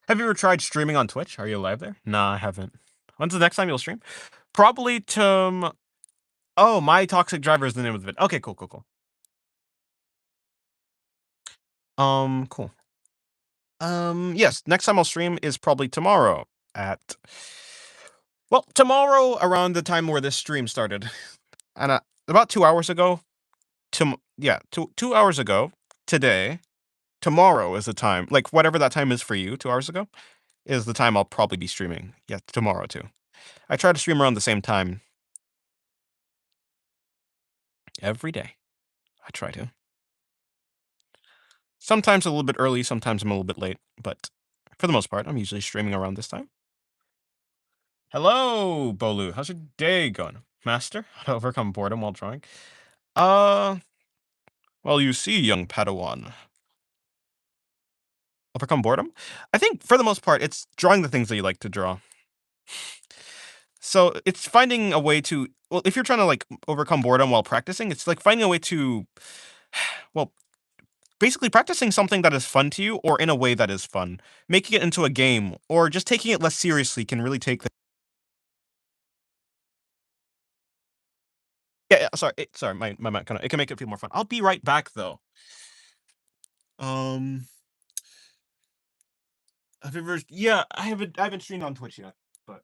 Have you ever tried streaming on Twitch? Are you live there? Nah, I haven't. When's the next time you'll stream? Probably to. Oh, My Toxic Driver is the name of the video. Okay, cool, cool, cool. Cool. Yes, next time I'll stream is probably tomorrow at tomorrow around the time where this stream started. And about 2 hours ago, yeah, 2 hours ago, today, tomorrow is the time. Like whatever that time is for you, 2 hours ago, is the time I'll probably be streaming. Yeah, tomorrow too. I try to stream around the same time every day. I try to. Sometimes a little bit early, sometimes I'm a little bit late, but for the most part, I'm usually streaming around this time. Hello, Bolu. How's your day going? Master, how to overcome boredom while drawing? Uh, well, you see, young Padawan. Overcome boredom? I think for the most part, it's drawing the things that you like to draw. So it's finding a way to, well, if you're trying to like overcome boredom while practicing, it's like finding a way to, well, basically practicing something that is fun to you or in a way that is fun. Making it into a game or just taking it less seriously can really take the. Yeah, sorry, sorry, my mic kind of, it can make it feel more fun. I'll be right back though. Um, have you ever? Yeah, I haven't streamed on Twitch yet, but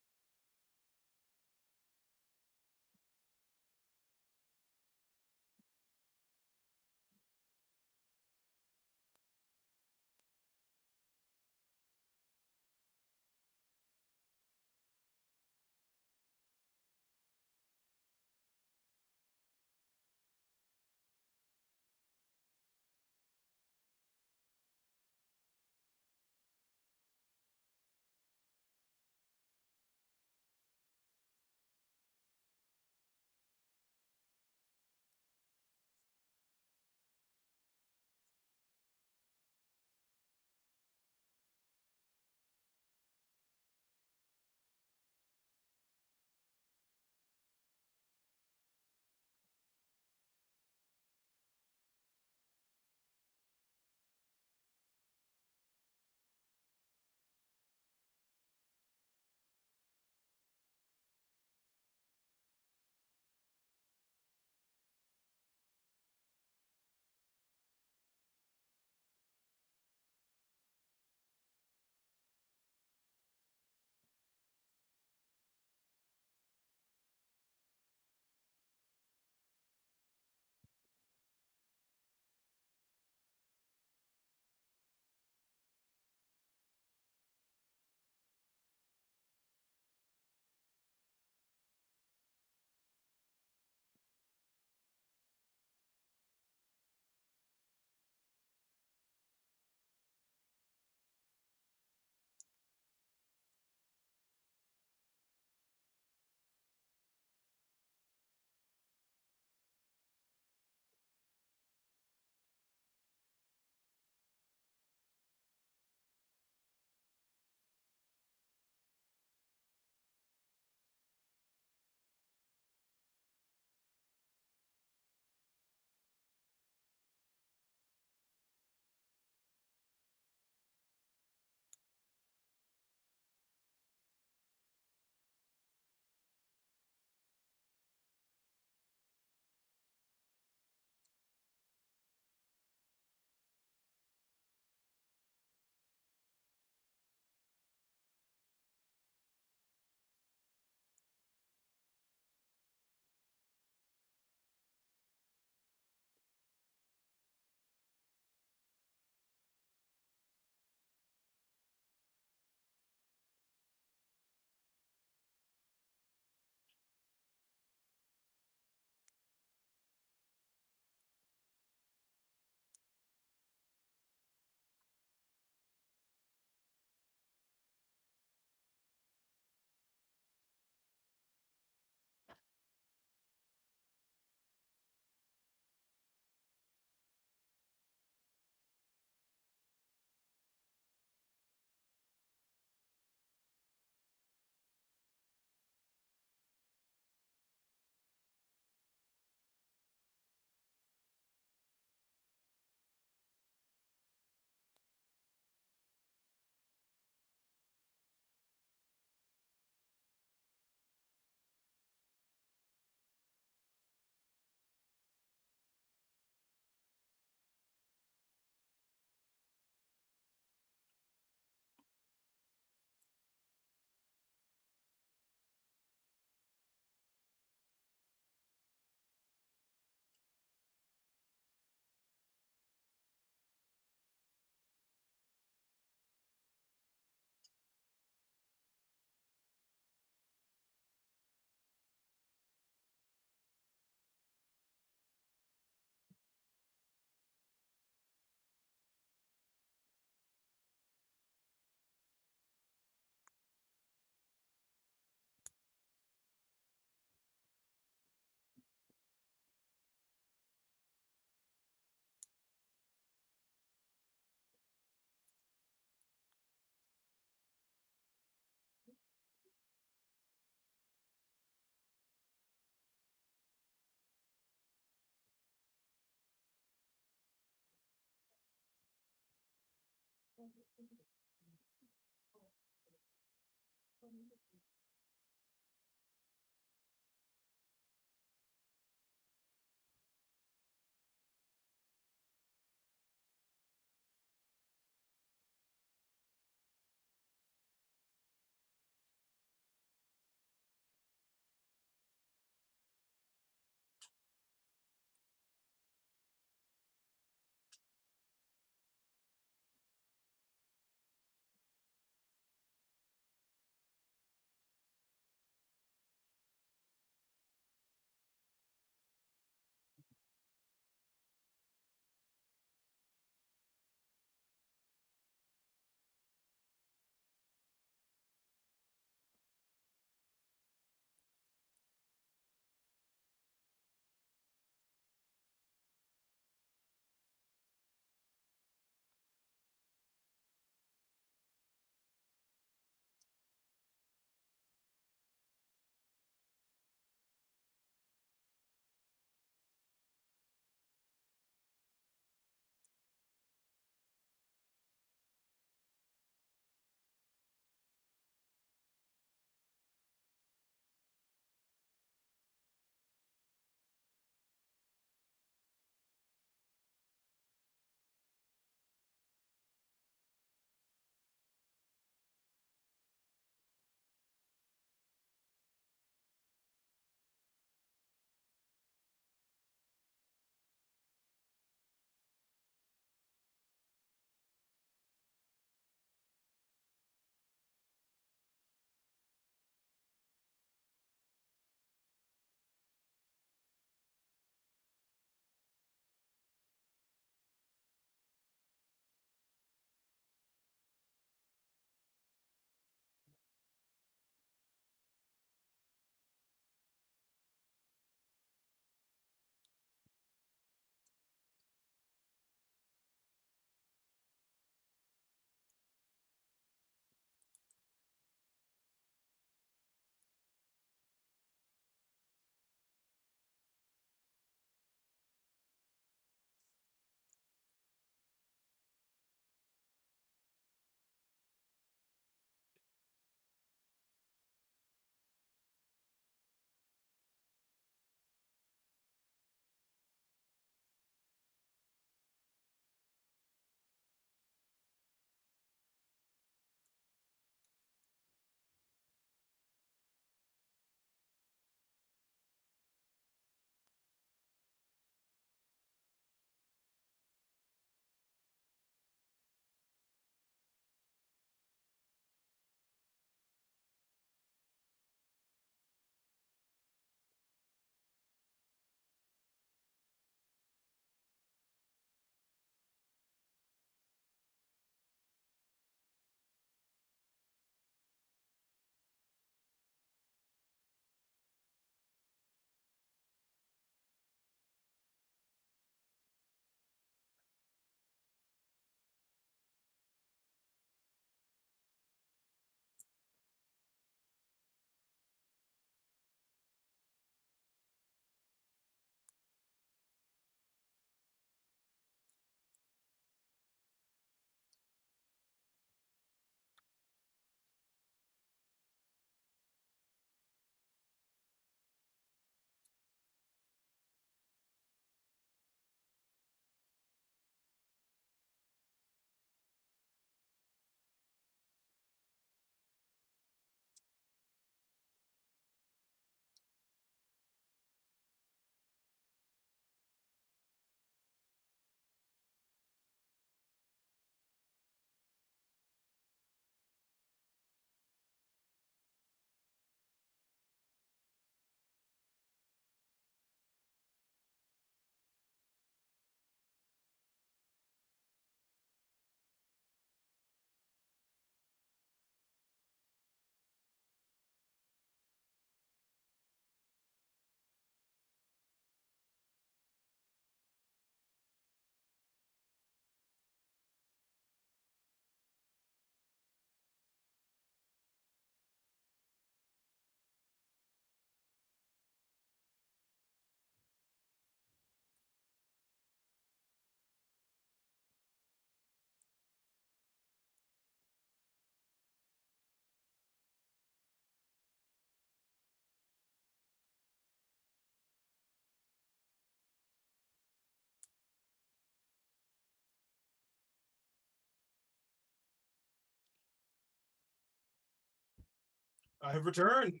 I have returned.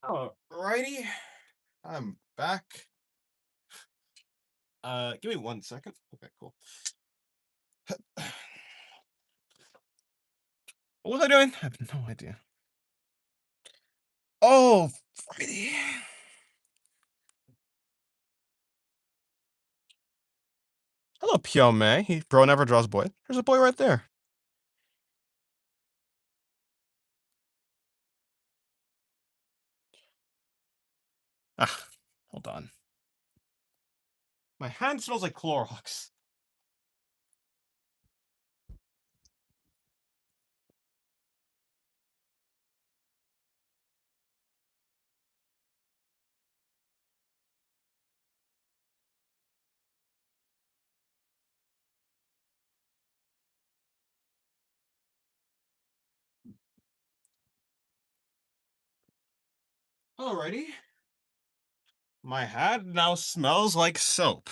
Alrighty, I'm back. Give me 1 second. Okay, cool. What was I doing? I have no idea. Oh, Friday. Hello, Pyome. He bro never draws boy. There's a boy right there. Ah, hold on. My hand smells like Clorox. Alrighty. My hat now smells like soap.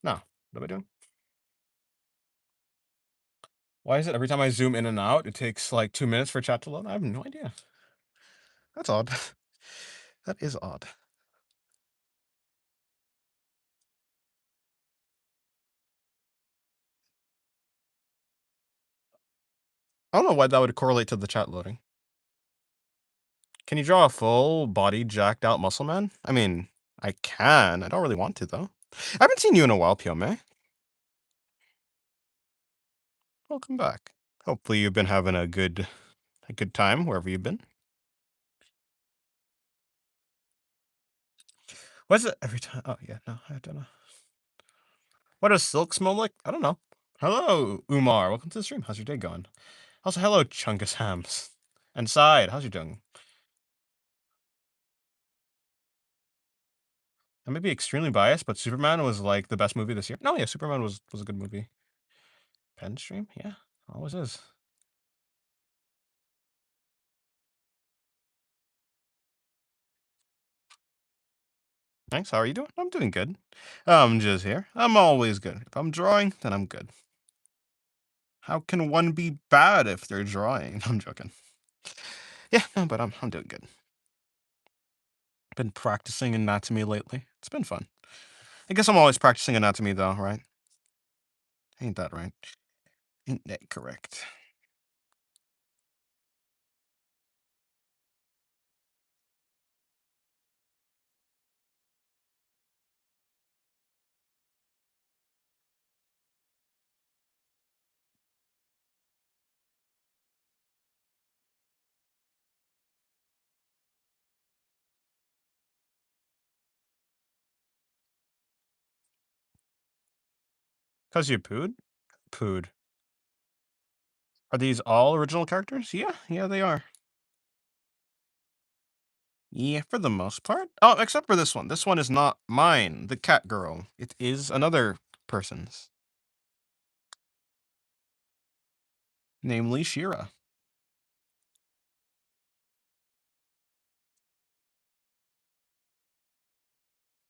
No, what am I doing? Why is it every time I zoom in and out, it takes like 2 minutes for chat to load? I have no idea. That's odd. That is odd. I don't know why that would correlate to the chat loading. Can you draw a full body jacked out muscle man? I mean, I can. I don't really want to though. I haven't seen you in a while, Pyome. Welcome back. Hopefully you've been having a good time wherever you've been. What's it every time? Oh yeah, no, I don't know. What does silk smell like? I don't know. Hello, Umar. Welcome to the stream. How's your day going? Also, hello, Chungus Hams. And Side, how's you doing? I may be extremely biased, but Superman was like the best movie this year. No, yeah, Superman was a good movie. Pen stream, yeah, always is. Thanks. How are you doing? I'm doing good. I'm just here. I'm always good. If I'm drawing, then I'm good. How can one be bad if they're drawing? I'm joking. Yeah, no, but I'm doing good. Been practicing anatomy lately. It's been fun. I guess I'm always practicing anatomy though, right? Ain't that right? Ain't that correct? Cause you pooed? Pooed. Are these all original characters? Yeah, they are. Yeah, for the most part. Oh, except for this one. This one is not mine, the cat girl. It is another person's, namely Shira.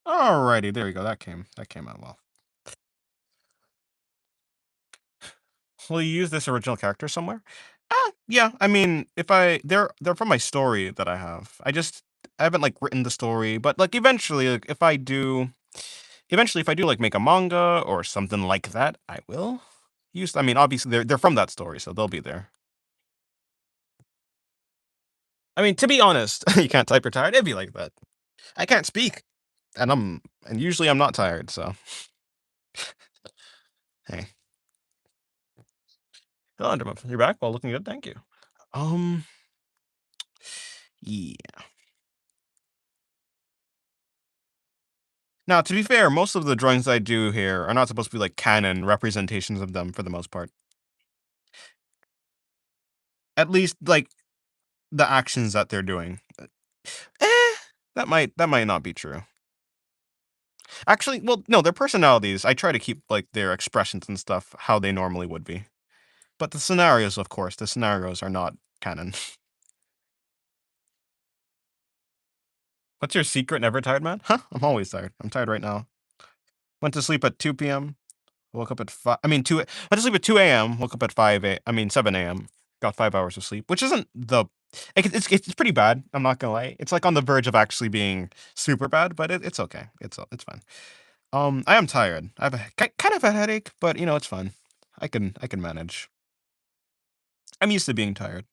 Alrighty, there we go. That came out well. Will you use this original character somewhere? Yeah. I mean, if they're from my story that I have. I haven't like written the story, but like eventually, like if I do like make a manga or something like that, I will use. I mean, obviously they're from that story, so they'll be there. I mean, to be honest, you can't type you're tired. It'd be like that. I can't speak, and usually I'm not tired. So hey, hello, Undermuff. You're back. Well, looking good. Thank you. Um, yeah. Now, to be fair, most of the drawings I do here are not supposed to be like canon representations of them for the most part. At least like the actions that they're doing. Eh, that might not be true. Actually, well, no, their personalities, I try to keep like their expressions and stuff how they normally would be. But the scenarios, of course, the scenarios are not canon. What's your secret never tired man? Huh? I'm always tired. I'm tired right now. Went to sleep at 2 p.m. Woke up at 5. I mean, 2. Went to sleep at 2 a.m. Woke up at 7 a.m. Got 5 hours of sleep, which isn't the. It's pretty bad. I'm not gonna lie. It's like on the verge of actually being super bad, but it's okay. It's fine. I am tired. I have kind of a headache, but it's fine. I can manage. I'm used to being tired.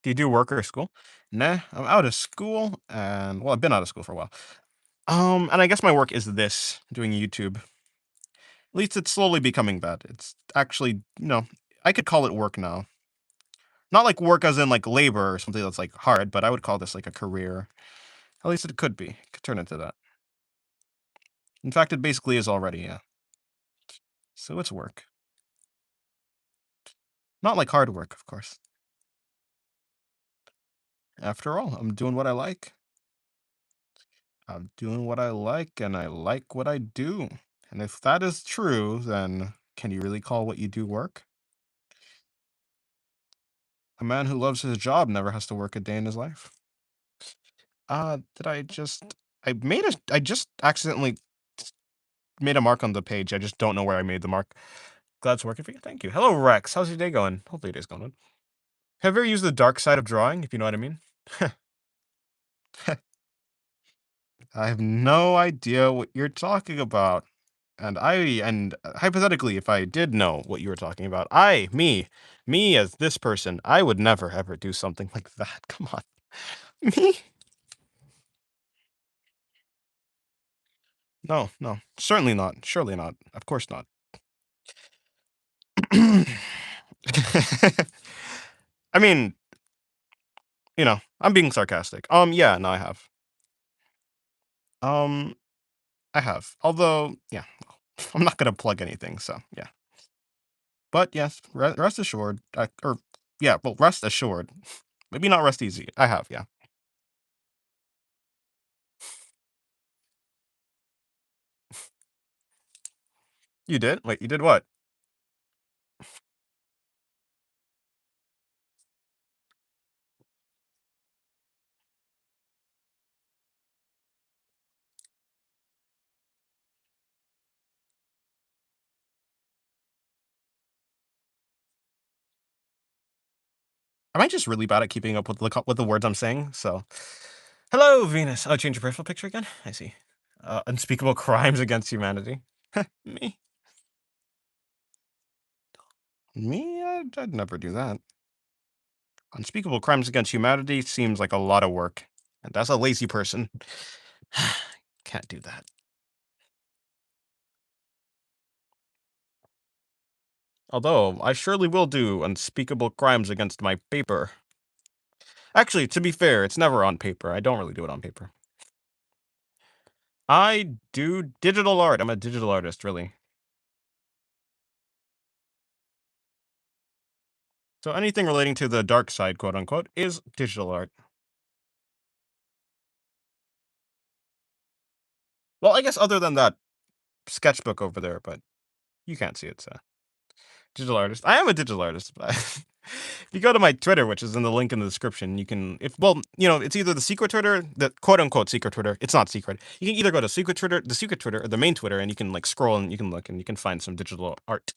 Do you do work or school? Nah, I'm out of school, and well, I've been out of school for a while. And I guess my work is this, doing YouTube. At least it's slowly becoming that. It's actually, I could call it work now. Not like work as in like labor or something that's like hard, but I would call this like a career. At least it could be. It could turn into that. In fact, it basically is already, yeah. So it's work. Not like hard work, of course. After all, I'm doing what I like. I'm doing what I like, and I like what I do. And if that is true, then can you really call what you do work? A man who loves his job never has to work a day in his life. Did I just I just accidentally s- made a mark on the page. I just don't know where I made the mark. Glad it's working for you. Thank you. Hello, Rex. How's your day going? Hopefully your day's going well. Have you ever used the dark side of drawing, if you know what I mean? I have no idea what you're talking about. And hypothetically, if I did know what you were talking about, me as this person, I would never ever do something like that. Come on. Me? No, no. Certainly not. Surely not. Of course not. I mean, I'm being sarcastic. Yeah, no, I have. Um, I have. Although, yeah, I'm not gonna plug anything, so yeah. But yes, rest assured, or yeah, well, rest assured. Maybe not rest easy. I have, yeah. You did? Wait, you did what? Am I just really bad at keeping up with the words I'm saying? So, hello, Venus. Oh, change your profile picture again. I see. Unspeakable crimes against humanity. Me, me, I'd never do that. Unspeakable crimes against humanity seems like a lot of work, and that's a lazy person. Can't do that. Although I surely will do unspeakable crimes against my paper. Actually, to be fair, it's never on paper. I don't really do it on paper. I do digital art. I'm a digital artist, really. So anything relating to the dark side, quote unquote, is digital art. Well, I guess other than that sketchbook over there, but you can't see it, so digital artist. I am a digital artist. But if you go to my Twitter, which is in the link in the description, you can if well, it's either the secret Twitter, the quote unquote secret Twitter. It's not secret. You can either go to secret Twitter, or the main Twitter, and you can like scroll and you can look and you can find some digital art.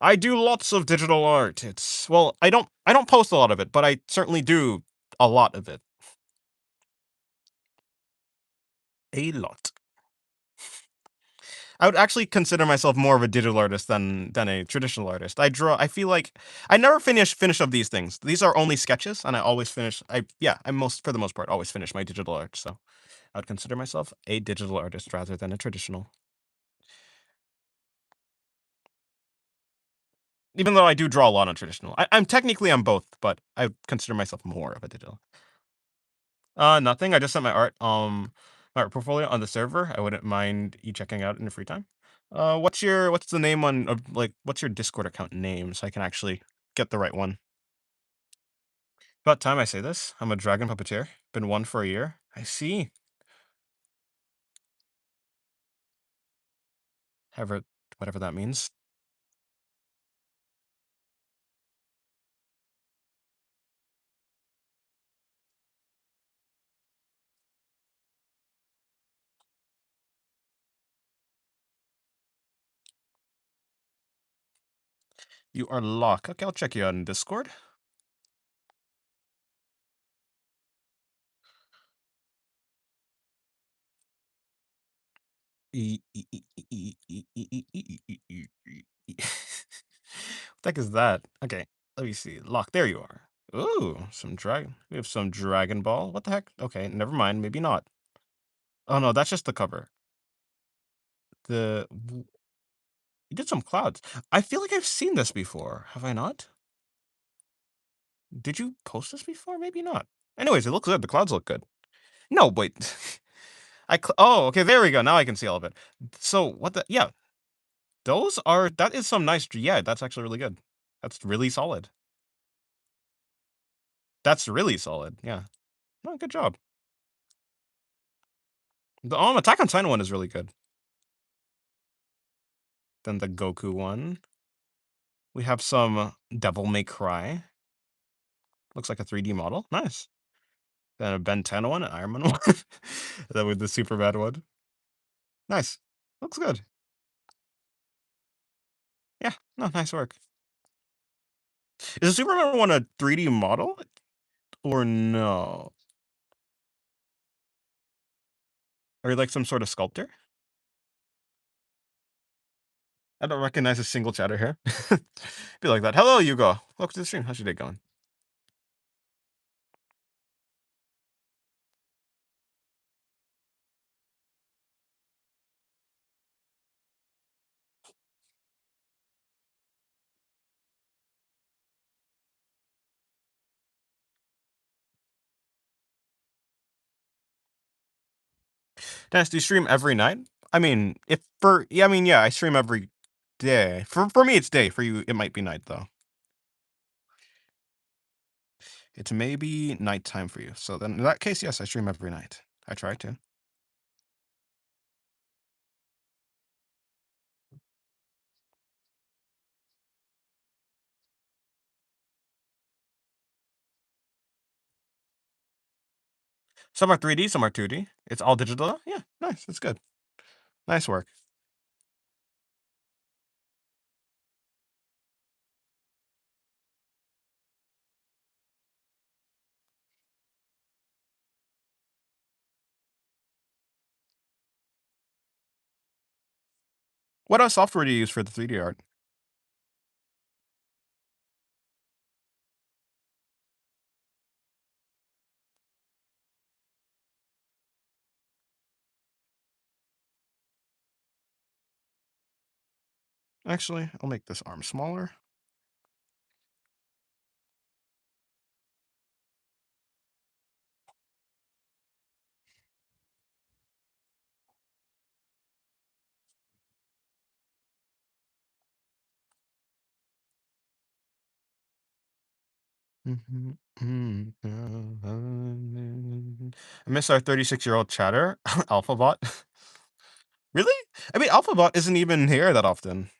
I do lots of digital art. It's well, I don't post a lot of it, but I certainly do a lot of it. A lot. I would actually consider myself more of a digital artist than a traditional artist. I draw. I feel like I never finish of these things. These are only sketches, and I always finish. I most for the most part always finish my digital art. So I would consider myself a digital artist rather than a traditional. Even though I do draw a lot on traditional, I'm both, but I consider myself more of a digital. Nothing. I just sent my art portfolio on the server. I wouldn't mind you checking out in your free time. What's the name on what's your Discord account name so I can actually get the right one? About time I say this. I'm a dragon puppeteer. Been one for a year. I see. However, whatever that means. You are locked. Okay, I'll check you out in Discord. What the heck is that? Okay, let me see. Lock. There you are. Ooh, some dragon. We have some Dragon Ball. What the heck? Okay, never mind. Maybe not. Oh no, that's just the cover. You did some clouds. I feel like I've seen this before. Have I not? Did you post this before? Maybe not. Anyways, it looks good. The clouds look good. No, wait. Oh, okay. There we go. Now I can see all of it. So what the? Yeah, that is some nice. Yeah, that's actually really good. That's really solid. That's really solid. Yeah. No, good job. The Attack on Titan one is really good. Then the Goku one. We have some Devil May Cry. Looks like a 3D model. Nice. Then a Ben 10 one, an Iron Man one. Then with the super bad one. Nice. Looks good. Yeah. No, nice work. Is the Superman one a 3D model or no? Are you like some sort of sculptor? I don't recognize a single chatter here. Be like that. Hello, Hugo. Welcome to the stream. How's your day going? Dennis, do you stream every night? I mean, yeah, I stream every day. For me, it's day. For you, it might be night though. It's maybe nighttime for you. So then, in that case, yes, I stream every night. I try to. Some are 3D, some are 2D. It's all digital. Yeah, nice. It's good. Nice work. What else software do you use for the 3D art? Actually, I'll make this arm smaller. I miss our 36-year-old chatter, Alphabot. Really? I mean, Alphabot isn't even here that often.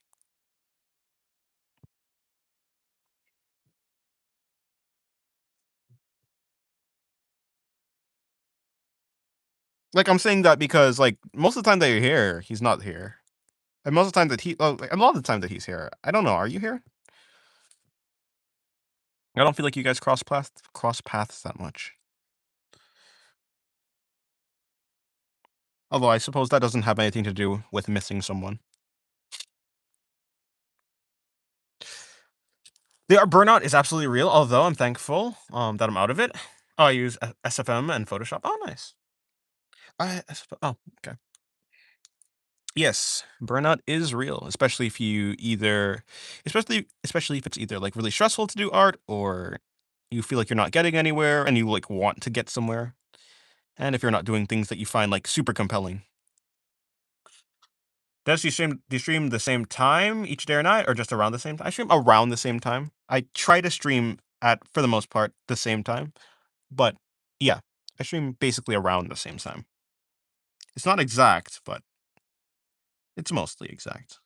Like, I'm saying that because, like, most of the time that you're here, he's not here. And most of the time that a lot of the time that he's here, I don't know. Are you here? I don't feel like you guys cross paths that much. Although I suppose that doesn't have anything to do with missing someone. The art burnout is absolutely real. Although I'm thankful that I'm out of it. Oh, I use SFM and Photoshop. Oh, nice. Oh, okay. Yes, burnout is real, especially if you either, especially if it's either like really stressful to do art or you feel like you're not getting anywhere and you like want to get somewhere. And if you're not doing things that you find like super compelling. Do you stream the same time each day or night, or just around the same time? I stream around the same time. I try to stream at, for the most part, the same time. But yeah, I stream basically around the same time. It's not exact, but it's mostly exact.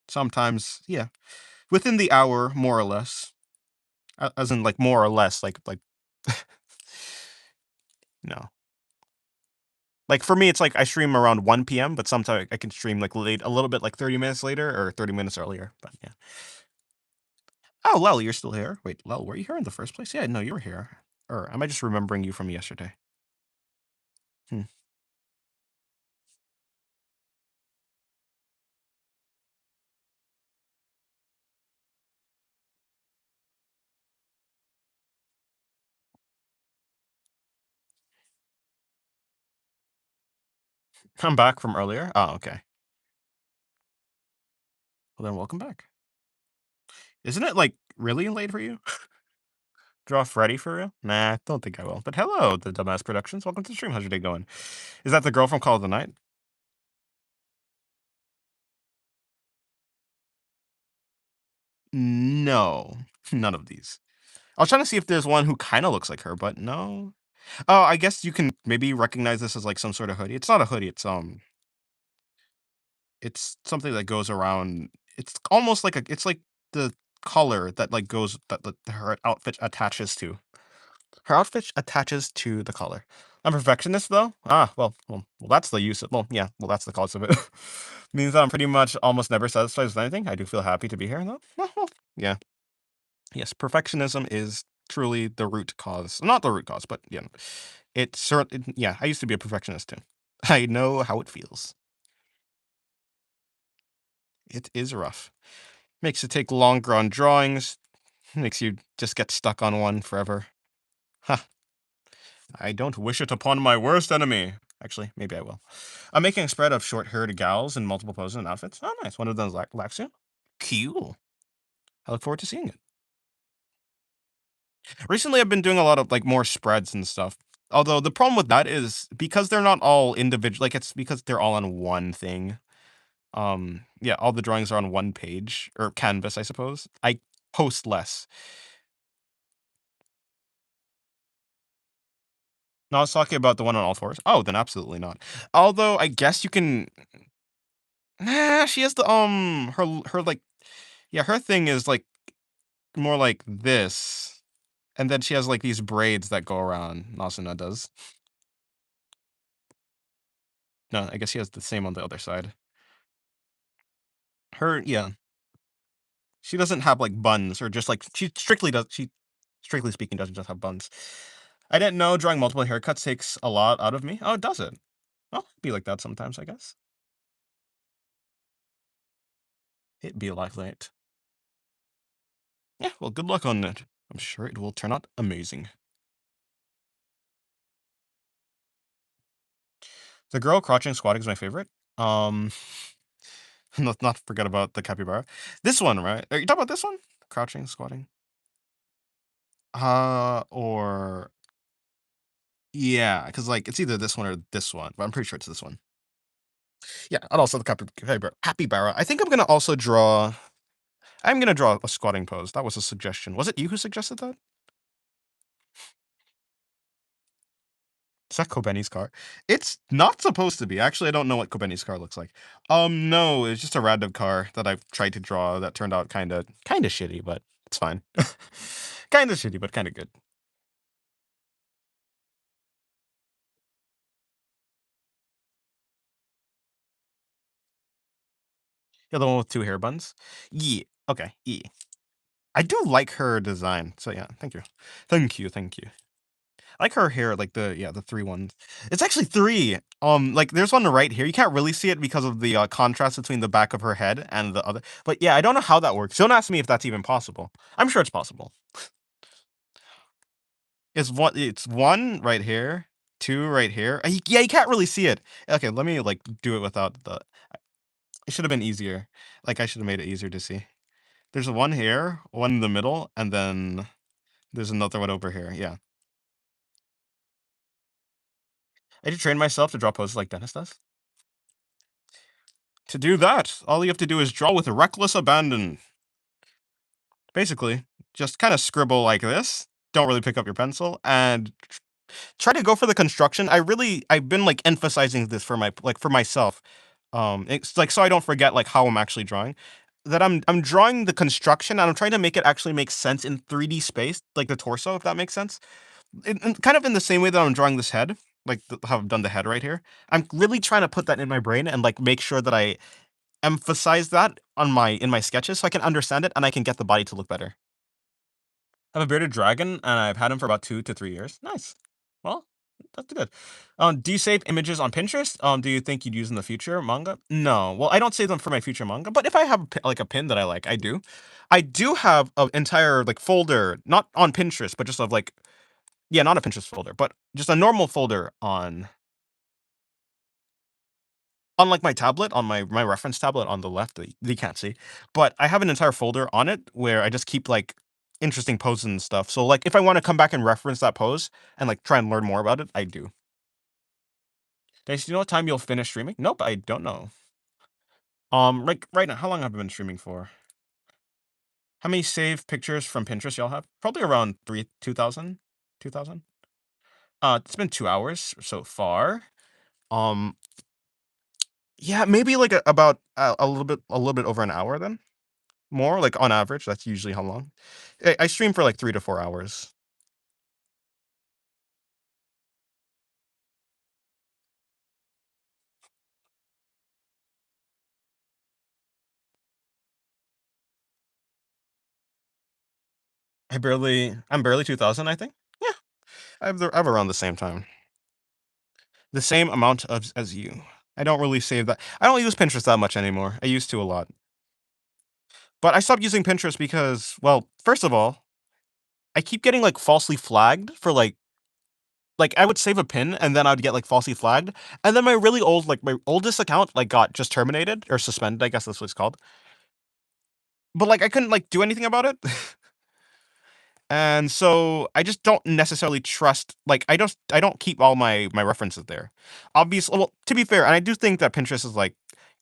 Sometimes, yeah, within the hour, more or less. As in, like, more or less, like no. Like, for me, it's like I stream around 1 PM, but sometimes I can stream, like, late a little bit, like, 30 minutes later or 30 minutes earlier, but yeah. Oh, Lel, you're still here. Wait, Lel, were you here in the first place? Yeah, no, you were here. Or am I just remembering you from yesterday? Hmm. I'm back from earlier. Oh, okay. Well, then welcome back. Isn't it like really late for you? Draw Freddy for real? Nah, I don't think I will. But hello, the Dumbass Productions. Welcome to the stream. How's your day going? Is that the girl from Call of the Night? No, none of these. I was trying to see if there's one who kind of looks like her, but no. Oh, I guess you can maybe recognize this as like some sort of hoodie. It's not a hoodie. It's something that goes around. It's almost like a. It's like the collar that like goes that her outfit attaches to. Her outfit attaches to the collar. I'm a perfectionist though. Ah, well, that's the use of. Well, yeah, well, that's the cause of it. Means that I'm pretty much almost never satisfied with anything. I do feel happy to be here though. Yeah. Yes, perfectionism is truly the root cause. Not the root cause, but it's certain. Yeah, I used to be a perfectionist too. I know how it feels. It is rough. Makes you take longer on drawings. Makes you just get stuck on one forever. Ha! I don't wish it upon my worst enemy. Actually, maybe I will. I'm making a spread of short-haired gals in multiple poses and outfits. Oh, nice. One of them is Laxia. Cool. I look forward to seeing it. Recently, I've been doing a lot of like more spreads and stuff. Although the problem with that is because they're not all individual. Like it's because they're all on one thing. Yeah, all the drawings are on one page or canvas, I suppose. I post less. No, I was talking about the one on all fours. Oh, then absolutely not. Although I guess you can. Nah, she has the her like yeah, her thing is like more like this, and then she has like these braids that go around. Nasuna does. No, I guess she has the same on the other side. Her yeah, she doesn't have like buns or just like she strictly does. She strictly speaking doesn't just have buns. I didn't know drawing multiple haircuts takes a lot out of me. Oh, it does it? Well, be like that sometimes, I guess. It be like that. Yeah, well, good luck on it. I'm sure it will turn out amazing. The girl crouching squatting is my favorite. Um, let's not forget about the capybara. This one, right? Are you talking about this one? Crouching, squatting. Or yeah, because like it's either this one or this one, but I'm pretty sure it's this one. Yeah, and also the capybara. I think I'm gonna also draw. I'm gonna draw a squatting pose. That was a suggestion. Was it you who suggested that? Is that Kobeni's car? It's not supposed to be. Actually, I don't know what Kobeni's car looks like. No, it's just a random car that I've tried to draw that turned out kinda shitty, but it's fine. Kinda shitty, but kinda good. Yeah, the one with two hair buns. Yeah. Okay. Yeah. I do like her design. So yeah, thank you. Thank you. I like her hair, like the three ones. It's actually three. Like there's one right here. You can't really see it because of the contrast between the back of her head and the other. But yeah, I don't know how that works. Don't ask me if that's even possible. I'm sure it's possible. It's one right here, two right here. Yeah, you can't really see it. Okay, let me like do it without the. It should have been easier. Like I should have made it easier to see. There's one here, one in the middle, and then there's another one over here. Yeah. I did train myself to draw poses like Dennis does. To do that, all you have to do is draw with reckless abandon. Basically, just kind of scribble like this. Don't really pick up your pencil and try to go for the construction. I've been like emphasizing this for for myself. It's like so I don't forget like how I'm actually drawing. That I'm drawing the construction and I'm trying to make it actually make sense in 3D space, like the torso, if that makes sense. Kind of in the same way that I'm drawing this head, like how I've done the head right here. I'm really trying to put that in my brain and like make sure that I emphasize that on my in my sketches so I can understand it and I can get the body to look better. I have a bearded dragon, and I've had him for about 2 to 3 years. Nice. Well, that's good. Do you save images on Pinterest? Do you think you'd use in the future manga? No. Well, I don't save them for my future manga, but if I have like a pin that I like, I do. I do have an entire like folder, not on Pinterest, but just of like yeah, not a Pinterest folder, but just a normal folder on like my tablet, on my reference tablet on the left that you can't see. But I have an entire folder on it where I just keep like interesting poses and stuff. So like if I want to come back and reference that pose and like try and learn more about it, I do. Dace, do you know what time you'll finish streaming? Nope, I don't know. Like right now, how long have I been streaming for? How many saved pictures from Pinterest y'all have? Probably around 2,000. 2,000. It's been 2 hours so far. Um, yeah, maybe like about a little bit over an hour then. More like on average. That's usually how long. I stream for like 3 to 4 hours. I'm barely 2,000. I think. Yeah, I have around the same time. The same amount of as you. I don't really save that. I don't use Pinterest that much anymore. I used to a lot. But I stopped using Pinterest because, well, first of all, I keep getting like falsely flagged for like I would save a pin and then I'd get like falsely flagged. And then my oldest account like got just terminated or suspended, I guess that's what it's called. But like I couldn't like do anything about it. And so I just don't necessarily trust like I don't keep all my references there. Obviously, well, to be fair, and I do think that Pinterest is like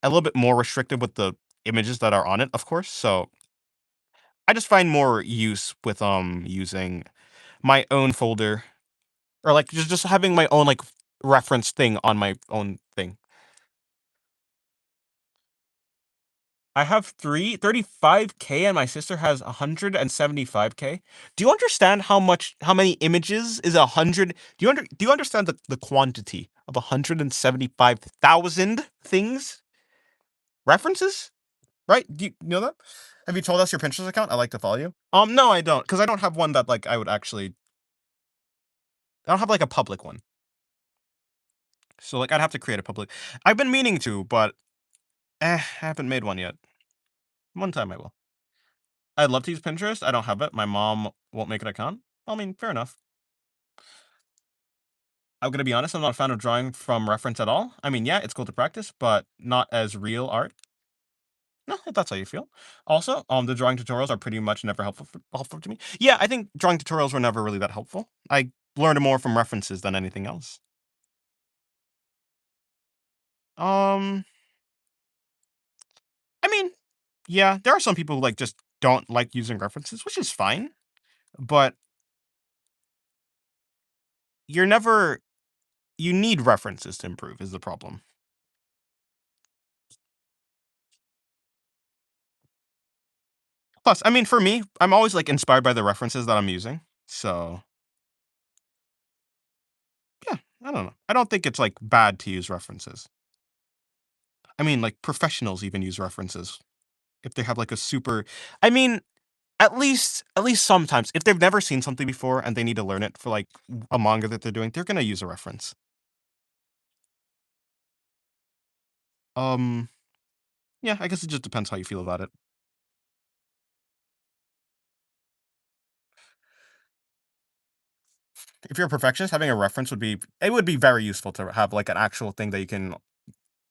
a little bit more restrictive with the images that are on it, of course. So I just find more use with using my own folder or like just having my own like reference thing on my own thing. I have 35K and my sister has 175K. Do you understand how many images is 100? Do you understand the quantity of 175,000 things? References? Right? Do you know that? Have you told us your Pinterest account? I like to follow you. No, I don't, because I don't have one that like I don't have like a public one. So like I'd have to create a public. I've been meaning to, but I haven't made one yet. One time I will. I'd love to use Pinterest. I don't have it. My mom won't make an account. I mean, fair enough. I'm gonna be honest, I'm not a fan of drawing from reference at all. I mean, yeah, it's cool to practice, but not as real art. No, if that's how you feel. Also, the drawing tutorials are pretty much never helpful to me. Yeah, I think drawing tutorials were never really that helpful. I learned more from references than anything else. Um, I mean, yeah, there are some people who like just don't like using references, which is fine. But you're never you need references to improve is the problem. Plus, I mean, for me, I'm always like inspired by the references that I'm using. So yeah, I don't know. I don't think it's like bad to use references. I mean, like professionals even use references if they have like a super. I mean, at least sometimes if they've never seen something before and they need to learn it for like a manga that they're doing, they're gonna use a reference. Um, yeah, I guess it just depends how you feel about it. If you're a perfectionist, having a reference would be very useful to have like an actual thing that you can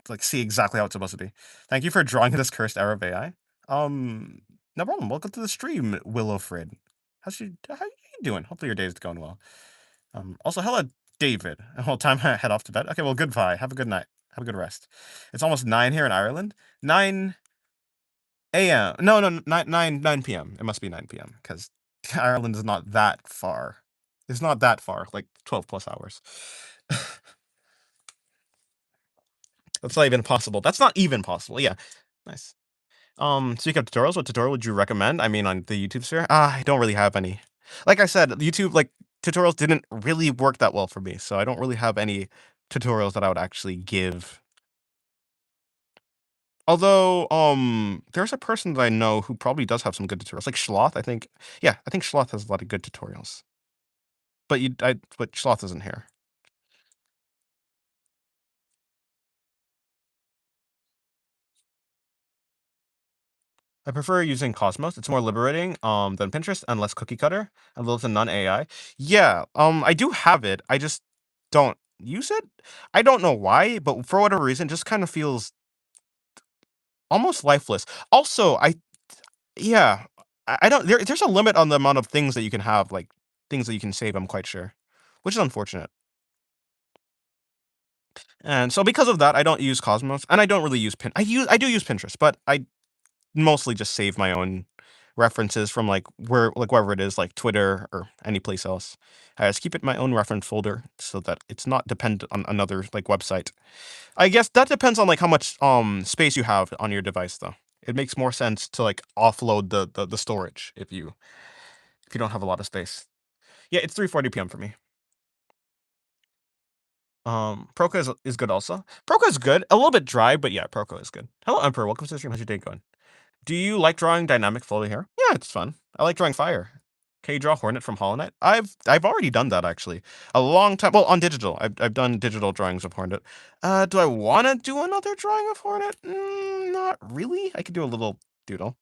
like see exactly how it's supposed to be. Thank you for drawing this cursed era of AI. No problem. Welcome to the stream, Willowfred. How you doing? Hopefully your day is going well. Also hello, David. Well, time to head off to bed. Okay, well, goodbye. Have a good night. Have a good rest. It's almost 9 here in Ireland. 9 a.m. No, no, 9 p.m. It must be 9 p.m. because Ireland is not that far. It's not that far, like 12 plus hours. That's not even possible. That's not even possible. Yeah. Nice. Speaking of tutorials, what tutorial would you recommend? I mean, on the YouTube sphere? I don't really have any. Like I said, YouTube like tutorials didn't really work that well for me, so I don't really have any tutorials that I would actually give. Although, there's a person that I know who probably does have some good tutorials, like Schloth. I think, yeah, I think Schloth has a lot of good tutorials. But Schloth isn't here. I prefer using Cosmos. It's more liberating, than Pinterest and less cookie cutter and little to none AI. Yeah, I do have it. I just don't use it. I don't know why, but for whatever reason, it just kind of feels almost lifeless. Also, yeah, I don't. There's a limit on the amount of things that you can have, like things that you can save. I'm quite sure, which is unfortunate. And so because of that, I don't use Cosmos, and I don't really use I do use Pinterest, but I mostly just save my own references from like wherever it is, like Twitter or any place else. I just keep it in my own reference folder so that it's not dependent on another like website. I guess that depends on like how much space you have on your device though. It makes more sense to like offload the storage if you don't have a lot of space. Yeah, it's 3:40 p.m. for me. Proco is good also. Proco is good. A little bit dry, but yeah, Proco is good. Hello, Emperor. Welcome to the stream. How's your day going? Do you like drawing dynamic floaty hair? Yeah, it's fun. I like drawing fire. Can you draw Hornet from Hollow Knight? I've already done that actually. A long time. Well, on digital. I've done digital drawings of Hornet. Do I want to do another drawing of Hornet? Not really. I could do a little doodle.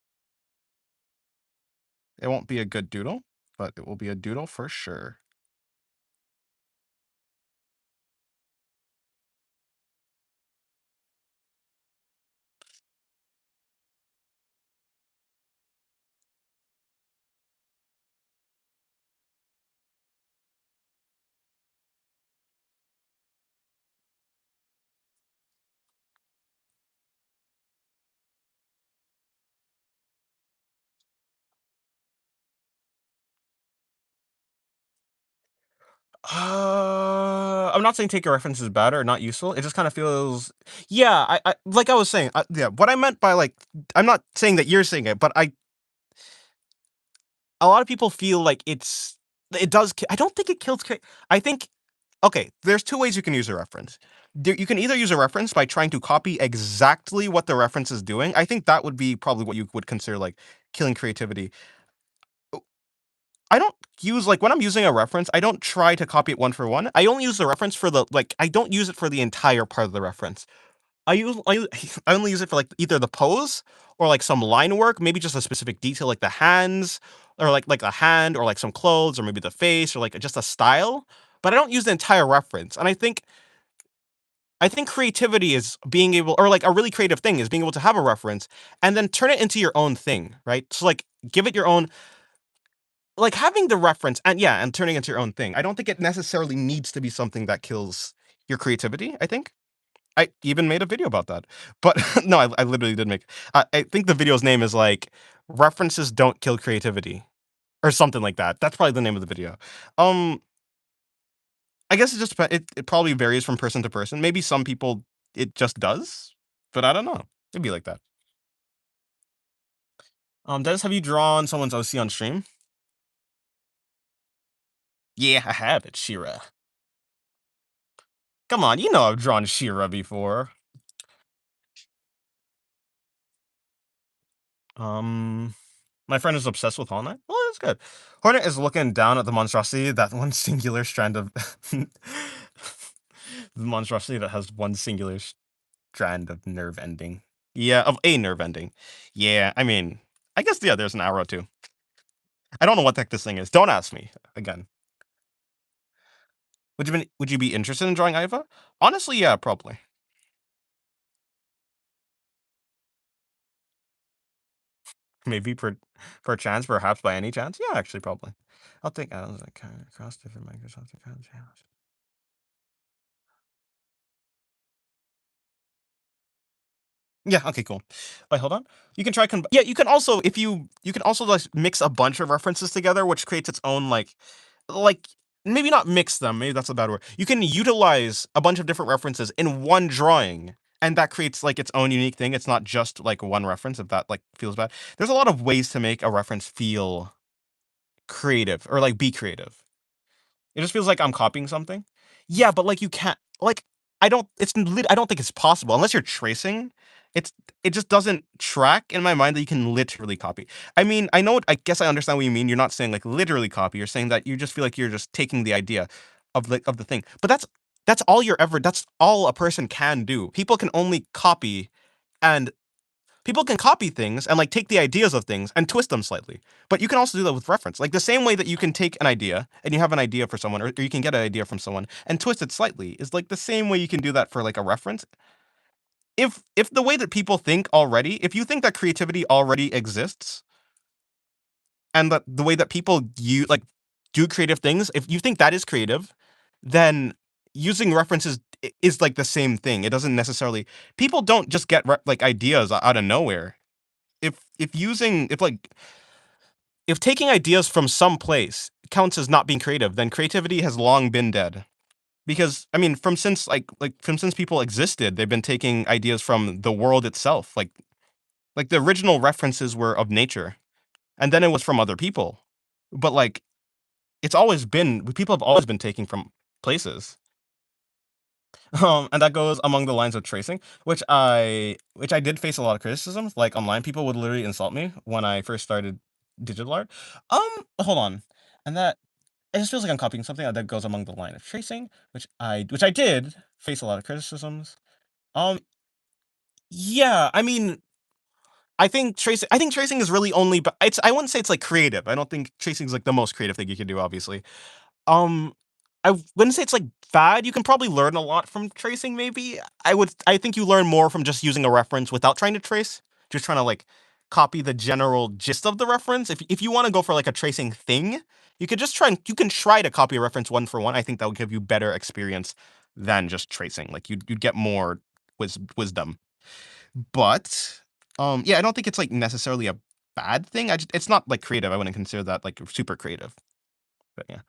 It won't be a good doodle, but it will be a doodle for sure. I'm not saying take a reference is bad or not useful. It just kind of feels, yeah. I like I was saying, yeah. What I meant by like, I'm not saying that you're saying it, but a lot of people feel like it does. I don't think it kills. I think okay. There's two ways you can use a reference. You can either use a reference by trying to copy exactly what the reference is doing. I think that would be probably what you would consider like killing creativity. I don't use like when I'm using a reference, I don't try to copy it one for one. I only use the reference for the like I don't use it for the entire part of the reference. I only use it for like either the pose or like some line work, maybe just a specific detail like the hands or like a hand or like some clothes or maybe the face or like just a style. But I don't use the entire reference. And I think creativity is being able or like a really creative thing is being able to have a reference and then turn it into your own thing, right? So like give it your own like having the reference and yeah, and turning it into your own thing. I don't think it necessarily needs to be something that kills your creativity, I think. I even made a video about that. But no, I literally did make I think the video's name is like references don't kill creativity or something like that. That's probably the name of the video. Um I guess it just it probably varies from person to person. Maybe some people it just does, but I don't know. It'd be like that. Dennis, have you drawn someone's OC on stream? Yeah, I have it, Shira. Come on, you know I've drawn Shira before. Um My friend is obsessed with Hollow Knight. Well, that's good. Hornet is looking down at the monstrosity, that one singular strand of the monstrosity that has one singular strand of nerve ending. Yeah, of a nerve ending. Yeah, I mean, I guess yeah, there's an arrow too. I don't know what the heck this thing is. Don't ask me again. Would you be interested in drawing Iva? Honestly, yeah, probably. Maybe per chance, perhaps by any chance. Yeah, actually, probably. I'll think I was like across different Microsoft accounts. Yeah, okay, cool. Wait, hold on. You can try yeah, you can also if you can also like mix a bunch of references together, which creates its own like maybe not mix them, maybe that's a bad word. You can utilize a bunch of different references in one drawing, and that creates like its own unique thing. It's not just like one reference if that like feels bad. There's a lot of ways to make a reference feel creative or like be creative. It just feels like I'm copying something. Yeah, but like you can't like I don't think it's possible unless you're tracing. It's it just doesn't track in my mind that you can literally copy. I mean, I guess I understand what you mean. You're not saying like literally copy. You're saying that you just feel like you're just taking the idea of the thing. But that's all a person can do. People can only copy, and people can copy things and like take the ideas of things and twist them slightly. But you can also do that with reference. Like the same way that you can take an idea and you have an idea for someone, or you can get an idea from someone and twist it slightly, is like the same way you can do that for like a reference. If the way that people think already, if you think that creativity already exists, and that the way that people do creative things, if you think that is creative, then using references is like the same thing. It doesn't necessarily, people don't just get like ideas out of nowhere. If using if taking ideas from some place counts as not being creative, then creativity has long been dead. Because I mean, from since people existed, they've been taking ideas from the world itself. Like the original references were of nature, and then it was from other people. But like it's always been, people have always been taking from places. And that goes among the lines of tracing, which I did face a lot of criticism. Like online, people would literally insult me when I first started digital art. Hold on, and that it just feels like I'm copying something that goes among the line of tracing, which I did face a lot of criticisms. Um, yeah, I mean, I think tracing is really only, but I wouldn't say it's like creative. I don't think tracing is like the most creative thing you can do, obviously. Um, I wouldn't say it's like bad. You can probably learn a lot from tracing, maybe. I think you learn more from just using a reference without trying to trace. Just trying to like copy the general gist of the reference. If you want to go for like a tracing thing, you can try to copy a reference one for one. I think that would give you better experience than just tracing. Like you'd get more wisdom. But yeah, I don't think it's like necessarily a bad thing. It's not like creative. I wouldn't consider that like super creative. But yeah.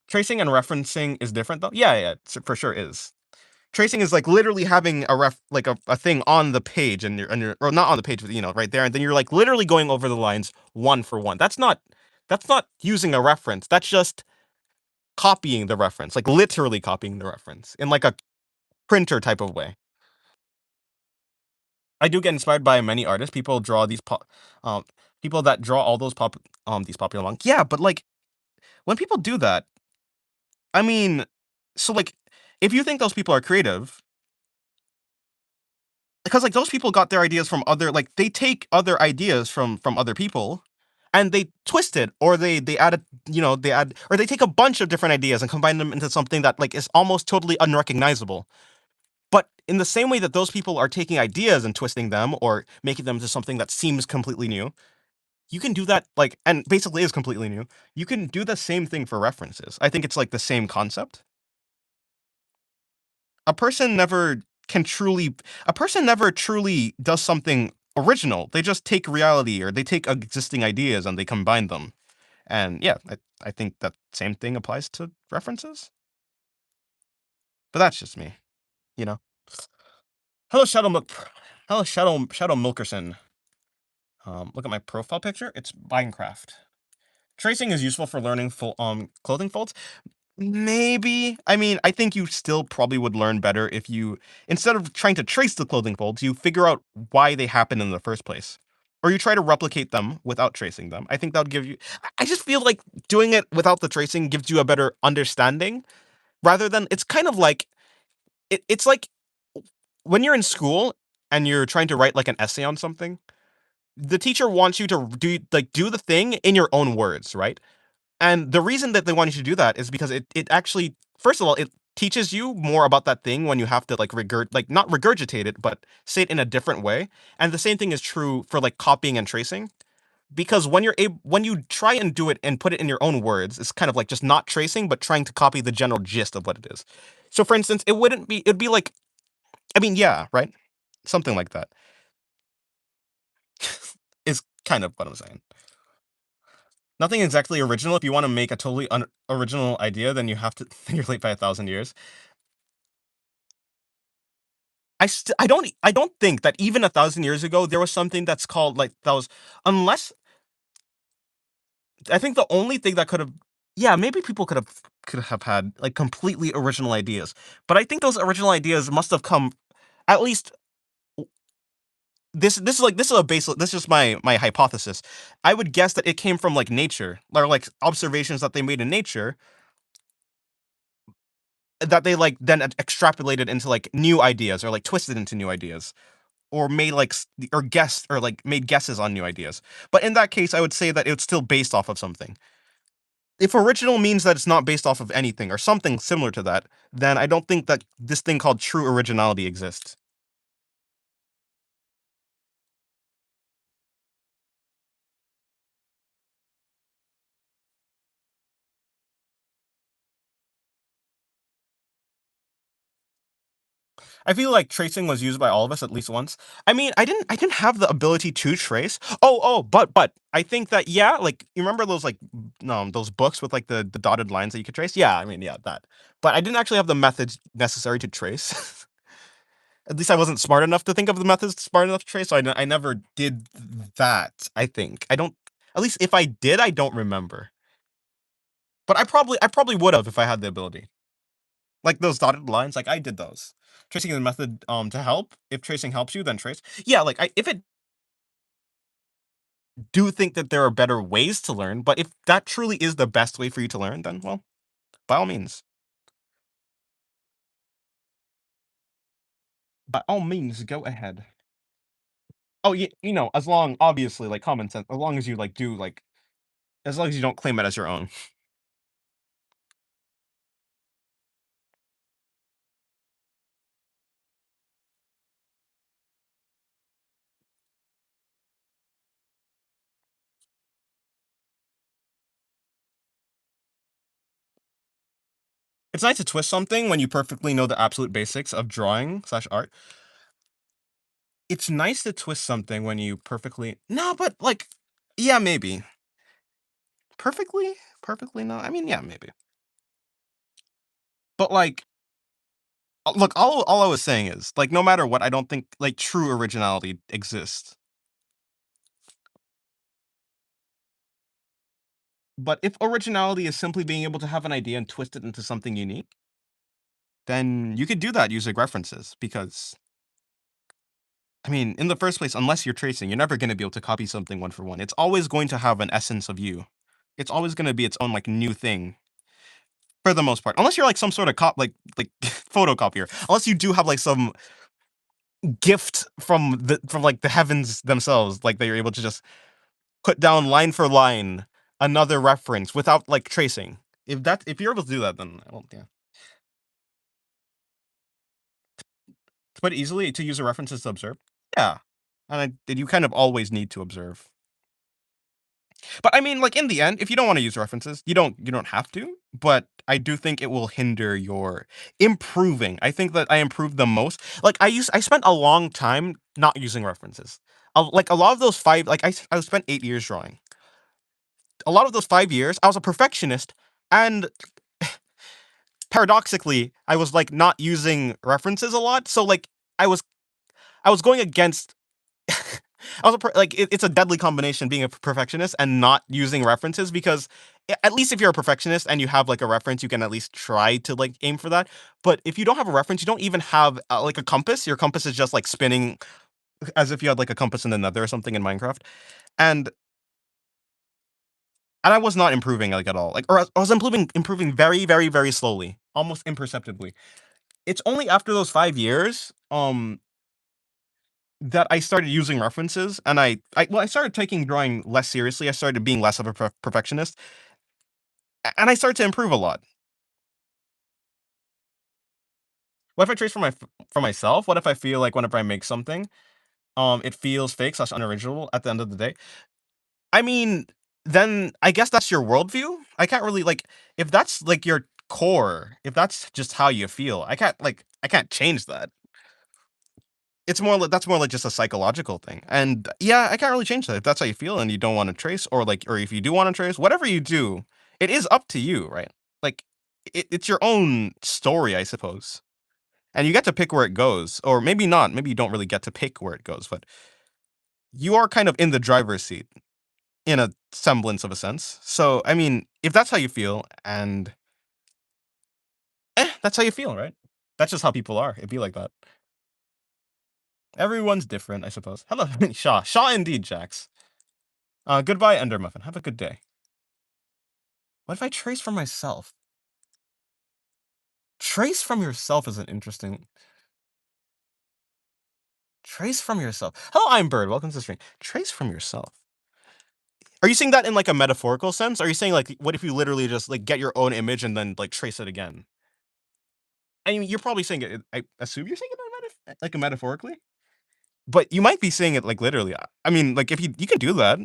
Tracing and referencing is different though? Yeah, yeah, for sure is. Tracing is like literally having a thing on the page, or not on the page, but right there, and then you're like literally going over the lines one for one. That's not using a reference. That's just copying the reference, like literally copying the reference in like a printer type of way. I do get inspired by many artists. Um people that draw all these popular ones. Yeah, but like when people do that, I mean, so like if you think those people are creative, because like those people got their ideas from other, like they take other ideas from other people and they twist it, or they add they add, or they take a bunch of different ideas and combine them into something that like is almost totally unrecognizable. But in the same way that those people are taking ideas and twisting them or making them into something that seems completely new, you can do that, like, and basically is completely new. You can do the same thing for references. I think it's like the same concept. a person never can truly a person never truly does something original. They just take reality, or they take existing ideas and they combine them. And yeah, I think that same thing applies to references. But that's just me, you know. Hello, Shadow Milkerson. Look at my profile picture. It's Minecraft. Tracing is useful for learning full clothing folds. Maybe. I mean, I think you still probably would learn better if you, instead of trying to trace the clothing folds, you figure out why they happen in the first place. Or you try to replicate them without tracing them. I think that would give you. I just feel like doing it without the tracing gives you a better understanding, rather than, it's kind of like, it's like when you're in school and you're trying to write like an essay on something, the teacher wants you to do the thing in your own words, right? And the reason that they want you to do that is because it actually, first of all, it teaches you more about that thing when you have to like not regurgitate it, but say it in a different way. And the same thing is true for like copying and tracing, because when you try and do it and put it in your own words, it's kind of like just not tracing, but trying to copy the general gist of what it is. So for instance, it'd be like, I mean, yeah, right? Something like that is kind of what I'm saying. Nothing exactly original. If you want to make a totally original idea, then you have to you're late by 1,000 years. I don't think that even 1,000 years ago there was something that's called like that was, unless, I think the only thing that could have, yeah, maybe people could have had like completely original ideas, but I think those original ideas must have come, at least this is my hypothesis. I would guess that it came from like nature or like observations that they made in nature that they like then extrapolated into like new ideas or like twisted into new ideas or made like or guessed or like made guesses on new ideas. But in that case, I would say that it's still based off of something. If original means that it's not based off of anything or something similar to that, then I don't think that this thing called true originality exists. I feel like tracing was used by all of us at least once. I mean, I didn't have the ability to trace. But I think that yeah, like you remember those like those books with like the dotted lines that you could trace? Yeah, I mean, yeah, that. But I didn't actually have the methods necessary to trace. At least I wasn't smart enough to think of the methods smart enough to trace, so I never did that, I think. I don't at least if I did, I don't remember. But I probably would have if I had the ability. Like those dotted lines, like I did those. Tracing is a method to help. If tracing helps you, then trace. Yeah, like if it do think that there are better ways to learn, but if that truly is the best way for you to learn, then well, by all means. By all means, go ahead. Oh, yeah, as long obviously like common sense, as long as you like do like as long as you don't claim it as your own. It's nice to twist something when you perfectly know the absolute basics of drawing slash art. It's nice to twist something when you perfectly no, but like yeah, maybe. Perfectly? Perfectly no. I mean, yeah, maybe. But like look, all I was saying is, like, no matter what, I don't think like true originality exists. But if originality is simply being able to have an idea and twist it into something unique, then you could do that using references because I mean, in the first place, unless you're tracing, you're never going to be able to copy something one for one. It's always going to have an essence of you. It's always going to be its own like new thing for the most part. Unless you're like some sort of like photocopier. Unless you do have like some gift from like the heavens themselves, like that you're able to just put down line for line another reference without like tracing. If you're able to do that, then I don't yeah. To put it easily to use a references to observe. Yeah. And you kind of always need to observe. But I mean, like in the end, if you don't want to use references, you don't have to. But I do think it will hinder your improving. I think that I improved the most. Like I spent a long time not using references. Like a lot of those five, like I spent 8 years drawing. A lot of those 5 years, I was a perfectionist, and paradoxically, I was like not using references a lot. So like I was I was going against. I was it's a deadly combination being a perfectionist and not using references because at least if you're a perfectionist and you have like a reference, you can at least try to like aim for that. But if you don't have a reference, you don't even have like a compass. Your compass is just like spinning as if you had like a compass in the nether or something in Minecraft. And I was not improving like at all. Like or I was improving very very slowly, almost imperceptibly. It's only after those 5 years that I started using references, and I started taking drawing less seriously. I started being less of a perfectionist, and I started to improve a lot. What if I trace for myself? What if I feel like whenever I make something, it feels fake slash unoriginal at the end of the day? I mean, then I guess that's your worldview. I can't really like if that's like your core, if that's just how you feel. I can't change that. It's more like that's more like just a psychological thing. And yeah, I can't really change that. If that's how you feel and you don't want to trace, or like, or if you do want to trace, whatever you do, it is up to you, right? Like, it's your own story, I suppose. And you get to pick where it goes, or maybe not. Maybe you don't really get to pick where it goes, but you are kind of in the driver's seat in a semblance of a sense. So, I mean, if that's how you feel, and that's how you feel, right? That's just how people are. It'd be like that. Everyone's different, I suppose. Hello, Shaw. Shaw indeed, Jax. Goodbye, Ender Muffin. Have a good day. What if I trace from myself? Trace from yourself is an interesting. Trace from yourself. Hello, I'm Bird. Welcome to the stream. Trace from yourself. Are you saying that in like a metaphorical sense? Are you saying like, what if you literally just like get your own image and then like trace it again? I mean, you're probably saying it. I assume you're saying it like metaphorically, but you might be saying it like literally. I mean, like if you can do that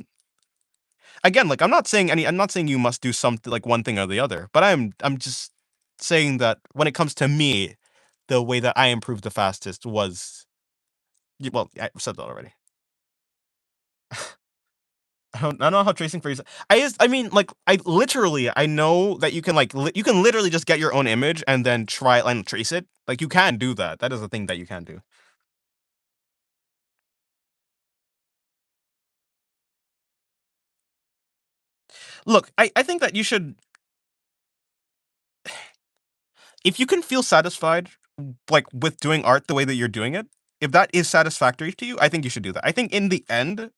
again. Like I'm not saying you must do something like one thing or the other. But I'm just saying that when it comes to me, the way that I improved the fastest was well, I said that already. I don't know how tracing for yourself. I mean, like, I know that you can like you can literally just get your own image and then try and trace it. Like you can do that. That is a thing that you can do. Look, I think that you should, if you can feel satisfied like with doing art the way that you're doing it, if that is satisfactory to you, I think you should do that. I think in the end,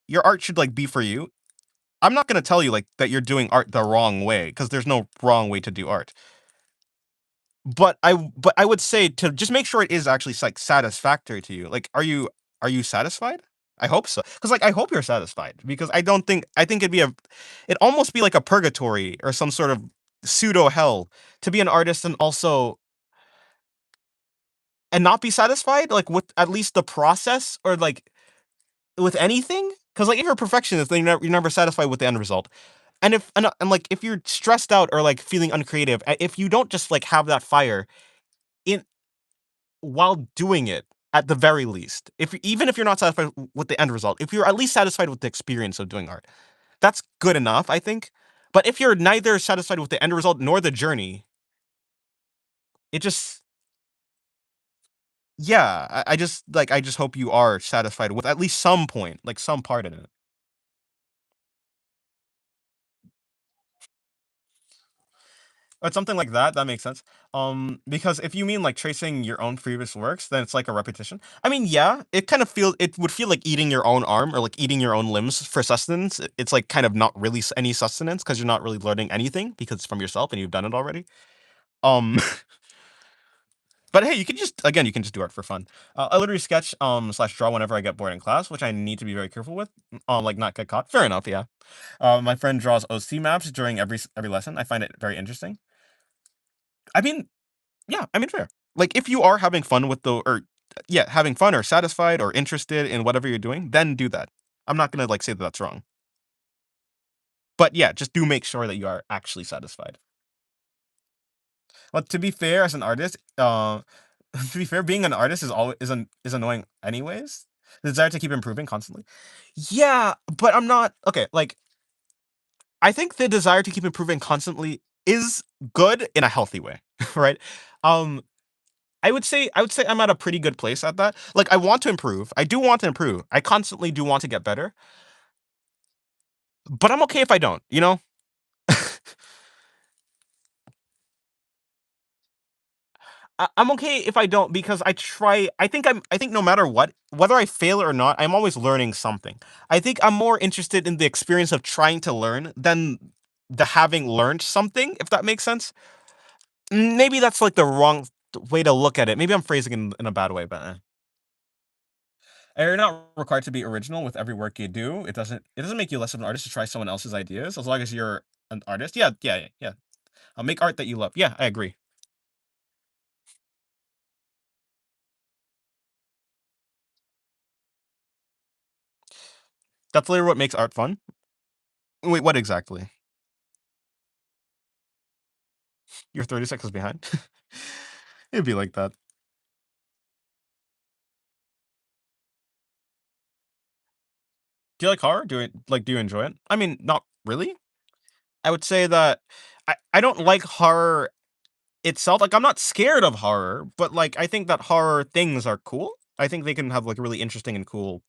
your art should like be for you. I'm not gonna tell you like that you're doing art the wrong way because there's no wrong way to do art. But I would say to just make sure it is actually like satisfactory to you. Like, are you satisfied? I hope so. Because like I hope you're satisfied because I think it'd almost be like a purgatory or some sort of pseudo hell to be an artist and also and not be satisfied like with at least the process or like with anything. Because like if you're a perfectionist, then you're never satisfied with the end result. And and like if you're stressed out or like feeling uncreative, if you don't just like have that fire in while doing it at the very least, if even if you're not satisfied with the end result, if you're at least satisfied with the experience of doing art, that's good enough, I think. But if you're neither satisfied with the end result nor the journey, it just yeah, I just hope you are satisfied with at least some point, like some part in it. But something like that, that makes sense. Because if you mean like tracing your own previous works, then it's like a repetition. I mean, yeah, it would feel like eating your own arm or like eating your own limbs for sustenance. It's like kind of not really any sustenance because you're not really learning anything because it's from yourself and you've done it already. Um, but hey, you can just do art for fun. I literally sketch slash draw whenever I get bored in class, which I need to be very careful with. Like not get caught. Fair enough, yeah. My friend draws OC maps during every lesson. I find it very interesting. I mean, yeah, I mean, fair. Like, if you are having fun with or yeah, having fun or satisfied or interested in whatever you're doing, then do that. I'm not gonna like say that that's wrong, but yeah, just do make sure that you are actually satisfied. But to be fair, as an artist, to be fair, being an artist is always is annoying anyways. The desire to keep improving constantly. Yeah, but I'm not okay. Like, I think the desire to keep improving constantly is good in a healthy way, right? Um, I would say I'm at a pretty good place at that. Like I want to improve. I do want to improve. I constantly do want to get better, but I'm okay if I don't, you know? I'm okay if I don't because I think no matter what, whether I fail or not, I'm always learning something. I think I'm more interested in the experience of trying to learn than the having learned something, if that makes sense. Maybe that's like the wrong way to look at it. Maybe I'm phrasing it in a bad way, but you're not required to be original with every work you do. It doesn't make you less of an artist to try someone else's ideas as long as you're an artist. Yeah, yeah, yeah. Yeah. Make art that you love. Yeah, I agree. That's literally what makes art fun. Wait, what exactly? You're 30 seconds behind. It'd be like that. Do you like horror? Do you enjoy it? I mean, not really. I would say that I don't like horror itself. Like I'm not scared of horror, but like I think that horror things are cool. I think they can have like really interesting and cool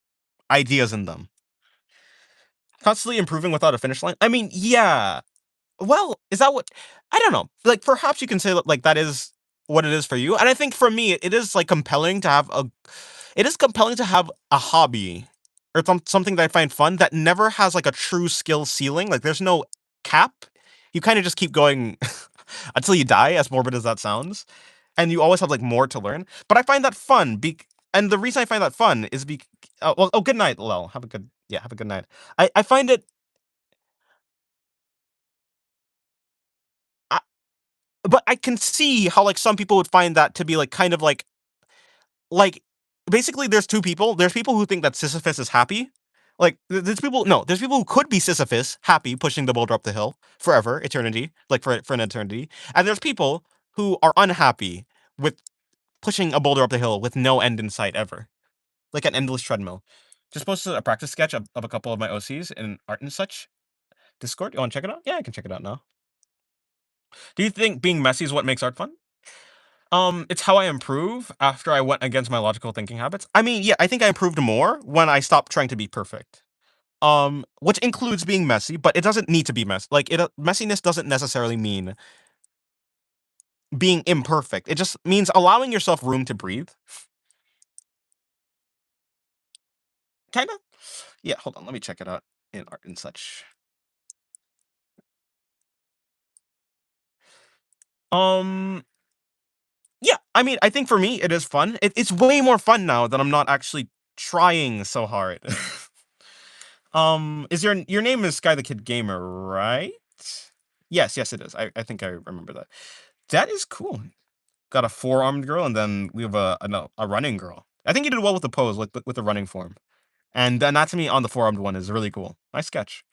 ideas in them. Constantly improving without a finish line. I mean, yeah. Well, is that what I don't know. Like perhaps you can say that like that is what it is for you. And I think for me, it is like compelling to have a hobby or something that I find fun that never has like a true skill ceiling. Like there's no cap. You kind of just keep going until you die, as morbid as that sounds. And you always have like more to learn. But I find that fun. And the reason I find that fun is good night, Lel. Have a good night. I find it, I, but I can see how like some people would find that to be like kind of like basically there's two people. There's people who think that Sisyphus is happy. Like there's people no, there's people who could be Sisyphus, happy pushing the boulder up the hill forever, eternity, like for an eternity. And there's people who are unhappy with pushing a boulder up the hill with no end in sight ever. Like an endless treadmill. Just posted a practice sketch of a couple of my OCs in art and such. Discord, you want to check it out? Yeah, I can check it out now. Do you think being messy is what makes art fun? It's how I improve after I went against my logical thinking habits. I mean, yeah, I think I improved more when I stopped trying to be perfect. Which includes being messy, but it doesn't need to be mess. Like messiness doesn't necessarily mean being imperfect. It just means allowing yourself room to breathe. Kind of. Yeah, hold on. Let me check it out in art and such. Um, yeah, I mean, I think for me it is fun. It's way more fun now that I'm not actually trying so hard. Is your name is Sky the Kid Gamer, right? Yes, it is. I think I remember that. That is cool. Got a four-armed girl, and then we have a running girl. I think you did well with the pose, like with the running form. And the anatomy on the four-armed one is really cool. Nice sketch.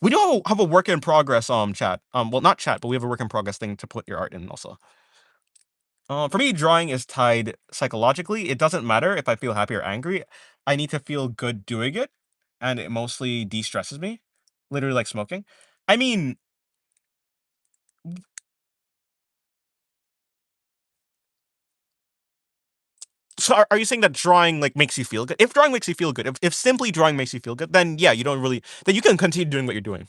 We do have a work in progress chat. Well, not chat, but we have a work in progress thing to put your art in also. For me, drawing is tied psychologically. It doesn't matter if I feel happy or angry. I need to feel good doing it, and it mostly de-stresses me. Literally like smoking. I mean, so are you saying that drawing like makes you feel good? If drawing makes you feel good, if simply drawing makes you feel good, then yeah, then you can continue doing what you're doing.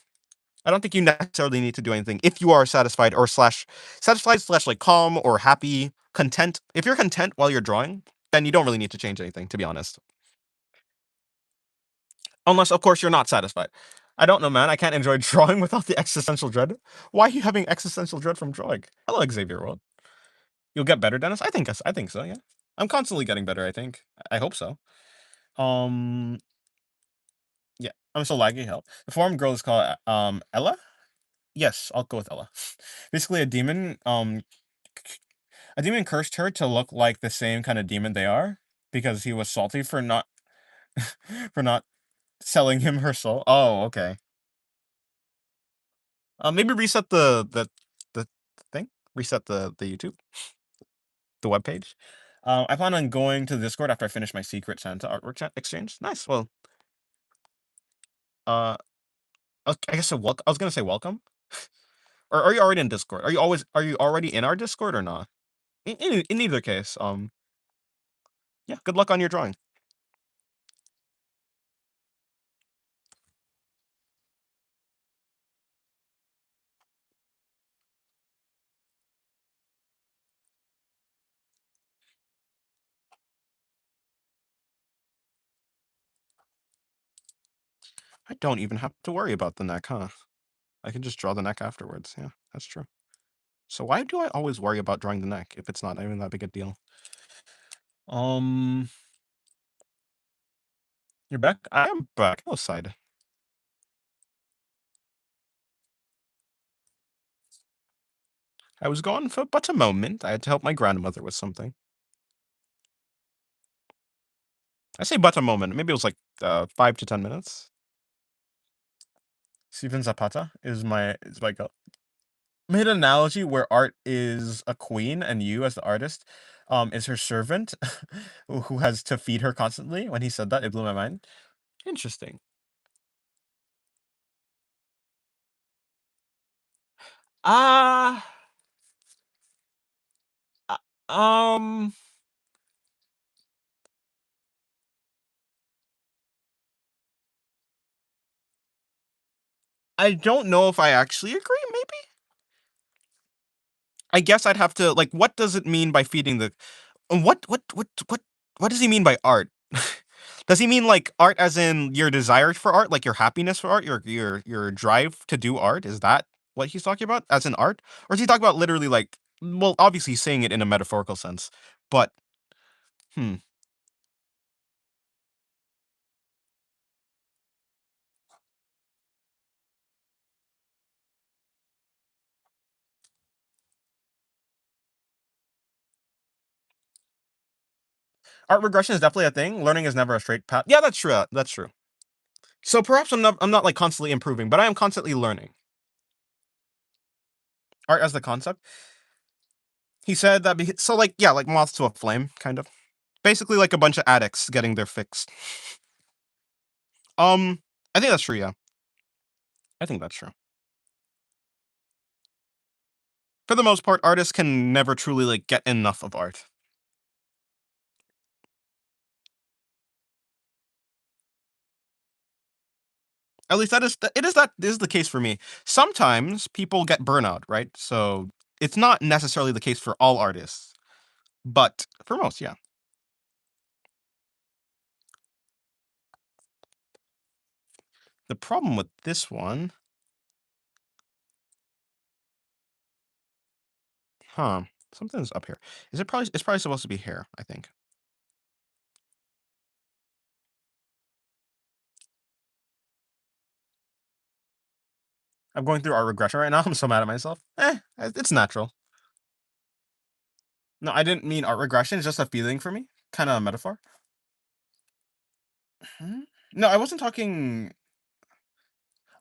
I don't think you necessarily need to do anything if you are satisfied or satisfied slash like calm or happy, content. If you're content while you're drawing, then you don't really need to change anything, to be honest. Unless, of course, you're not satisfied. I don't know, man. I can't enjoy drawing without the existential dread. Why are you having existential dread from drawing? Hello, Xavier World. You'll get better, Dennis. I think so. Yeah, I'm constantly getting better. I think. I hope so. Um, yeah, I'm so laggy. Help. The forum girl is called Ella. Yes, I'll go with Ella. Basically, a demon cursed her to look like the same kind of demon they are because he was salty for not for not selling him her soul. Oh, okay. Maybe reset the thing. Reset the YouTube, the web page. I plan on going to the Discord after I finish my secret Santa artwork exchange. Nice. Well, uh, I guess I was gonna say welcome. Or are you already in Discord? Are you already in our Discord or not? In either case, yeah. Good luck on your drawing. I don't even have to worry about the neck, huh? I can just draw the neck afterwards. Yeah, that's true. So why do I always worry about drawing the neck if it's not even that big a deal? Um, you're back? I am back. Outside. I was gone for but a moment. I had to help my grandmother with something. I say but a moment. Maybe it was like 5 to 10 minutes. Steven Zapata is my go. Made an analogy where art is a queen and you as the artist is her servant who has to feed her constantly. When he said that, it blew my mind. Interesting. Ah, um, I don't know if I actually agree. Maybe I guess I'd have to like, what does it mean by feeding the what does he mean by art? Does he mean like art as in your desire for art, like your happiness for art, your drive to do art? Is that what he's talking about as in art? Or is he talking about literally like, well, obviously he's saying it in a metaphorical sense, but hmm. Art regression is definitely a thing. Learning is never a straight path. Yeah, that's true. That's true. So perhaps I'm not like constantly improving, but I am constantly learning. Art as the concept. He said that so like yeah, like moths to a flame, kind of. Basically like a bunch of addicts getting their fix. Um, I think that's true. Yeah, I think that's true. For the most part, artists can never truly like get enough of art. At least that is the case for me. Sometimes people get burnout, right? So it's not necessarily the case for all artists, but for most, yeah. The problem with this one, huh? Something's up here. Is it probably? It's probably supposed to be here. I think. I'm going through art regression right now. I'm so mad at myself. It's natural. No, I didn't mean art regression. It's just a feeling for me, kind of a metaphor. Hmm? No, I wasn't talking.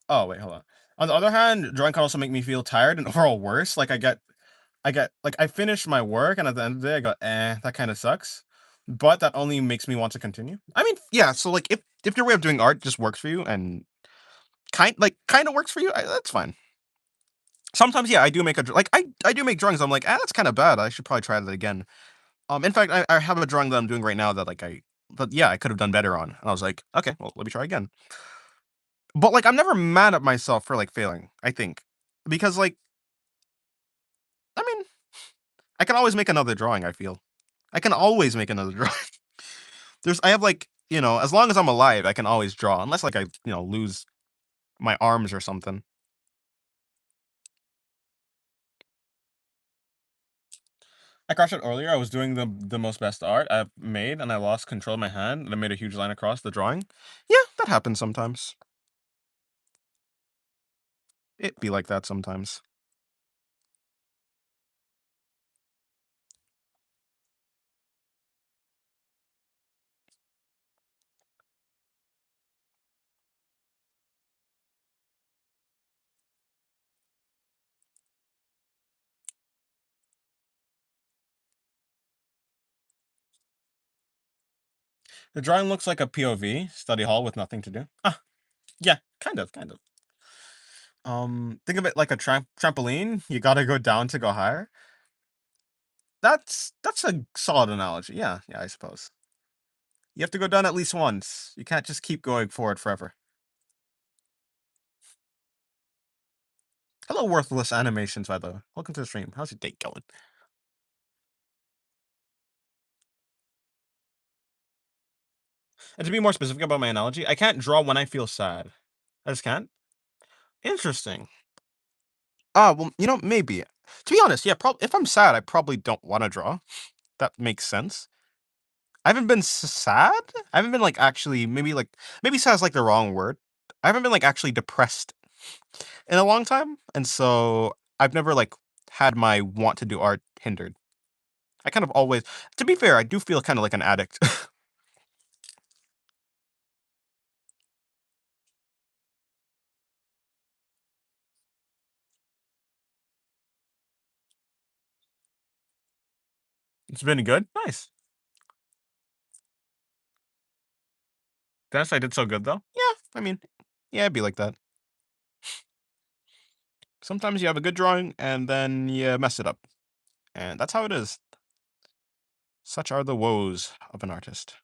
Oh wait, hold on. On the other hand, drawing can also make me feel tired and overall worse. Like I get like I finish my work and at the end of the day I go, that kind of sucks. But that only makes me want to continue. I mean, yeah. So like, if your way of doing art just works for you and kind of works for you, that's fine. Sometimes, yeah, I do make like I do make drawings. I'm like, that's kind of bad. I should probably try that again. In fact, I have a drawing that I'm doing right now that but yeah, I could have done better on. And I was like, okay, well, let me try again. But like, I'm never mad at myself for like failing. I think because like, I mean, I can always make another drawing. I feel I can always make another drawing. I have like, as long as I'm alive, I can always draw, unless like I lose my arms or something. I crashed it earlier. I was doing the most best art I've made, and I lost control of my hand, and I made a huge line across the drawing. Yeah, that happens sometimes. It be like that sometimes. The drawing looks like a POV study hall with nothing to do. Ah, yeah, kind of. Think of it like a trampoline. You gotta go down to go higher. That's a solid analogy. Yeah, yeah, I suppose. You have to go down at least once. You can't just keep going forward forever. Hello, worthless animations, by the way. Welcome to the stream. How's your day going? And to be more specific about my analogy, I can't draw when I feel sad. I just can't. Interesting. Ah, well, maybe. To be honest, yeah, if I'm sad, I probably don't want to draw. That makes sense. I haven't been sad. I haven't been like actually maybe sad is like the wrong word. I haven't been like actually depressed in a long time, and so I've never like had my want to do art hindered. I kind of always, to be fair, I do feel kind of like an addict. It's been good. Nice. Guess I did so good though. Yeah, I mean, yeah, it'd be like that. Sometimes you have a good drawing and then you mess it up, and that's how it is. Such are the woes of an artist.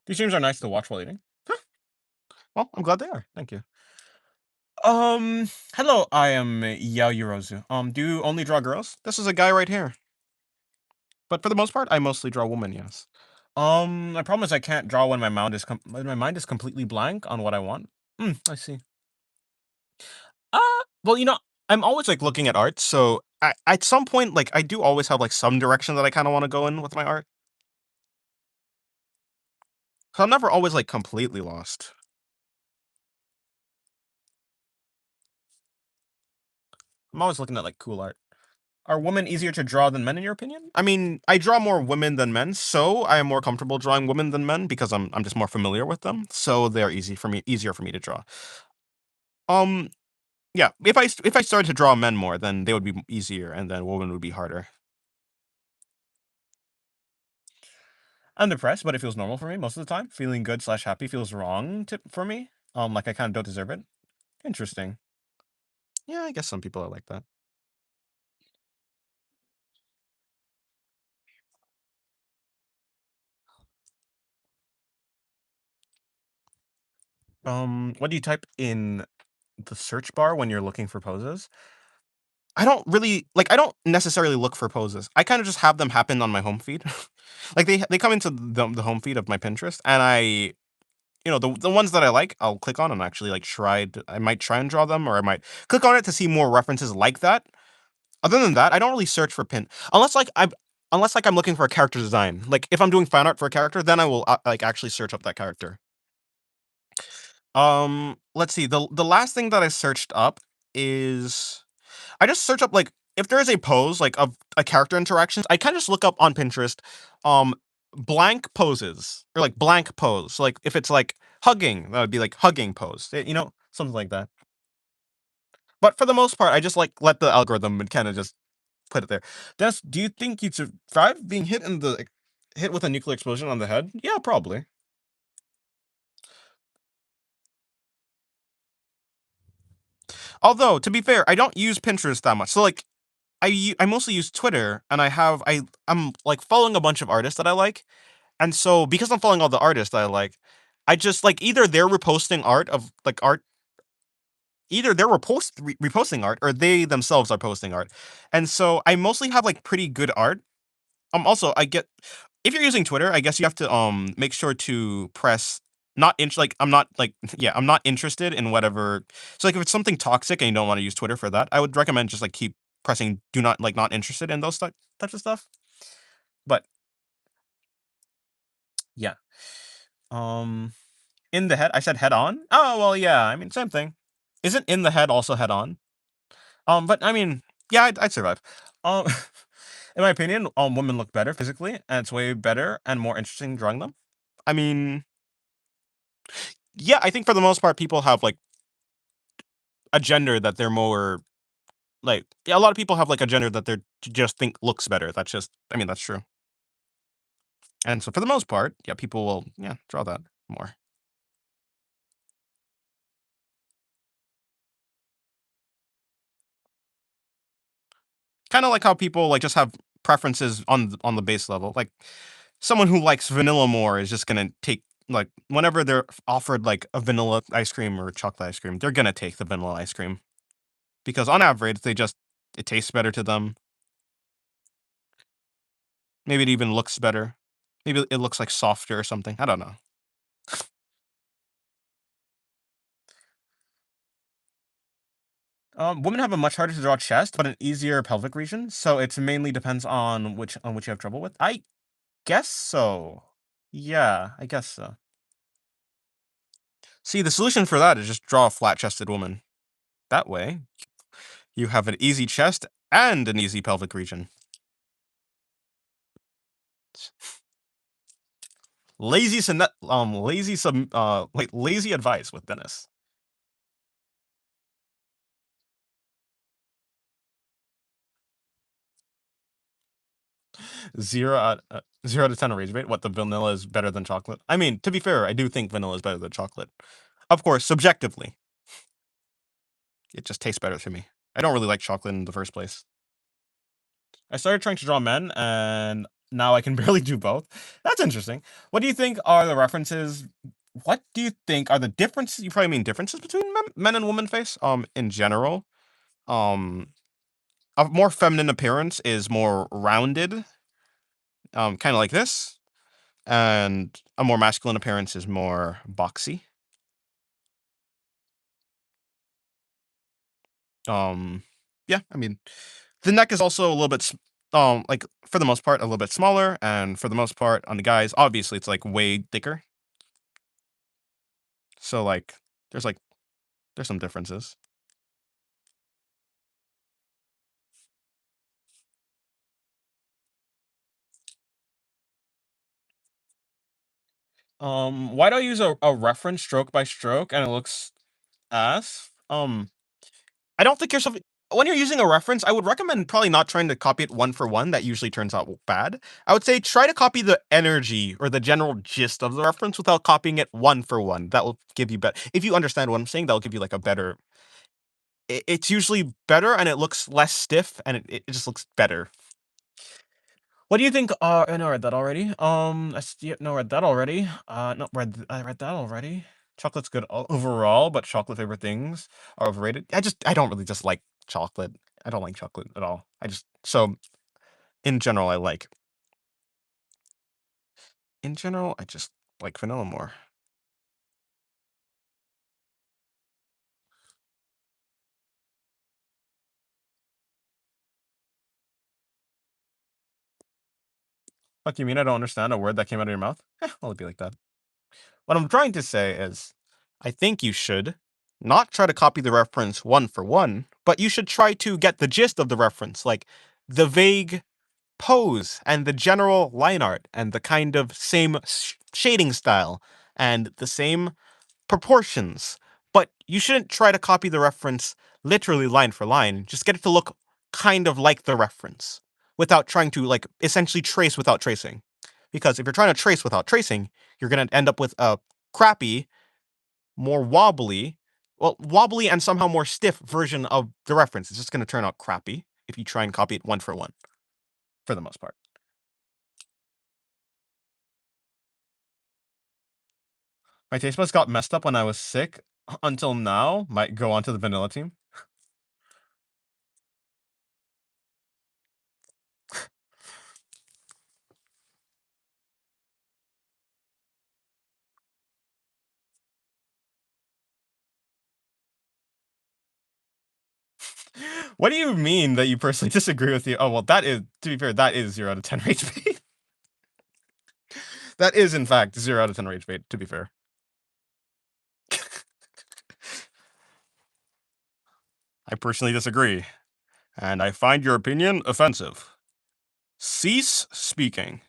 These streams are nice to watch while eating. Huh. Well, I'm glad they are. Thank you. Hello, I am Yao Yurozu. Do you only draw girls? This is a guy right here. But for the most part, I mostly draw women, yes. My problem is I can't draw when my mind is completely blank on what I want. I see. Well, I'm always like looking at art, so at some point, like I do always have like some direction that I kind of want to go in with my art. So I'm never always like completely lost. I'm always looking at like cool art. Are women easier to draw than men in your opinion? I mean, I draw more women than men, so I am more comfortable drawing women than men because I'm just more familiar with them. So they're easier for me to draw. Um, yeah, if I started to draw men more, then they would be easier, and then women would be harder. I'm depressed, but it feels normal for me most of the time. Feeling good slash happy feels wrong for me. Like I kind of don't deserve it. Interesting. Yeah, I guess some people are like that. What do you type in the search bar when you're looking for poses? I don't really like. I don't necessarily look for poses. I kind of just have them happen on my home feed. Like they come into the home feed of my Pinterest, and the ones that I like, I'll click on and actually like I might try and draw them, or I might click on it to see more references like that. Other than that, I don't really search for pin unless like I'm looking for a character design. Like if I'm doing fan art for a character, then I will like actually search up that character. Let's see. The last thing that I searched up is I just search up like if there is a pose like of a character interactions, I kind of just look up on Pinterest, um, blank poses or like blank pose. So, like if it's like hugging, that would be like hugging pose, something like that. But for the most part, I just like let the algorithm and kind of just put it there. Des, do you think you'd survive being hit with a nuclear explosion on the head? Yeah, probably. Although to be fair, I don't use Pinterest that much. So like I mostly use Twitter, and I'm like following a bunch of artists that I like. And so because I'm following all the artists that I like, I just like either they're reposting art of like art, either they're reposting art or they themselves are posting art. And so I mostly have like pretty good art. Also I get if you're using Twitter, I guess you have to make sure to press not int like I'm not like yeah, I'm not interested in whatever. So like if it's something toxic and you don't want to use Twitter for that, I would recommend just like keep pressing do not like not interested in those types of stuff. But yeah. Um In the head? I said head on? Oh, well, yeah, I mean, same thing. Isn't in the head also head on? But I mean, yeah, I'd survive. Um, in my opinion, women look better physically, and it's way better and more interesting drawing them. I mean, yeah, I think for the most part, people have like a gender that they're more like. Yeah, a lot of people have like a gender that they're just think looks better. I mean, that's true. And so for the most part, yeah, people will draw that more. Kind of like how people like just have preferences on the base level. Like someone who likes vanilla more is just gonna take like whenever they're offered like a vanilla ice cream or chocolate ice cream, they're gonna take the vanilla ice cream because on average it tastes better to them. Maybe it even looks better. Maybe it looks like softer or something. I don't know. Women have a much harder to draw chest, but an easier pelvic region. So it mainly depends on which you have trouble with. I guess so. Yeah, I guess so. See, the solution for that is just draw a flat-chested woman. That way, you have an easy chest and an easy pelvic region. Lazy advice with Dennis. 0 out of 10 rage bait. What, the vanilla is better than chocolate? I mean, to be fair, I do think vanilla is better than chocolate. Of course, subjectively, it just tastes better to me. I don't really like chocolate in the first place. I started trying to draw men, and now I can barely do both. That's interesting. What do you think are the references? What do you think are the differences? You probably mean differences between men and woman face. In general, um, a more feminine appearance is more rounded, kind of like this, and a more masculine appearance is more boxy. Um, yeah, I mean, the neck is also a little bit, like for the most part, a little bit smaller, and for the most part, on the guys, obviously, it's like way thicker. So there's like there's some differences. Why do I use a reference stroke by stroke and it looks ass? I don't think you're something when you're using a reference, I would recommend probably not trying to copy it one for one. That usually turns out bad. I would say try to copy the energy or the general gist of the reference without copying it one for one. That will give you better. If you understand what I'm saying, that will give you like a better. It's usually better and it looks less stiff and it just looks better. What do you think? I know I read that already. No, read that already. No, I read that already. Chocolate's good overall, but chocolate favorite things are overrated. I don't really just like chocolate. I don't like chocolate at all. In general, I just like vanilla more. Fuck you mean I don't understand a word that came out of your mouth? I'll be like that. What I'm trying to say is, I think you should not try to copy the reference one for one, but you should try to get the gist of the reference, like the vague pose and the general line art and the kind of same shading style and the same proportions. But you shouldn't try to copy the reference literally line for line. Just get it to look kind of like the reference without trying to like essentially trace without tracing. Because if you're trying to trace without tracing, you're going to end up with a crappy, more wobbly, wobbly and somehow more stiff version of the reference. It's just going to turn out crappy if you try and copy it one for the most part. My taste buds got messed up when I was sick until now. Might go on to the vanilla team. What do you mean that you personally disagree with you? Oh well, that is to be fair, that is 0 out of 10 rage bait. That is in fact 0 out of 10 rage bait. To be fair, I personally disagree, and I find your opinion offensive. Cease speaking.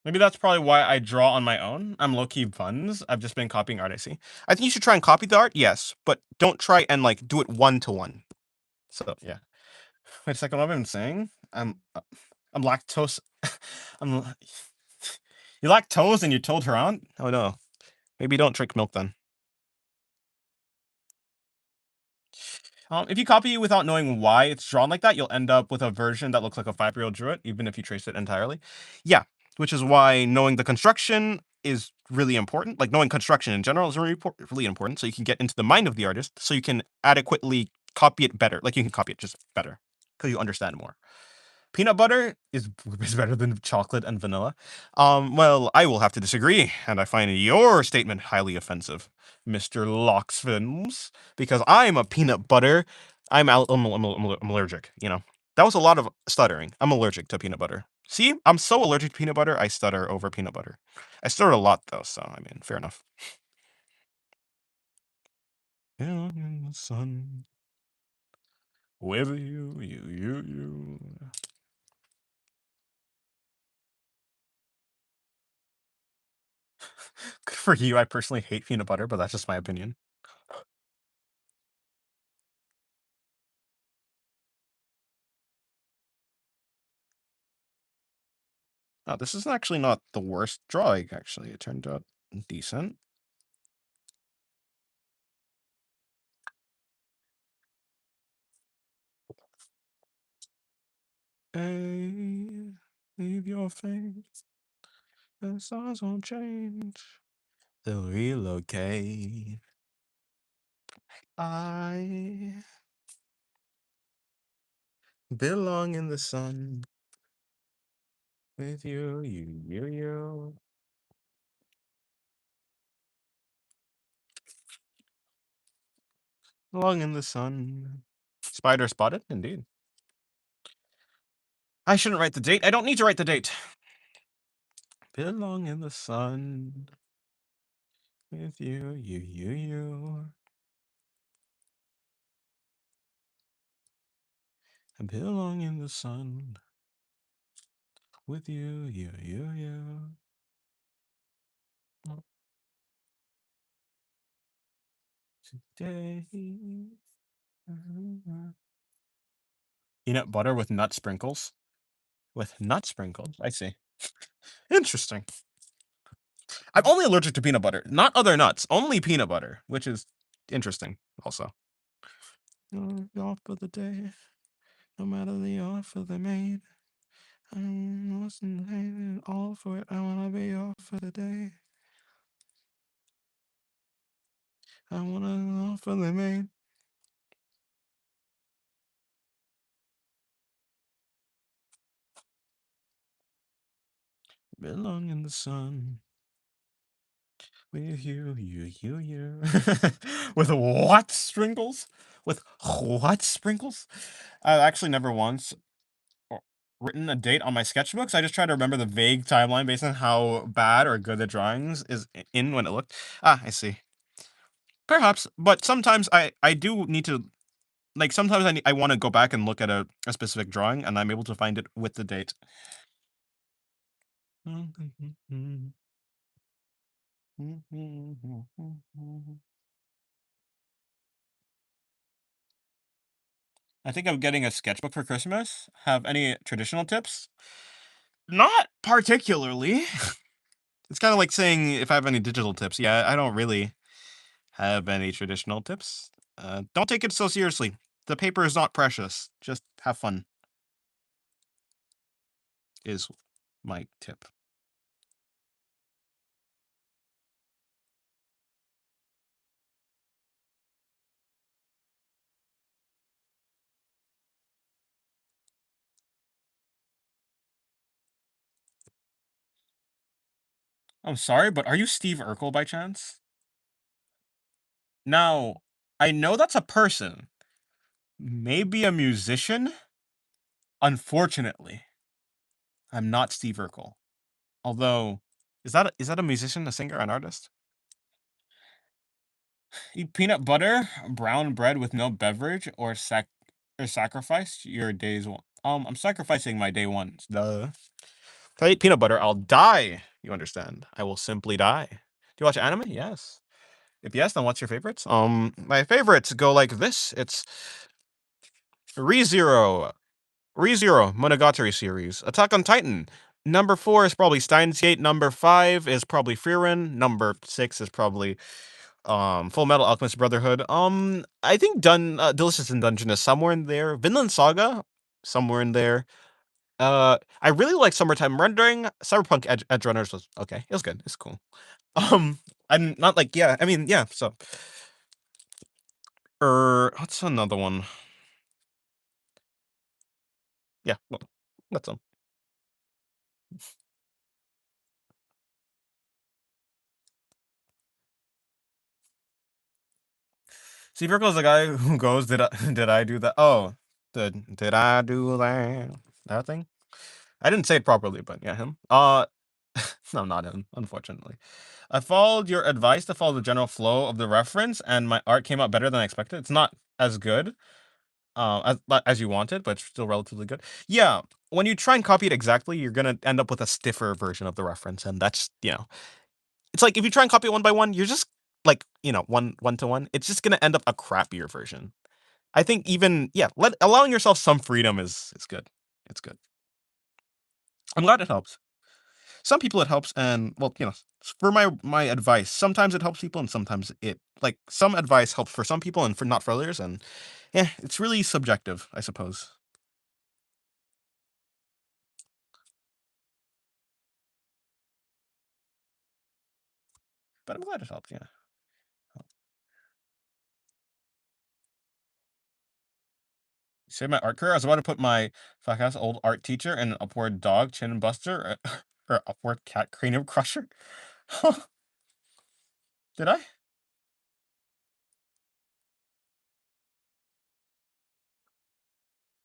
Maybe that's probably why I draw on my own. I'm low key buns. I've just been copying art I see. I think you should try and copy the art, yes, but don't try and like do it one to one. So yeah. Wait a second. What have I been saying? I'm lactose. I'm. You lactose and you told her aunt? Oh no. Maybe don't drink milk then. If you copy without knowing why it's drawn like that, you'll end up with a version that looks like a 5-year-old drew it, even if you trace it entirely. Yeah, which is why knowing the construction is really important. Like knowing construction in general is really important, so you can get into the mind of the artist, so you can adequately copy it better. Like you can copy it just better because you understand more. Peanut butter is better than chocolate and vanilla. Well, I will have to disagree, and I find your statement highly offensive, Mr. Loxfins, because I'm a peanut butter. I'm allergic. You know that was a lot of stuttering. I'm allergic to peanut butter. See, I'm so allergic to peanut butter. I stutter over peanut butter. I stutter a lot though, so I mean, fair enough. Down in the sun with you. Good for you. I personally hate peanut butter, but that's just my opinion. Oh, this is actually not the worst drawing, actually. It turned out decent. Hey, leave your face. The stars won't change. They'll relocate. I belong in the sun with you. Belong in the sun. Spider spotted, indeed. I shouldn't write the date. I don't need to write the date. Belong in the sun with you. I belong in the sun with you. Today. Peanut butter with nut sprinkles. With nut sprinkles. I see. Interesting. I'm only allergic to peanut butter, not other nuts, only peanut butter, which is interesting also. Off for the day, no matter the offer they made. I wasn't all for it. I wanna be off for the day. I wanna offer they made. Belong in the sun. With you. With what sprinkles? With what sprinkles? I've actually never once written a date on my sketchbooks. I just try to remember the vague timeline based on how bad or good the drawings is in when it looked. Ah, I see. Perhaps, but sometimes I do need to like sometimes I want to go back and look at a specific drawing and I'm able to find it with the date. I think I'm getting a sketchbook for Christmas. Have any traditional tips? Not particularly. It's kind of like saying if I have any digital tips. Yeah, I don't really have any traditional tips. Don't take it so seriously. The paper is not precious. Just have fun, is my tip. I'm sorry, but are you Steve Urkel by chance? Now, I know that's a person. Maybe a musician? Unfortunately, I'm not Steve Urkel. Although, is that a musician, a singer, an artist? Eat peanut butter, brown bread with no beverage, or sacrifice your days one. I'm sacrificing my day ones. Duh. If I eat peanut butter, I'll die. You understand? I will simply die. Do you watch anime? Yes. If yes, then what's your favorites? My favorites go like this. It's ReZero, ReZero Monogatari series, Attack on Titan. Number 4 is probably Steins Gate. Number 5 is probably Frieren. Number 6 is probably Full Metal Alchemist Brotherhood. I think Delicious in Dungeon is somewhere in there. Vinland Saga, somewhere in there. I really like Summertime Rendering. Cyberpunk Edge Runners was okay. It was good. It's cool. Um, I'm not like yeah. I mean yeah. So, what's another one? Yeah, well, that's them. See, Virgil's the guy who goes, "Did I did I do that? Oh, did I do that thing? I didn't say it properly, but yeah, him. No, not him. Unfortunately, I followed your advice to follow the general flow of the reference, and my art came out better than I expected. It's not as good, as you wanted, but still relatively good. Yeah, when you try and copy it exactly, you're gonna end up with a stiffer version of the reference, and that's it's like if you try and copy it one by one, you're just like one to one. It's just gonna end up a crappier version. I think even allowing yourself some freedom is good. It's good. I'm glad it helps. Some people it helps, and well, for my advice, sometimes it helps people, and sometimes it like some advice helps for some people and for not for others, and yeah, it's really subjective, I suppose. but I'm glad it helped. Yeah. Save my art career. I was about to put my fuck ass old art teacher and an upward dog chin buster or upward cat cranium crusher. Did I?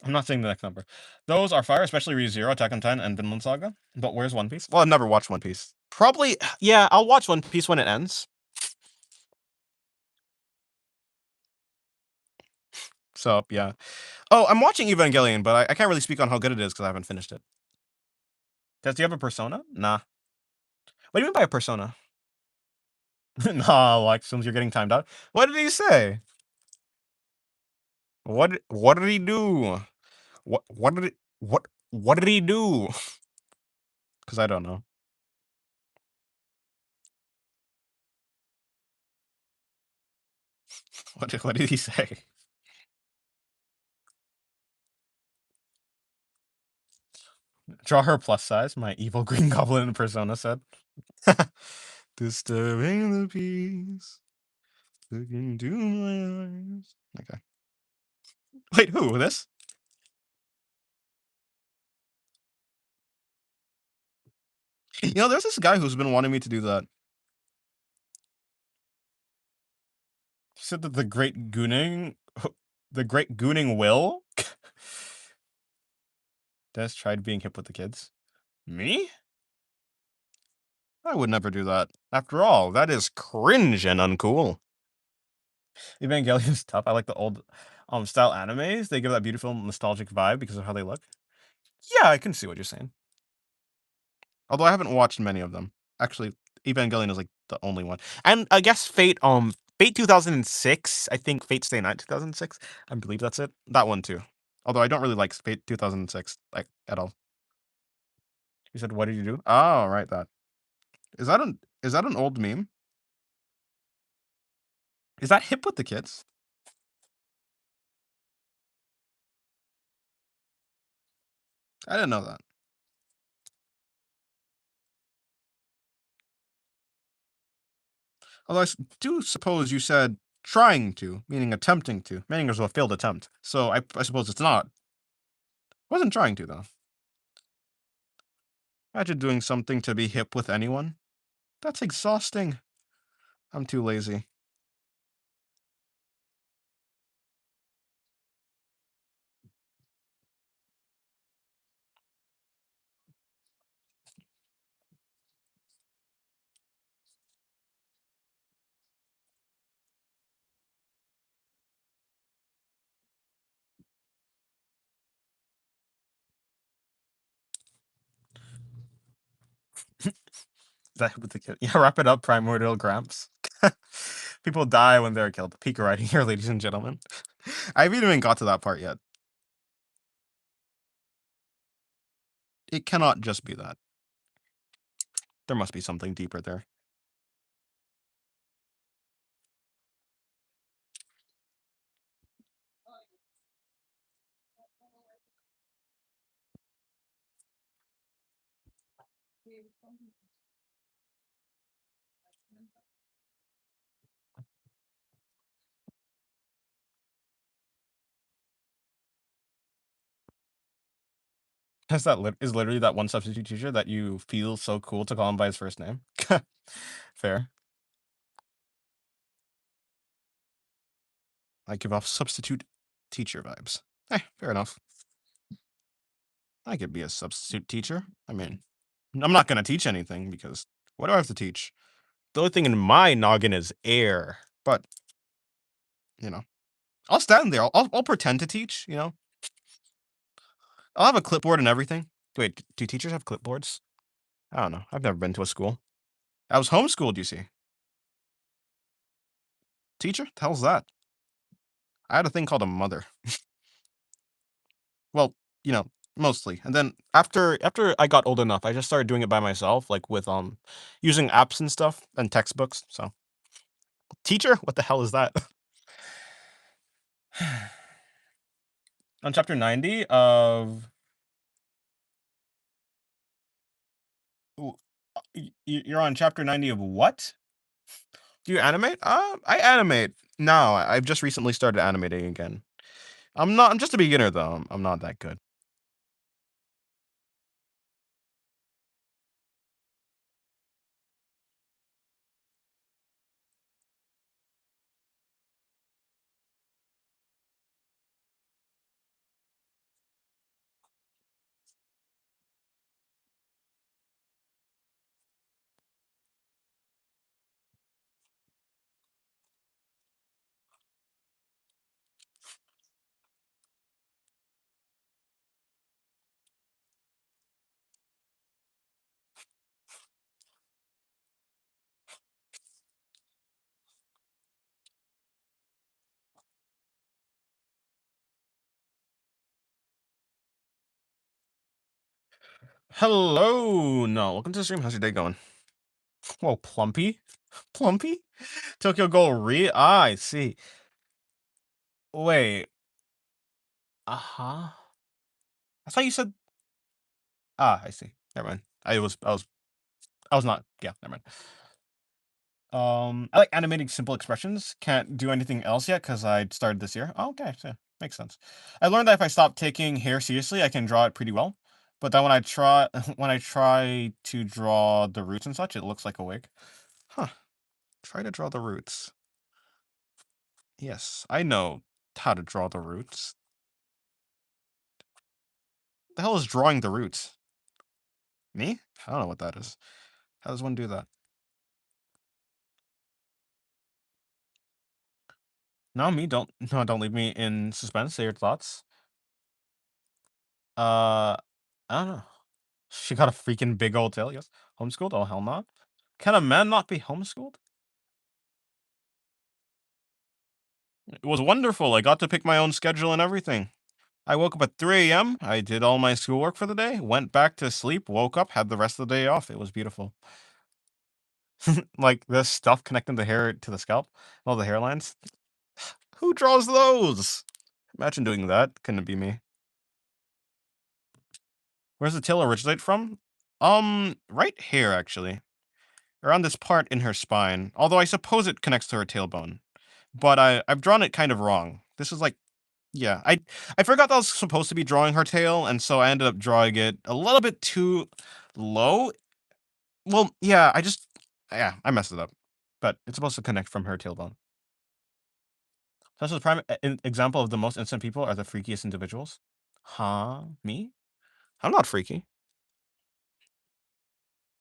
I'm not saying the next number. Those are fire, especially ReZero, Attack on Titan, and Vinland Saga. But where's One Piece? Well, I've never watched One Piece. Probably, yeah, I'll watch One Piece when it ends. So, yeah. Oh, I'm watching Evangelion, but I can't really speak on how good it is because I haven't finished it. Does he have a persona? Nah. What do you mean by a persona? Nah, like, since you're getting timed out. What did he say? What did he do? What did he do? Because I don't know. What did he say? Draw her plus size, my evil green goblin persona said. Disturbing the peace. Looking into my eyes. Okay. Wait, who? This? You know, there's this guy who's been wanting me to do that. He said that the great gooning will. Des tried being hip with the kids. Me? I would never do that. After all, that is cringe and uncool. Evangelion's tough. I like the old style animes. They give that beautiful nostalgic vibe because of how they look. Yeah, I can see what you're saying. Although I haven't watched many of them. Actually, Evangelion is like the only one. And I guess Fate 2006. I think Fate Stay Night 2006. I believe that's it. That one too. Although I don't really like Fate 2006 like at all. You said what did you do? Oh, right, that. Is that an old meme? Is that hip with the kids? I didn't know that. Although do suppose you said trying to, meaning attempting to, meaning it was a failed attempt. So I suppose it's not. Wasn't trying to though. Imagine doing something to be hip with anyone. That's exhausting. I'm too lazy. That with the kid. Yeah, wrap it up, primordial gramps. People die when they're killed. Peak writing here, ladies and gentlemen. I haven't even got to that part yet. It cannot just be that. There must be something deeper there. Is literally that one substitute teacher that you feel so cool to call him by his first name. Fair. I give off substitute teacher vibes. Fair enough. I could be a substitute teacher. I mean, I'm not gonna teach anything because what do I have to teach? The only thing in my noggin is air. But you know, I'll stand there. I'll pretend to teach. I'll have a clipboard and everything. Wait, do teachers have clipboards? I don't know. I've never been to a school. I was homeschooled, you see. Teacher? The hell's that? I had a thing called a mother. Well, mostly. And then after I got old enough, I just started doing it by myself, like with using apps and stuff and textbooks. So teacher? What the hell is that? On chapter 90 of Ooh, you're on chapter 90 of what? Do you animate? I animate. No, I've just recently started animating again. I'm just a beginner though. I'm not that good. Hello, no, welcome to the stream. How's your day going? Whoa, Plumpy, Plumpy, Tokyo Ghoul I see. Wait, uh-huh. I thought you said. I see. Never mind. I was not. Yeah, never mind. I like animating simple expressions. Can't do anything else yet because I started this year. Oh, okay, so makes sense. I learned that if I stop taking hair seriously, I can draw it pretty well. But then when I try when I try to draw the roots and such, it looks like a wig. Huh. Try to draw the roots. Yes, I know how to draw the roots. The hell is drawing the roots? Me? I don't know what that is. How does one do that? No, me. Don't no. Don't leave me in suspense. Say your thoughts. I don't know. She got a freaking big old tail. Yes. Homeschooled? Oh hell not. Can a man not be homeschooled? It was wonderful. I got to pick my own schedule and everything. I woke up at 3 a.m. I did all my schoolwork for the day, went back to sleep, woke up, had the rest of the day off. It was beautiful. Like this stuff connecting the hair to the scalp, all the hairlines. Who draws those? Imagine doing that. Couldn't it be me? Where's the tail originate from? Right here actually. Around this part in her spine. Although I suppose it connects to her tailbone. But I've drawn it kind of wrong. This is like yeah, I forgot that I was supposed to be drawing her tail, and so I ended up drawing it a little bit too low. Well, yeah, yeah, I messed it up. But it's supposed to connect from her tailbone. Such as a prime example of the most innocent people are the freakiest individuals. Huh? Me? I'm not freaky.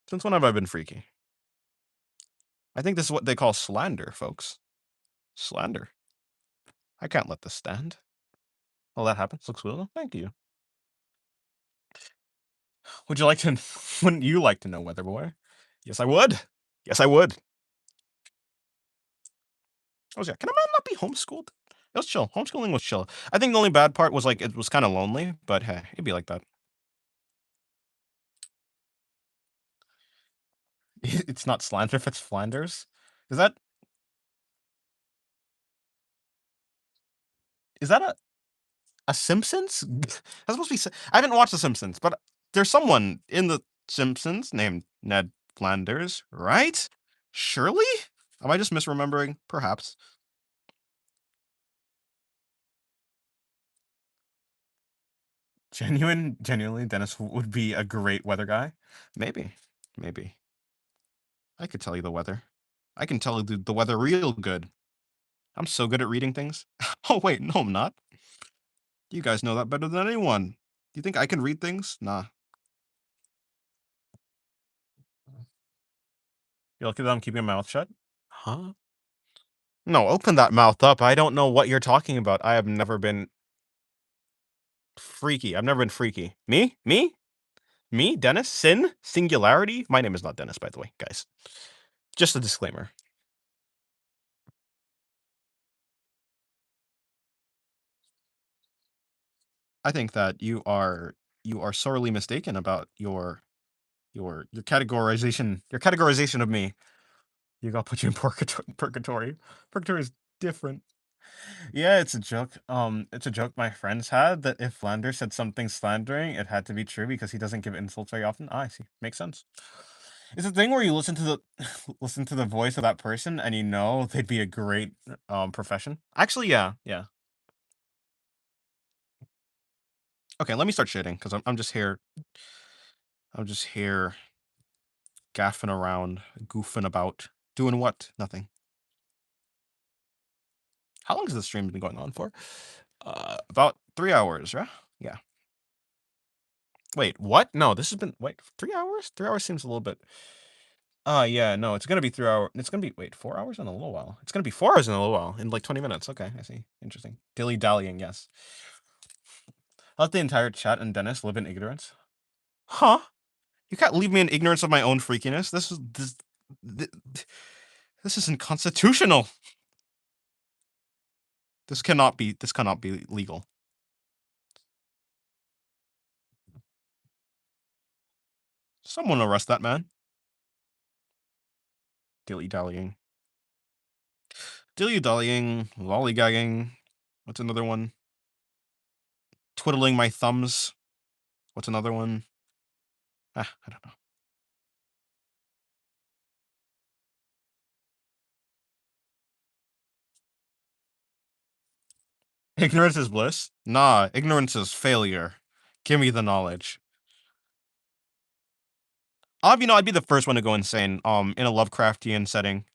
Since when have I been freaky? I think this is what they call slander, folks. Slander. I can't let this stand. Well, that happens. Looks cool. Thank you. Would you like to? Wouldn't you like to know, Weather Boy? Yes, I would. Yes, I would. I was yeah. Can a man not be homeschooled? It was chill. Homeschooling was chill. I think the only bad part was like it was kind of lonely, but hey, it'd be like that. It's not slander if it's Flanders. Is that is that a Simpsons? That's supposed to be. I haven't watched The Simpsons, but there's someone in The Simpsons named Ned Flanders, right? Surely? Am I just misremembering? Perhaps. Genuinely, Dennis would be a great weather guy. Maybe, maybe. I could tell you the weather. I can tell you the weather real good. I'm so good at reading things. Oh wait, no, I'm not. You guys know that better than anyone. Do you think I can read things? Nah. You're lucky that I'm keeping my mouth shut. Huh? No, open that mouth up. I don't know what you're talking about. I have never been freaky. I've never been freaky. Me? Me? Me? Dennis? Sin? Singularity? My name is not Dennis, by the way, guys. Just a disclaimer. I think that you are sorely mistaken about your categorization of me. You got put you in purgatory. Purgatory is different. Yeah, it's a joke. It's a joke my friends had that if Flanders said something slandering, it had to be true because he doesn't give insults very often. Ah, I see. Makes sense. It's a thing where you listen to the listen to the voice of that person and you know they'd be a great profession. Actually, yeah, yeah. Okay, let me start shitting because I'm just here gaffing around, goofing about, doing what? Nothing. How long has this stream been going on for? About 3 hours, right? Yeah. Wait, what? No, this has been 3 hours. 3 hours seems a little bit. Yeah, no, it's gonna be 3 hours. It's gonna be wait 4 hours in a little while. It's gonna be 4 hours in a little while in like 20 minutes. Okay, I see. Interesting. Dilly dallying. Yes. Let the entire chat and Dennis live in ignorance. Huh? You can't leave me in ignorance of my own freakiness. Th- this isn't constitutional. This cannot be legal. Someone arrest that man. Dilly dallying. Dilly dallying, lollygagging. What's another one? Twiddling my thumbs. What's another one? I don't know. Ignorance is bliss? Nah, ignorance is failure. Give me the knowledge. I'd be the first one to go insane. In a Lovecraftian setting.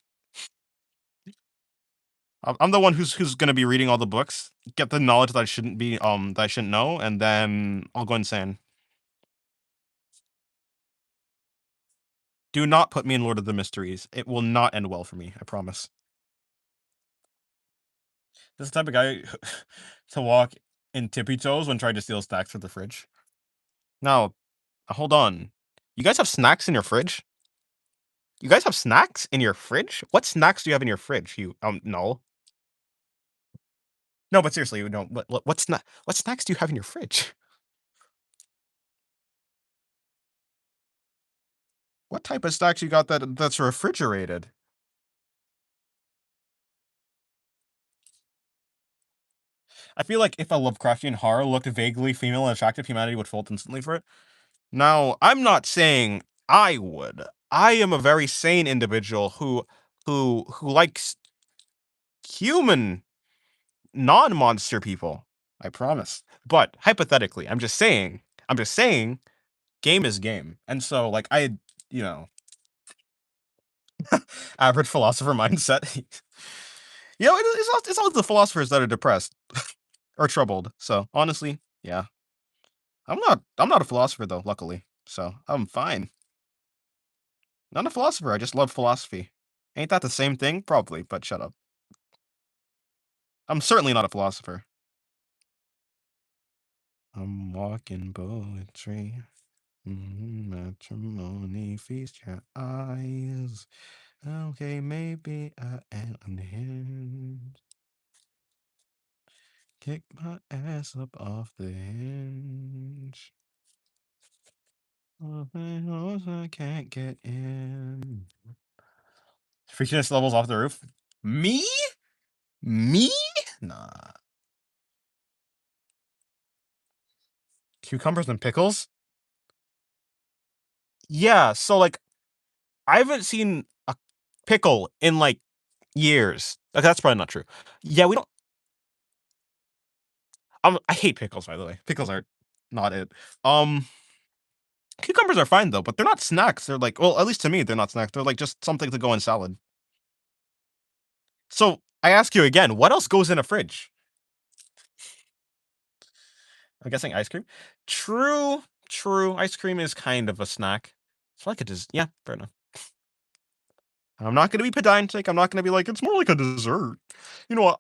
I'm the one who's gonna be reading all the books, get the knowledge that I shouldn't be, that I shouldn't know, and then I'll go insane. Do not put me in Lord of the Mysteries. It will not end well for me. I promise. This is the type of guy to walk in tippy toes when trying to steal snacks from the fridge. Now, hold on. You guys have snacks in your fridge? You guys have snacks in your fridge? What snacks do you have in your fridge? You no. No, but seriously, no. What snacks do you have in your fridge? What type of snacks you got that's refrigerated? I feel like if a Lovecraftian horror looked vaguely female and attractive, humanity would fold instantly for it. Now, I'm not saying I would. I am a very sane individual who likes human non-monster people. I promise. But hypothetically, I'm just saying game is game. And so like you know, average philosopher mindset. It's always the philosophers that are depressed or troubled. So honestly, yeah. I'm not a philosopher though, luckily. So I'm fine. Not a philosopher, I just love philosophy. Ain't that the same thing? Probably, but shut up. I'm certainly not a philosopher. I'm walking poetry. Matrimony, feast your eyes. Okay, maybe I am unhinged. Kick my ass up off the hinge. I can't get in. Freakiness levels off the roof. Me? Me? Nah. Cucumbers and pickles? Yeah, so like I haven't seen a pickle in like years. Okay, that's probably not true. Yeah, we don't I hate pickles by the way. Pickles are not it. Um Cucumbers are fine though, but they're not snacks. They're like, well, at least to me, they're not snacks. They're like just something to go in salad. So I ask you again, what else goes in a fridge? I'm guessing ice cream. True, true. Ice cream is kind of a snack. It's like it is. Yeah, fair enough. I'm not going to be pedantic. I'm not going to be like it's more like a dessert. You know,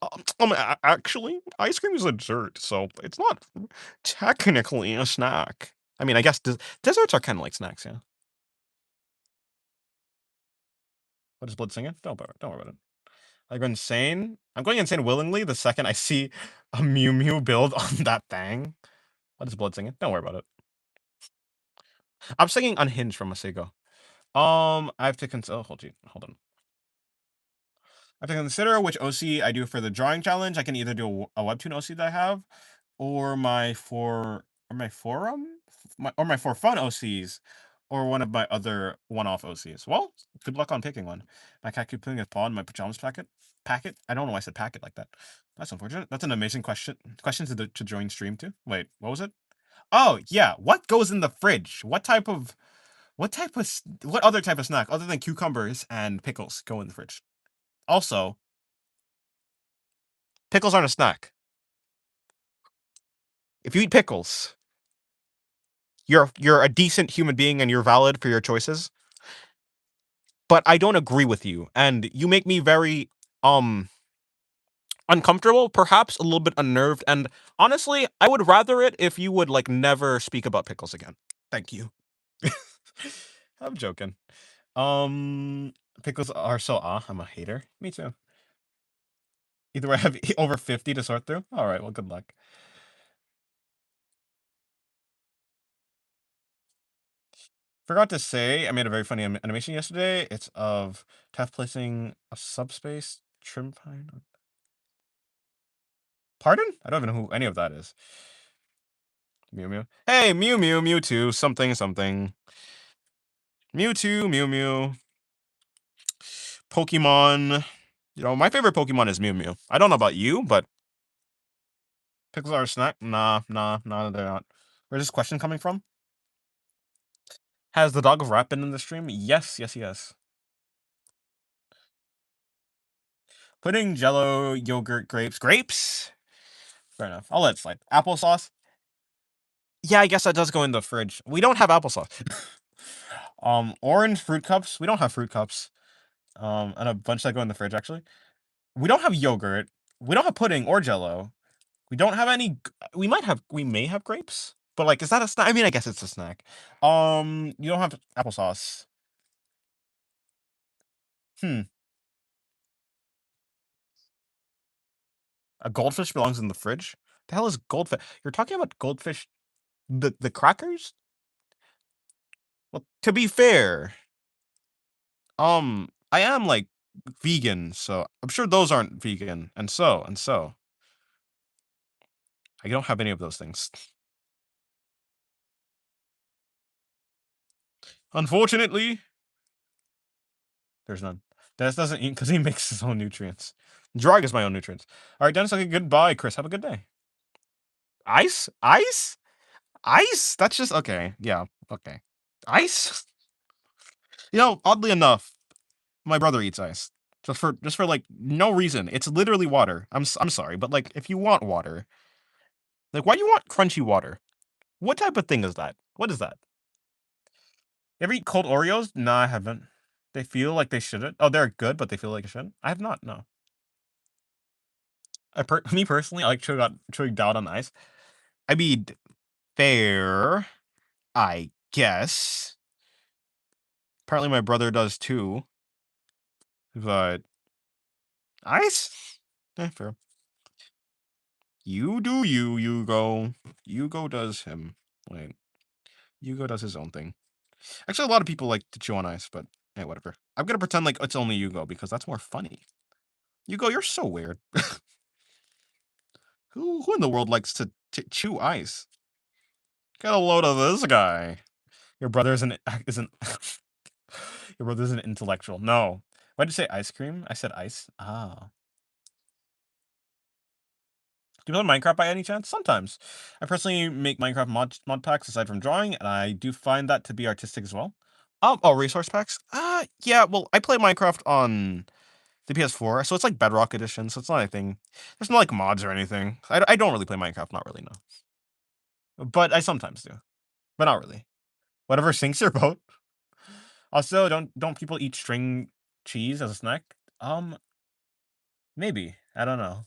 actually, ice cream is a dessert, so it's not technically a snack. I mean, I guess desserts are kind of like snacks. Yeah. What is Blood singing? Don't worry about it. I go insane. I'm going insane willingly the second I see a Mew Mew build on that thing. What is Blood singing? Don't worry about it. I'm singing Unhinged from Masego. I have to consider. Oh, hold on. I have to consider which OC I do for the drawing challenge. I can either do a webtoon OC that I have, or my for forum, my for fun OCs. or one of my other one-off OCs? Well, good luck on picking one. My cat keep putting his paw in my pajamas packet. I don't know why I said packet like that. That's unfortunate. That's an amazing question to join stream to. Wait, what was it? Oh yeah, what goes in the fridge? What other type of snack other than cucumbers and pickles go in the fridge? Also, pickles aren't a snack. If you eat pickles, you're a decent human being and you're valid for your choices. But I don't agree with you, and you make me very um uncomfortable, perhaps a little bit unnerved, and honestly, I would rather it if you would like never speak about pickles again. Thank you. I'm joking. Um, pickles are so I'm a hater. Me too. Either way, I have over 50 to sort through. All right, well, good luck. Forgot to say, I made a very funny animation yesterday. It's of Taft placing a subspace trim pine. Pardon? I don't even know who any of that is. Mew Mew. Hey, Mew Mew, Mewtwo, something, something. Mewtwo, Mew Mew. Pokemon. You know, my favorite Pokemon is Mew Mew. I don't know about you, but pickles are a snack? Nah, they're not. Where's this question coming from? Has the dog of rap been in the stream? Yes. Pudding, jello, yogurt, grapes. Grapes? Fair enough. I'll let it slide. Applesauce? Yeah, I guess that does go in the fridge. We don't have applesauce. Orange fruit cups? We don't have fruit cups. And a bunch that go in the fridge, actually. We don't have yogurt. We don't have pudding or jello. We don't have any. We may have grapes, but like, is that a snack? I mean, I guess it's a snack. You don't have applesauce. Hmm. A goldfish belongs in the fridge. The hell is goldfish? You're talking about goldfish, the crackers? Well, to be fair, I am like vegan, so I'm sure those aren't vegan, and so I don't have any of those things. Unfortunately, there's none. Dennis doesn't eat because he makes his own nutrients. Drag is my own nutrients. All right, Dennis. Okay, goodbye, Chris. Have a good day. Ice, ice, ice. That's just okay. Yeah, okay. Ice. You know, oddly enough, my brother eats ice just for like no reason. It's literally water. I'm sorry, but like if you want water, like why do you want crunchy water? What type of thing is that? What is that? You ever eat cold Oreos? No, I haven't. They feel like they shouldn't. Oh, they're good, but they feel like it shouldn't. I have not. No. Me personally, I like chewing down on ice. I mean, fair, I guess. Apparently, my brother does too. But ice? Fair. You do you, Yugo. Yugo does him. Wait, Yugo does his own thing. Actually, a lot of people like to chew on ice, but hey, whatever. I'm gonna pretend like it's only Yugo because that's more funny. Yugo, you're so weird. Who in the world likes to chew ice? Get a load of this guy. Your brother isn't your brother's an intellectual. No. Why did you say ice cream? I said ice. Ah. Do you play Minecraft by any chance? Sometimes. I personally make Minecraft mod packs aside from drawing, and I do find that to be artistic as well. Oh, resource packs? Yeah, well, I play Minecraft on the PS4, so it's like Bedrock Edition, so it's not anything. There's no like mods or anything. I don't really play Minecraft, not really, no. But I sometimes do, but not really. Whatever sinks your boat. Also, don't people eat string cheese as a snack? Maybe. I don't know.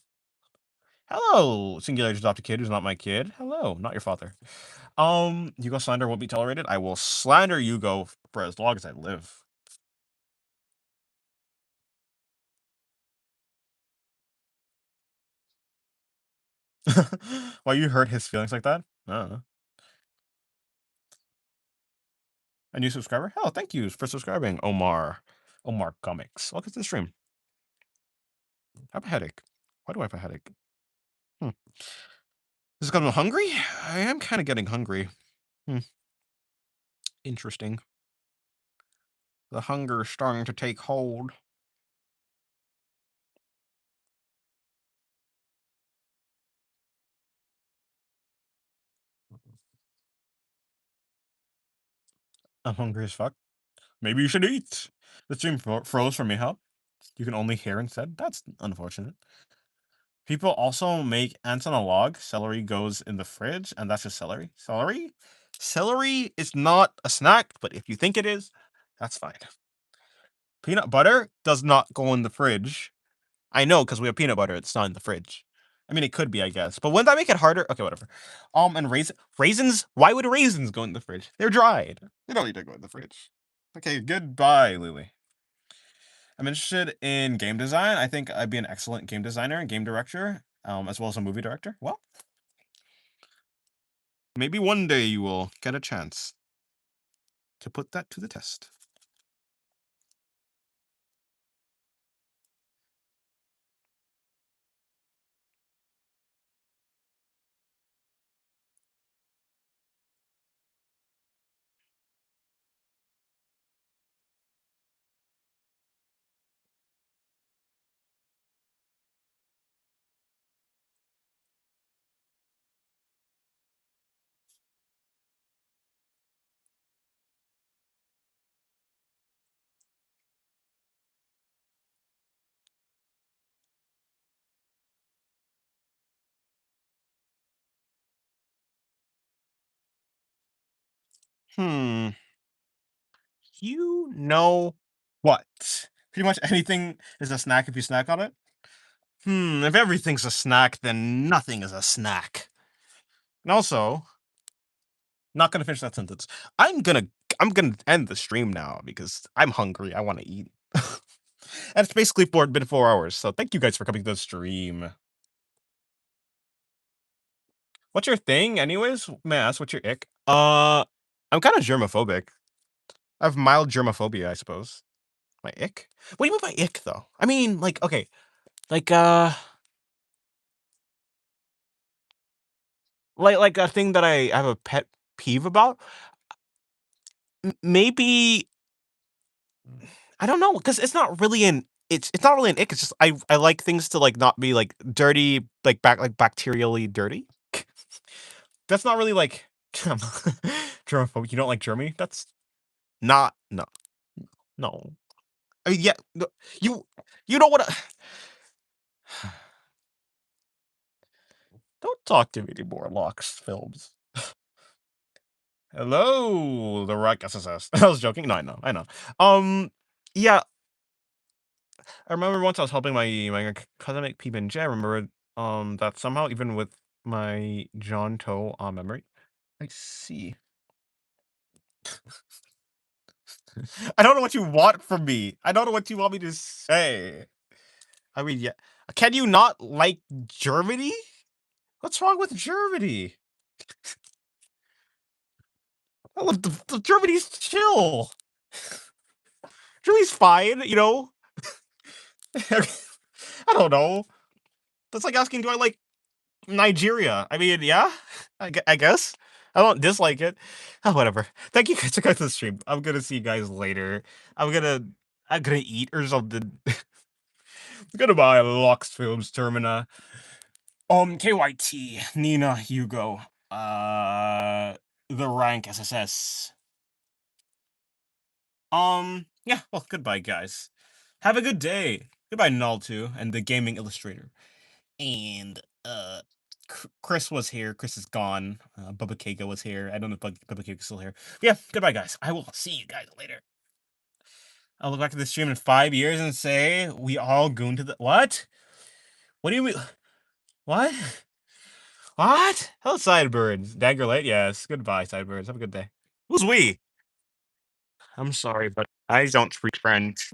Hello, singular adopted kid who's not my kid. Hello, not your father. Hugo slander won't be tolerated. I will slander Hugo for as long as I live. Why you hurt his feelings like that? I don't know. A new subscriber? Hell, thank you for subscribing, Omar. Omar Comics. Welcome to the stream. I have a headache. Why do I have a headache? Hmm. Is it because I'm hungry? I am kind of getting hungry. Hmm. Interesting. The hunger is starting to take hold. I'm hungry as fuck. Maybe you should eat. The stream froze for me, huh? You can only hear instead. That's unfortunate. People also make ants on a log. Celery goes in the fridge, and that's just celery. Celery? Celery is not a snack, but if you think it is, that's fine. Peanut butter does not go in the fridge. I know because we have peanut butter. It's not in the fridge. I mean, it could be, I guess. But wouldn't that make it harder? Okay, whatever. And raisins? Why would raisins go in the fridge? They're dried. They don't need to go in the fridge. Okay, goodbye, Lily. I'm interested in game design. I think I'd be an excellent game designer and game director, as well as a movie director. Well, maybe one day you will get a chance to put that to the test. Hmm. You know what? Pretty much anything is a snack if you snack on it. If everything's a snack, then nothing is a snack. And also, not gonna finish that sentence. I'm gonna end the stream now because I'm hungry. I want to eat. And it's basically been 4 hours. So thank you guys for coming to the stream. What's your thing, anyways? May I ask what's your ick? I'm kind of germophobic. I have mild germophobia, I suppose. My ick? What do you mean by ick, though? I mean, like, okay, like, like a thing that I have a pet peeve about. Maybe I don't know because it's not really an ick. It's just I like things to like not be like dirty, like bacterially dirty. That's not really like germophobic. You don't like Germany? That's not no. I mean, yeah, no, you you know what? Don't talk to me anymore, Locks Films. Hello, the Rock SSS. I was joking. No, I know. Yeah, I remember once I was helping my cousin make PB&J. I remember that somehow even with my John Toe memory. I see. I don't know what you want from me. I don't know what you want me to say. I mean, yeah. Can you not like Germany? What's wrong with Germany? I love the Germany's chill. Germany's fine, you know. I don't know. That's like asking, do I like Nigeria? I mean, yeah, I guess. I don't dislike it. Oh, whatever. Thank you guys for coming to the stream. I'm gonna see you guys later. I'm gonna I'm gonna eat or something. Goodbye, Lux Films Termina. KYT, Nina, Hugo, the rank SSS. Yeah, well, goodbye, guys. Have a good day. Goodbye, Null2 and the gaming illustrator. And Chris was here. Chris is gone. Bubba Keiko was here. I don't know if Bubba Keiko's still here. But yeah, goodbye, guys. I will see you guys later. I'll look back at this stream in 5 years and say we all gooned to the what? What do you mean? What? What? Hello, Sidebirds. Dagger Light, yes. Goodbye, Sidebirds. Have a good day. Who's we? I'm sorry, but I don't speak French.